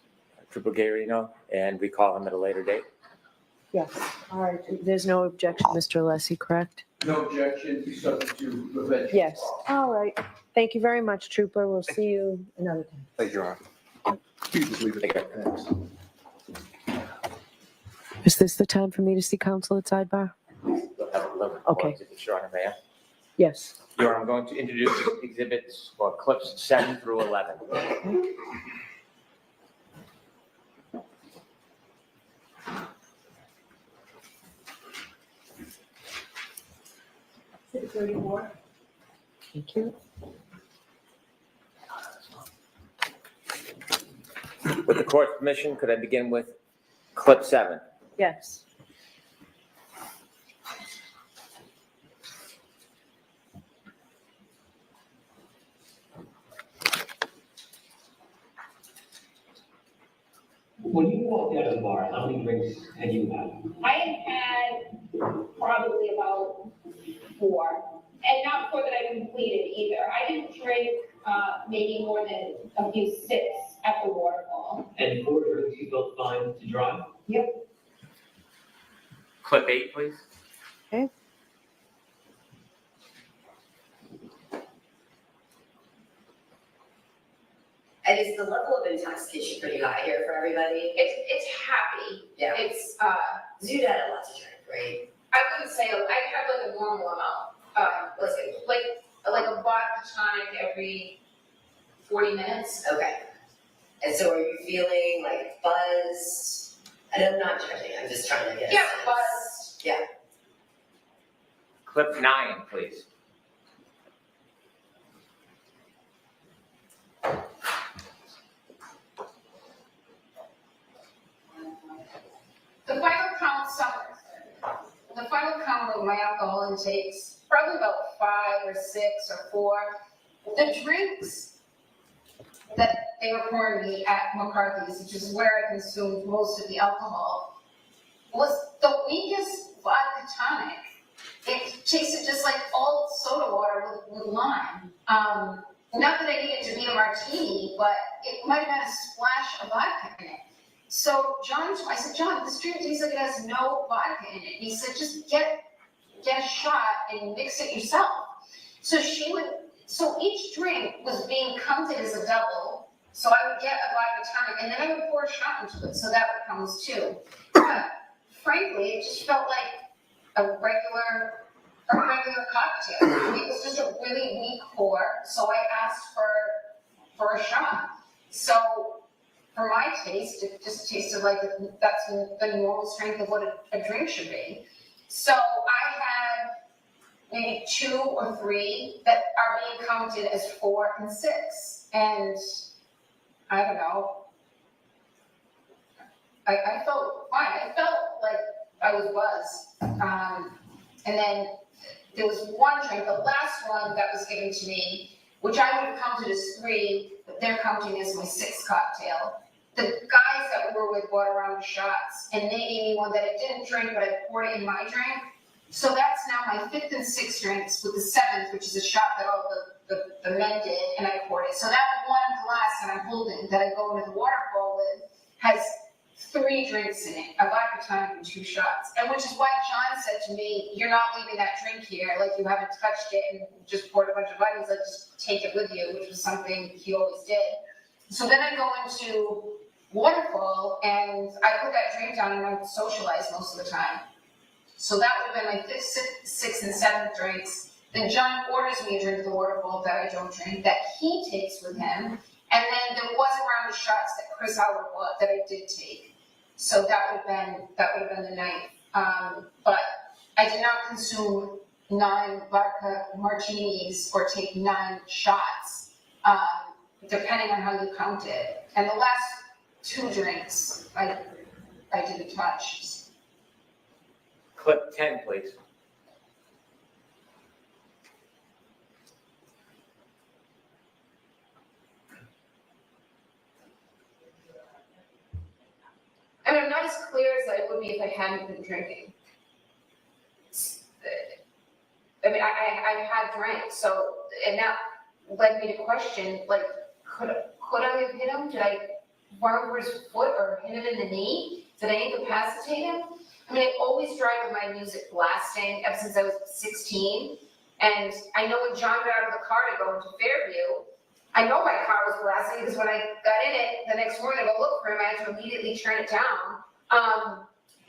Trooper Guerrino and recall him at a later date. Yes. All right. There's no objection, Mr. Alessi, correct? No objection, be subject to revenge. Yes. All right. Thank you very much, Trooper. We'll see you another time. Thank you, Your Honor. You just leave it. Thanks. Is this the time for me to see counsel at sidebar? Okay. Your Honor, Mayor. Yes. Your Honor, I'm going to introduce exhibits or clips 7 through 11. Exhibit 34. Thank you. With the court's permission, could I begin with clip 7? Yes. When you walked out of the bar, how many drinks had you had? I had probably about 4, and not 4 that I completed either. I didn't drink maybe more than a few sips at the waterfall. And 4 drinks you felt fine to drive? Yep. Clip 8, please. Okay. And is the level of intoxication pretty high here for everybody? It's happy. Yeah. It's You'd had a lot to drink, right? I wouldn't say I have like a normal amount. Like a vodka time every 40 minutes. Okay. And so are you feeling like buzzed? And I'm not judging, I'm just trying to get a Yeah, sense. buzzed. Yeah. Clip 9, please. The final count summers. The final count of my alcohol intakes, probably about 5 or 6 or 4. The drinks that they were pouring me at McCarthy's, which is where I consumed most of the alcohol, was the weakest vodka tonic. It tasted just like old soda water with lime. Not that I needed to be a martini, but it might have had a splash of vodka in it. So I said, John, this drink tastes like it has no vodka in it. He said, just get a shot and mix it yourself. So each drink was being counted as a double. So I would get a vodka tonic and then I would pour a shot into it. So that would count as 2. But frankly, it just felt like a regular cocktail. It was just a really weak pour. So I asked for a shot. So for my taste, it just tasted like that's the normal strength of what a drink should be. So I had maybe 2 or 3 that are being counted as 4 and 6. And I don't know. I felt fine. I felt like I was buzzed. And then there was one drink, the last one that was given to me, which I would have counted as 3, but they're counting as my 6th cocktail. The guys that we were with brought around the shots, and they gave me one that I didn't drink, but I poured it in my drink. So that's now my 5th and 6th drinks, with the 7th, which is a shot that all the men did, and I poured it. So that one glass that I'm holding, that I go into the waterfall with, has 3 drinks in it, a vodka tonic and 2 shots. And which is why John said to me, you're not leaving that drink here, like you haven't touched it and just poured a bunch of vodka, like just take it with you, which was something he always did. So then I go into Waterfall and I put that drink down and I socialize most of the time. So that would have been my 5th, 6th, and 7th drinks. Then John orders me a drink at the Waterfall that I don't drink, that he takes with him. And then there was a round of shots that Chris Howard bought that I did take. So that would have been the night. But I did not consume 9 vodka martinis or take 9 shots, depending on how you count it. And the last 2 drinks I didn't touch. Clip 10, please. I mean, I'm not as clear as I would be if I hadn't been drinking. I mean, I had drank, so, and that led me to question, like, could I have hit him? Did I run over his foot or hit him in the knee? Did I incapacitate him? I mean, I always drive with my music blasting ever since I was 16. And I know when John got out of the car to go into Fairview, I know my car was blasting because when I got in it the next morning to go look for him, I had to immediately turn it down.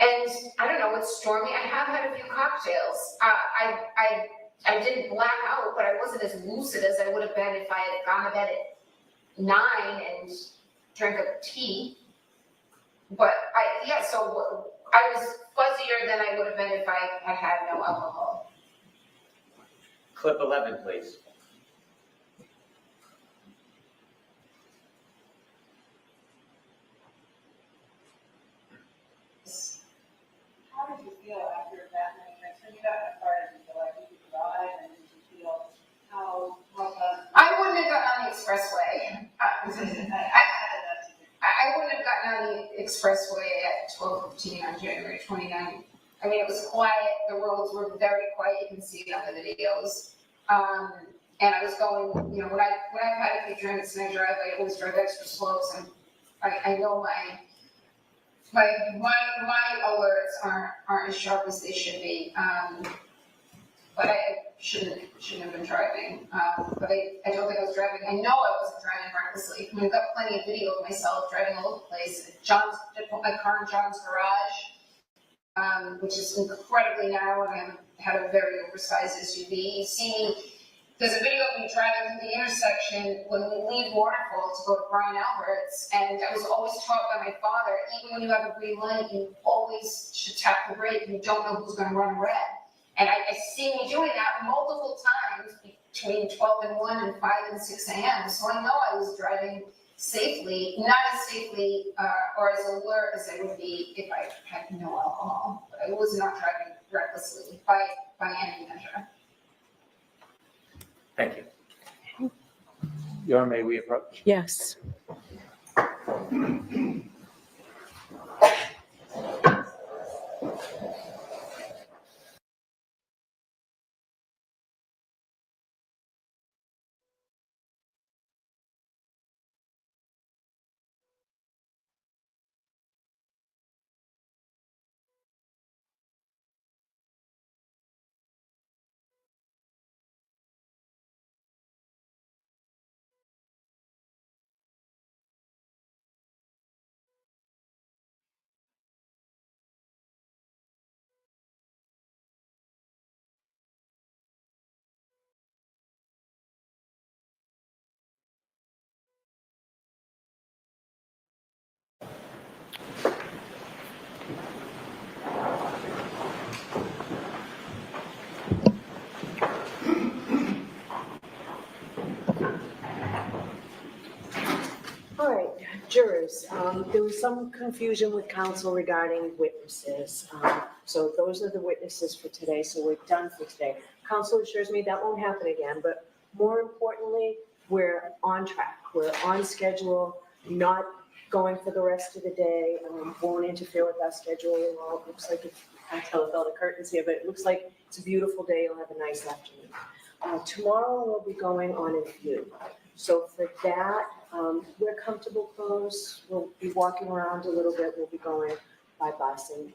And I don't know, it's stormy. I have had a few cocktails. I didn't black out, but I wasn't as lucid as I would have been if I had gone to bed at 9 and drank a tea. But so I was fuzzier than I would have been if I had had no alcohol. Clip 11, please. How did you feel after that many drinks? When you got in the car, did you feel like you could drive, and did you feel how I wouldn't have gotten on the expressway. I wouldn't have gotten on the expressway at 12:15 on January 29th. I mean, it was quiet. The roads were very quiet. You can see it on the videos. And I was going, when I've had a few drinks and I drive, I always drive extra slow. So I know my alerts aren't as sharp as they should be. But I shouldn't have been driving. But I don't think I was driving. I know I wasn't driving recklessly. I mean, I've got plenty of video of myself driving all over the place. I put my car in John's garage, which is incredibly narrow, and I had a very oversized SUV. You see me, there's a video of me driving through the intersection when we leave Waterfall to go to Brian Albert's, and I was always taught by my father, even when you have a green light, you always should tap the brake, and you don't know who's going to run red. And I see me doing that multiple times between 12 and 1 and 5 and 6 a.m. So I know I was driving safely, not as safely or as alert as I would be if I had no alcohol. But I was not driving recklessly by any measure. Thank you. Your Honor, may we approach? Yes. All right, jurors, there was some confusion with counsel regarding witnesses. So those are the witnesses for today, so we're done for today. Counsel assures me that won't happen again, but more importantly, we're on track, we're on schedule, not going for the rest of the day, won't interfere with our schedule. Well, it looks like, I can't tell with all the curtains here, but it looks like it's a beautiful day, you'll have a nice afternoon. Tomorrow we'll be going on a view. So for that, we're comfortable clothes, we'll be walking around a little bit, we'll be going by bus, and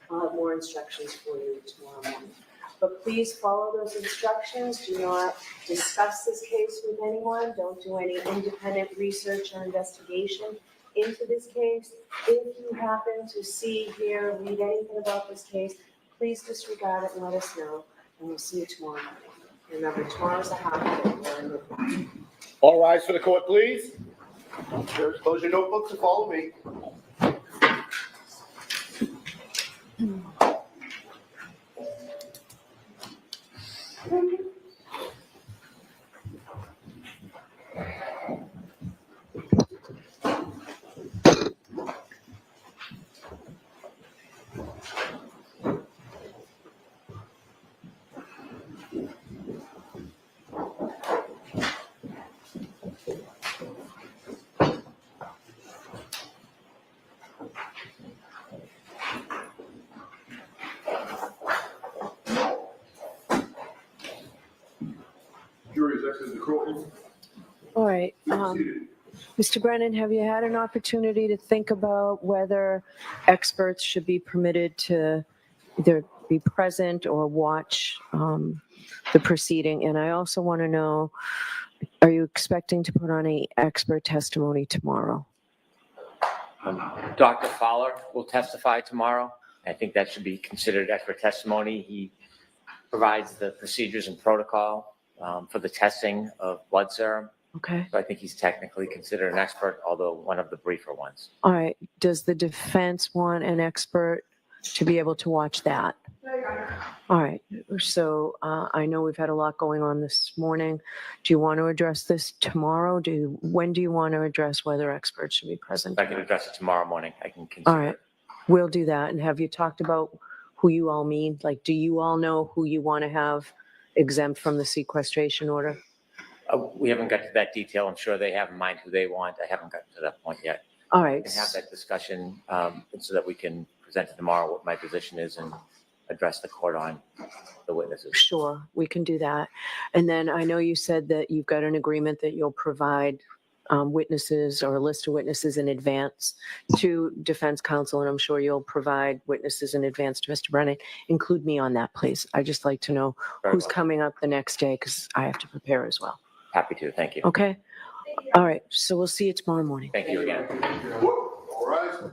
I'll have more instructions for you tomorrow morning. But please follow those instructions, do not discuss this case with anyone, don't do any independent research or investigation into this case. If you happen to see, hear, read anything about this case, please disregard it and let us know, and we'll see you tomorrow morning. Remember, tomorrow's a holiday, we're in the All rise for the court, please. Jurors, close your notebooks and follow me. Jury's exit the courtroom. All right. Seated. Mr. Brennan, have you had an opportunity to think about whether experts should be permitted to either be present or watch the proceeding? And I also want to know, are you expecting to put on any expert testimony tomorrow? Dr. Fowler will testify tomorrow. I think that should be considered expert testimony. He provides the procedures and protocol for the testing of blood serum. Okay. So I think he's technically considered an expert, although one of the briefer ones. All right. Does the defense want an expert to be able to watch that? All right. So I know we've had a lot going on this morning. Do you want to address this tomorrow? When do you want to address whether experts should be present? If I can address it tomorrow morning, I can consider. All right. We'll do that. And have you talked about who you all mean? Like, do you all know who you want to have exempt from the sequestration order? We haven't got to that detail. I'm sure they have in mind who they want. I haven't gotten to that point yet. All We right. can have that discussion so that we can present it tomorrow what my position is and address the court on the witnesses. Sure, we can do that. And then I know you said that you've got an agreement that you'll provide witnesses or a list of witnesses in advance to defense counsel, and I'm sure you'll provide witnesses in advance to Mr. Brennan. Include me on that, please. I'd just like to know Very who's well. coming up the next day because I have to prepare as well. Happy to. Thank you. Okay? All right, so we'll see you tomorrow morning. Thank you again. All rise.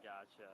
gotcha.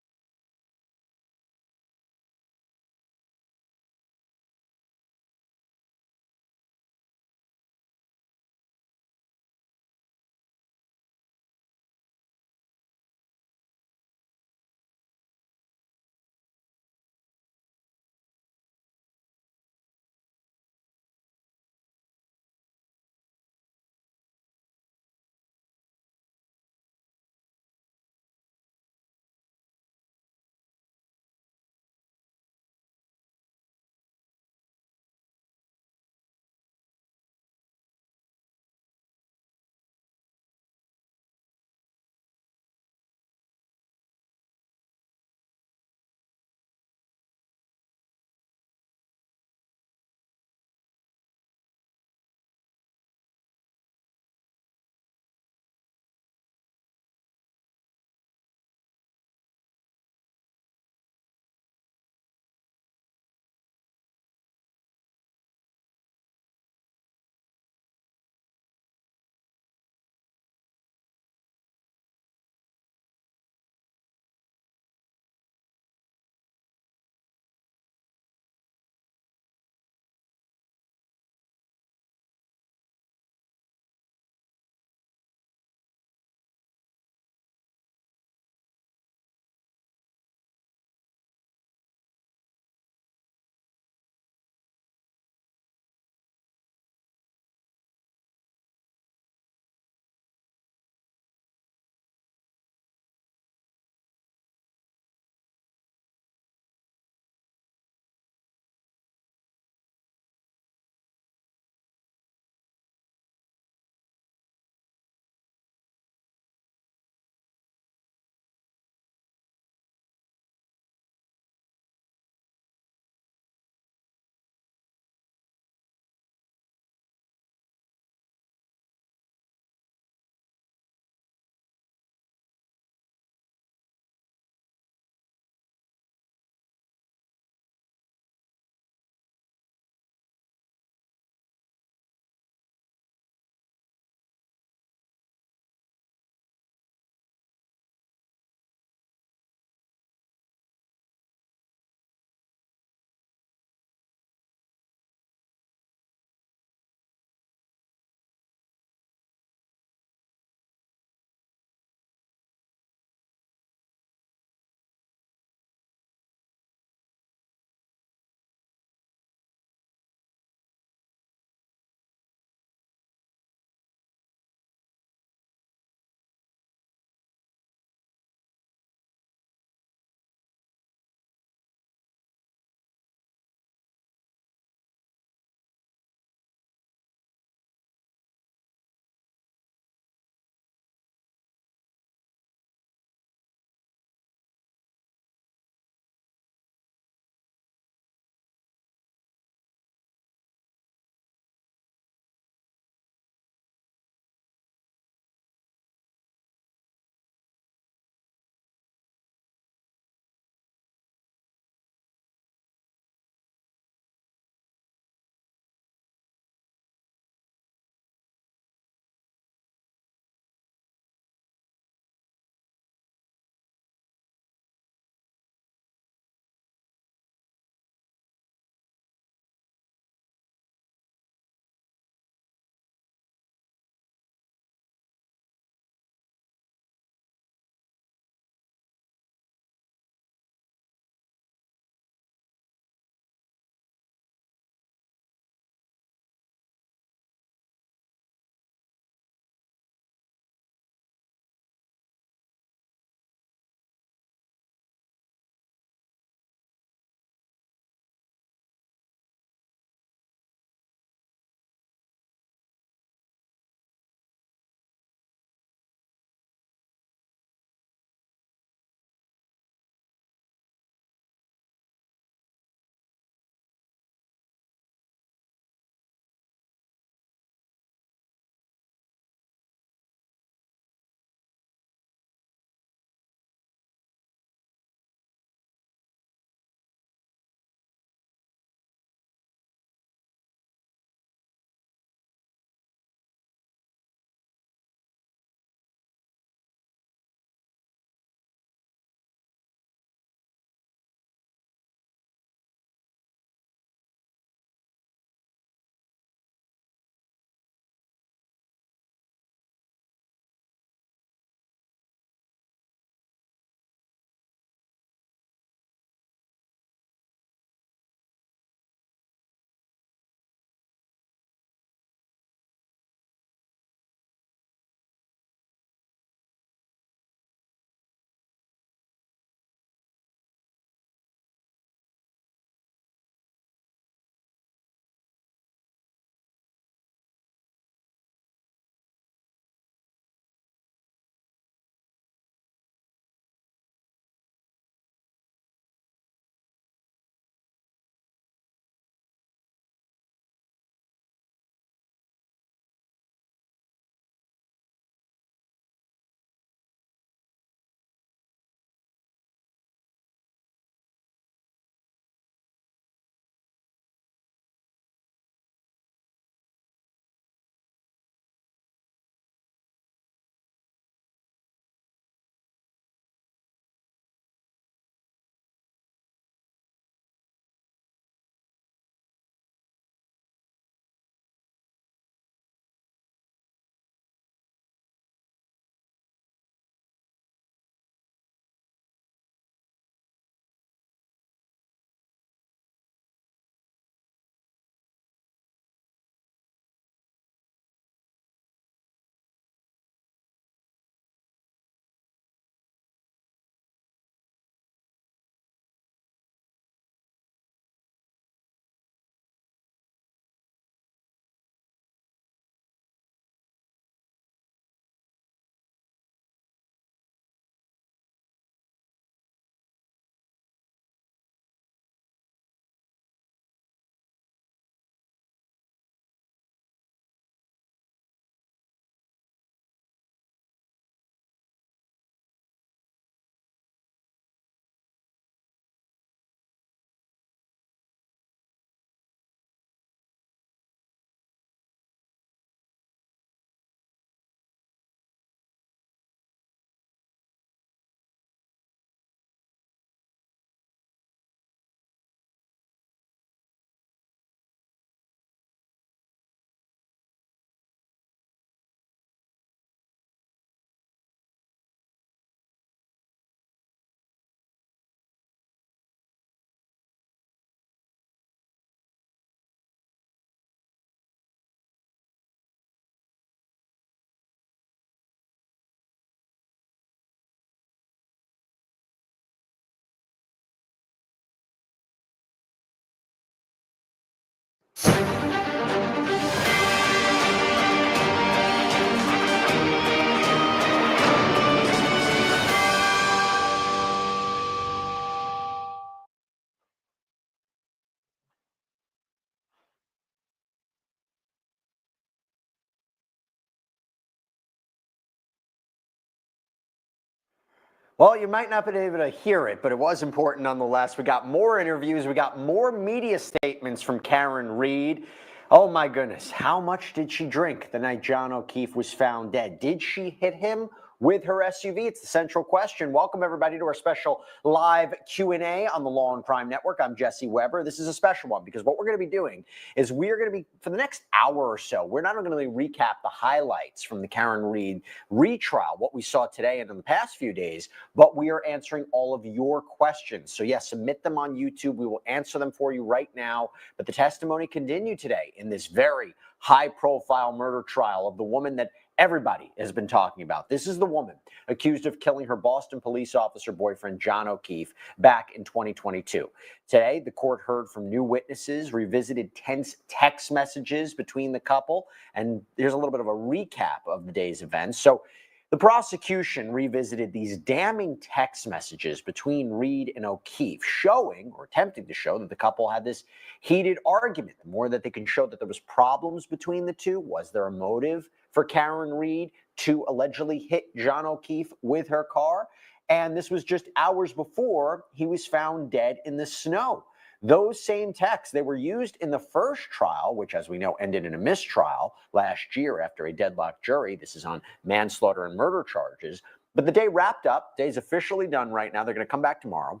Well, you might not have been able to hear it, but it was important nonetheless. We got more interviews. We got more media statements from Karen Reed. Oh my goodness, how much did she drink the night John O'Keefe was found dead? Did she hit him with her SUV? It's the central question. Welcome everybody to our special live Q&A on the Law and Crime Network. I'm Jesse Weber. This is a special one because what we're going to be doing is we're going to be, for the next hour or so, we're not only going to recap the highlights from the Karen Reed retrial, what we saw today and in the past few days, but we are answering all of your questions. So yes, submit them on YouTube. We will answer them for you right now. But the testimony continued today in this very high-profile murder trial of the woman that everybody has been talking about. This is the woman accused of killing her Boston police officer boyfriend, John O'Keefe, back in 2022. Today, the court heard from new witnesses, revisited tense text messages between the couple, and here's a little bit of a recap of the day's events. So the prosecution revisited these damning text messages between Reed and O'Keefe, showing, or attempting to show, that the couple had this heated argument. The more that they can show that there was problems between the two, was there a motive for Karen Reed to allegedly hit John O'Keefe with her car? And this was just hours before he was found dead in the snow. Those same texts, they were used in the first trial, which, as we know, ended in a mistrial last year after a deadlocked jury. This is on manslaughter and murder charges. But the day wrapped up. Day's officially done right now. They're going to come back tomorrow.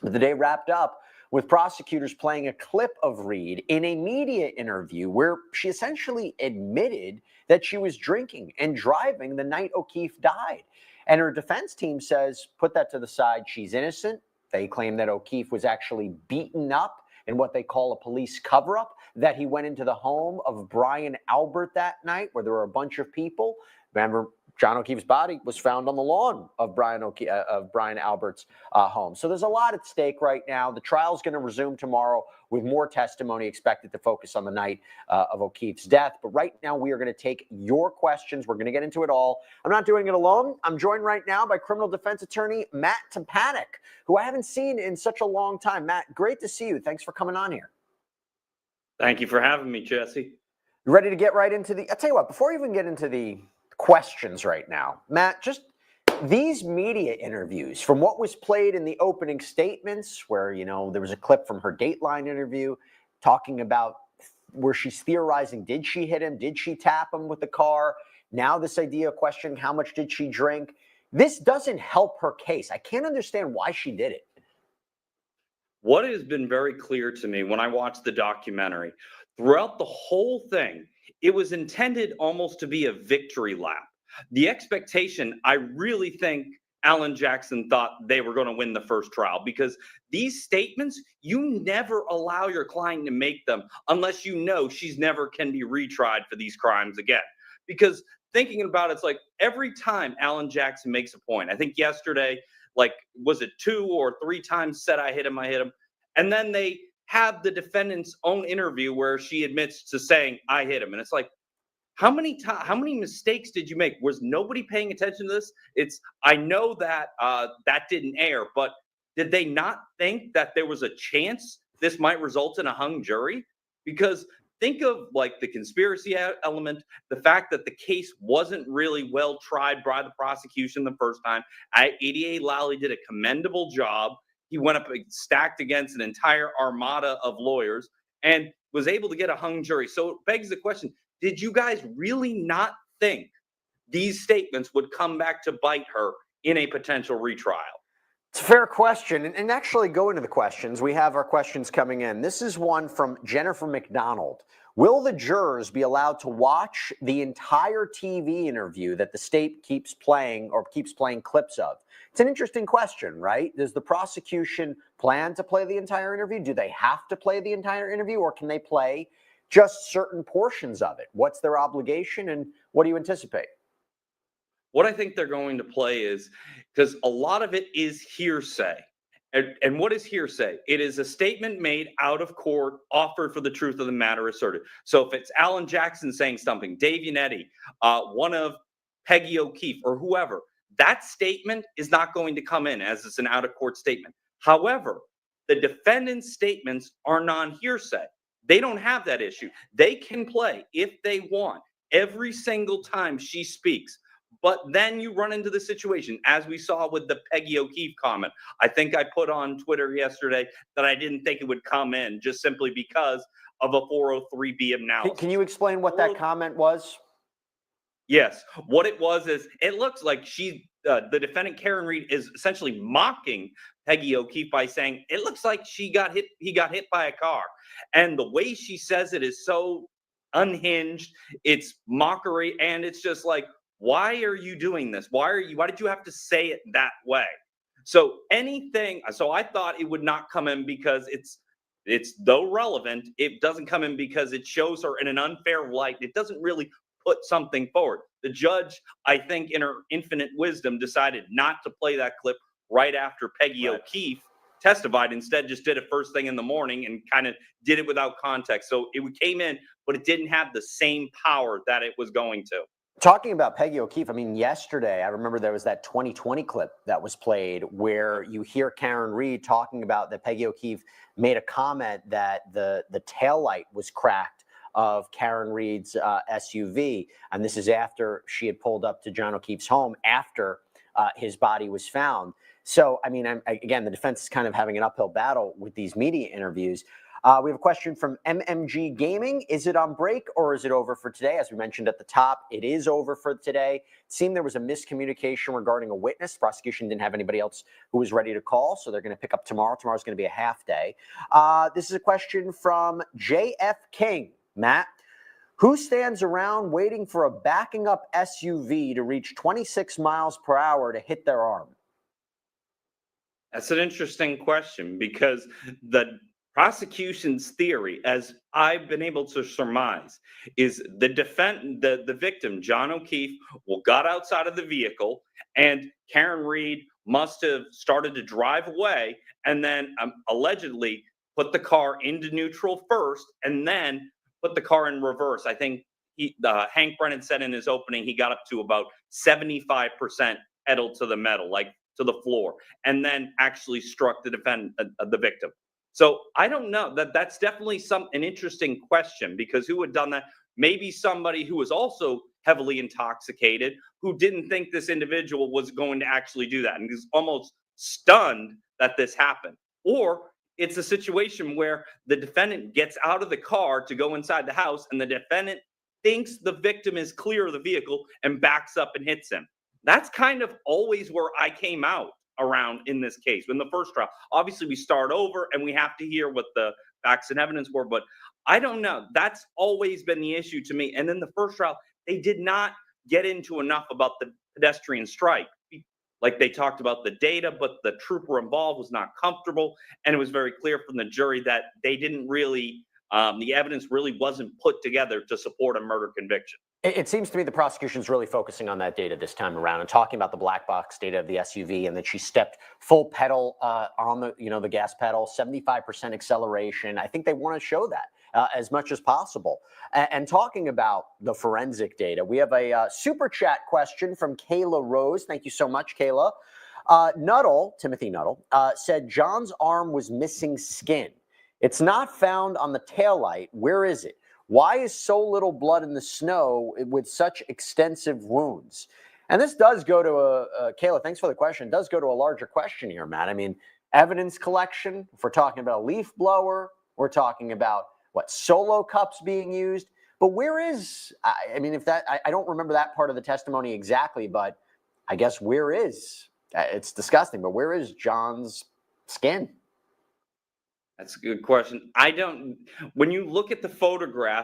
But the day wrapped up with prosecutors playing a clip of Reed in a media interview where she essentially admitted that she was drinking and driving the night O'Keefe died. And her defense team says, put that to the side, she's innocent. They claim that O'Keefe was actually beaten up in what they call a police cover-up, that he went into the home of Brian Albert that night where there were a bunch of people. Remember, John O'Keefe's body was found on the lawn of Brian Albert's home. So there's a lot at stake right now. The trial's going to resume tomorrow with more testimony expected to focus on the night of O'Keefe's death. But right now, we are going to take your questions. We're going to get into it all. I'm not doing it alone. I'm joined right now by criminal defense attorney Matt Topanek, who I haven't seen in such a long time. Matt, great to see you. Thanks for coming on here. Thank you for having me, Jesse. You ready to get right into the... I'll tell you what, before we even get into the questions right now, Matt, just these media interviews, from what was played in the opening statements where, you know, there was a clip from her Dateline interview talking about where she's theorizing, did she hit him? Did she tap him with the car? Now this idea of questioning how much did she drink? This doesn't help her case. I can't understand why she did it. What has been very clear to me when I watched the documentary, throughout the whole thing, it was intended almost to be a victory lap. The expectation, I really think Alan Jackson thought they were going to win the first trial, because these statements, you never allow your client to make them unless you know she's never can be retried for these crimes again. Because thinking about it, it's like every time Alan Jackson makes a point, I think yesterday, like, was it 2 or 3 times said I hit him. And then they have the defendant's own interview where she admits to saying I hit him. And it's like, how many mistakes did you make? Was nobody paying attention to this? I know that that didn't air, but did they not think that there was a chance this might result in a hung jury? Because think of like the conspiracy element, the fact that the case wasn't really well tried by the prosecution the first time. ADA Lally did a commendable job. He went up stacked against an entire armada of lawyers and was able to get a hung jury. So it begs the question, did you guys really not think these statements would come back to bite her in a potential retrial? It's a fair question. And actually, go into the questions. We have our questions coming in. This is one from Jennifer McDonald. Will the jurors be allowed to watch the entire TV interview that the state keeps playing clips of? It's an interesting question, right? Does the prosecution plan to play the entire interview? Do they have to play the entire interview, or can they play just certain portions of it? What's their obligation, and what do you anticipate? What I think they're going to play is, because a lot of it is hearsay. And what is hearsay? It is a statement made out of court, offered for the truth of the matter asserted. So if it's Alan Jackson saying something, Dave Yannetti, one of Peggy O'Keefe, or whoever, that statement is not going to come in as it's an out-of-court statement. However, the defendant's statements are non-hearsay. They don't have that issue. They can play, if they want, every single time she speaks. But then you run into the situation, as we saw with the Peggy O'Keefe comment. I think I put on Twitter yesterday that I didn't think it would come in just simply because of a 403B analysis. Can you explain what that comment was? Yes. What it was is it looks like the defendant Karen Reed is essentially mocking Peggy O'Keefe by saying it looks like he got hit by a car. And the way she says it is so unhinged, it's mockery, and it's just like, why are you doing this? Why did you have to say it that way? So I thought it would not come in because it's though relevant, it doesn't come in because it shows her in an unfair light. It doesn't really put something forward. The judge, I think, in her infinite wisdom, decided not to play that clip right after Peggy O'Keefe testified. Instead, just did it first thing in the morning and kind of did it without context. So it came in, but it didn't have the same power that it was going to. Talking about Peggy O'Keefe, I mean, yesterday, I remember there was that 2020 clip that was played where you hear Karen Reed talking about that Peggy O'Keefe made a comment that the taillight was cracked of Karen Reed's SUV. And this is after she had pulled up to John O'Keefe's home after his body was found. So, I mean, again, the defense is kind of having an uphill battle with these media interviews. We have a question from MMG Gaming. Is it on break or is it over for today? As we mentioned at the top, it is over for today. It seemed there was a miscommunication regarding a witness. Prosecution didn't have anybody else who was ready to call, so they're going to pick up tomorrow. Tomorrow's going to be a half day. This is a question from JF King. Matt, who stands around waiting for a backing up SUV to reach 26 miles per hour to hit their arm? That's an interesting question because the prosecution's theory, as I've been able to surmise, is the victim, John O'Keefe, got outside of the vehicle and Karen Reed must have started to drive away and then allegedly put the car into neutral first and then put the car in reverse. I think Hank Brennan said in his opening he got up to about 75% pedal to the metal, like to the floor, and then actually struck the victim. So I don't know. That's definitely an interesting question because who had done that? Maybe somebody who was also heavily intoxicated who didn't think this individual was going to actually do that and was almost stunned that this happened. Or it's a situation where the defendant gets out of the car to go inside the house and the defendant thinks the victim is clear of the vehicle and backs up and hits him. That's kind of always where I came out around in this case. In the first trial, obviously we start over and we have to hear what the facts and evidence were, but I don't know. That's always been the issue to me. And then the first trial, they did not get into enough about the pedestrian strike. Like they talked about the data, but the trooper involved was not comfortable. And it was very clear from the jury that they didn't really, the evidence really wasn't put together to support a murder conviction. It seems to me the prosecution's really focusing on that data this time around and talking about the black box data of the SUV and that she stepped full pedal on the gas pedal, 75% acceleration. I think they want to show that as much as possible. And talking about the forensic data, we have a super chat question from Kayla Rose. Thank you so much, Kayla. Timothy Nuttall, said John's arm was missing skin. It's not found on the taillight. Where is it? Why is so little blood in the snow with such extensive wounds? And this does go to Kayla, thanks for the question. It does go to a larger question here, Matt. I mean, evidence collection, if we're talking about a leaf blower, we're talking about solo cups being used. But where is, I mean, I don't remember that part of the testimony exactly, but I guess where is, it's disgusting, but where is John's skin? That's a good question. When you look at the photograph,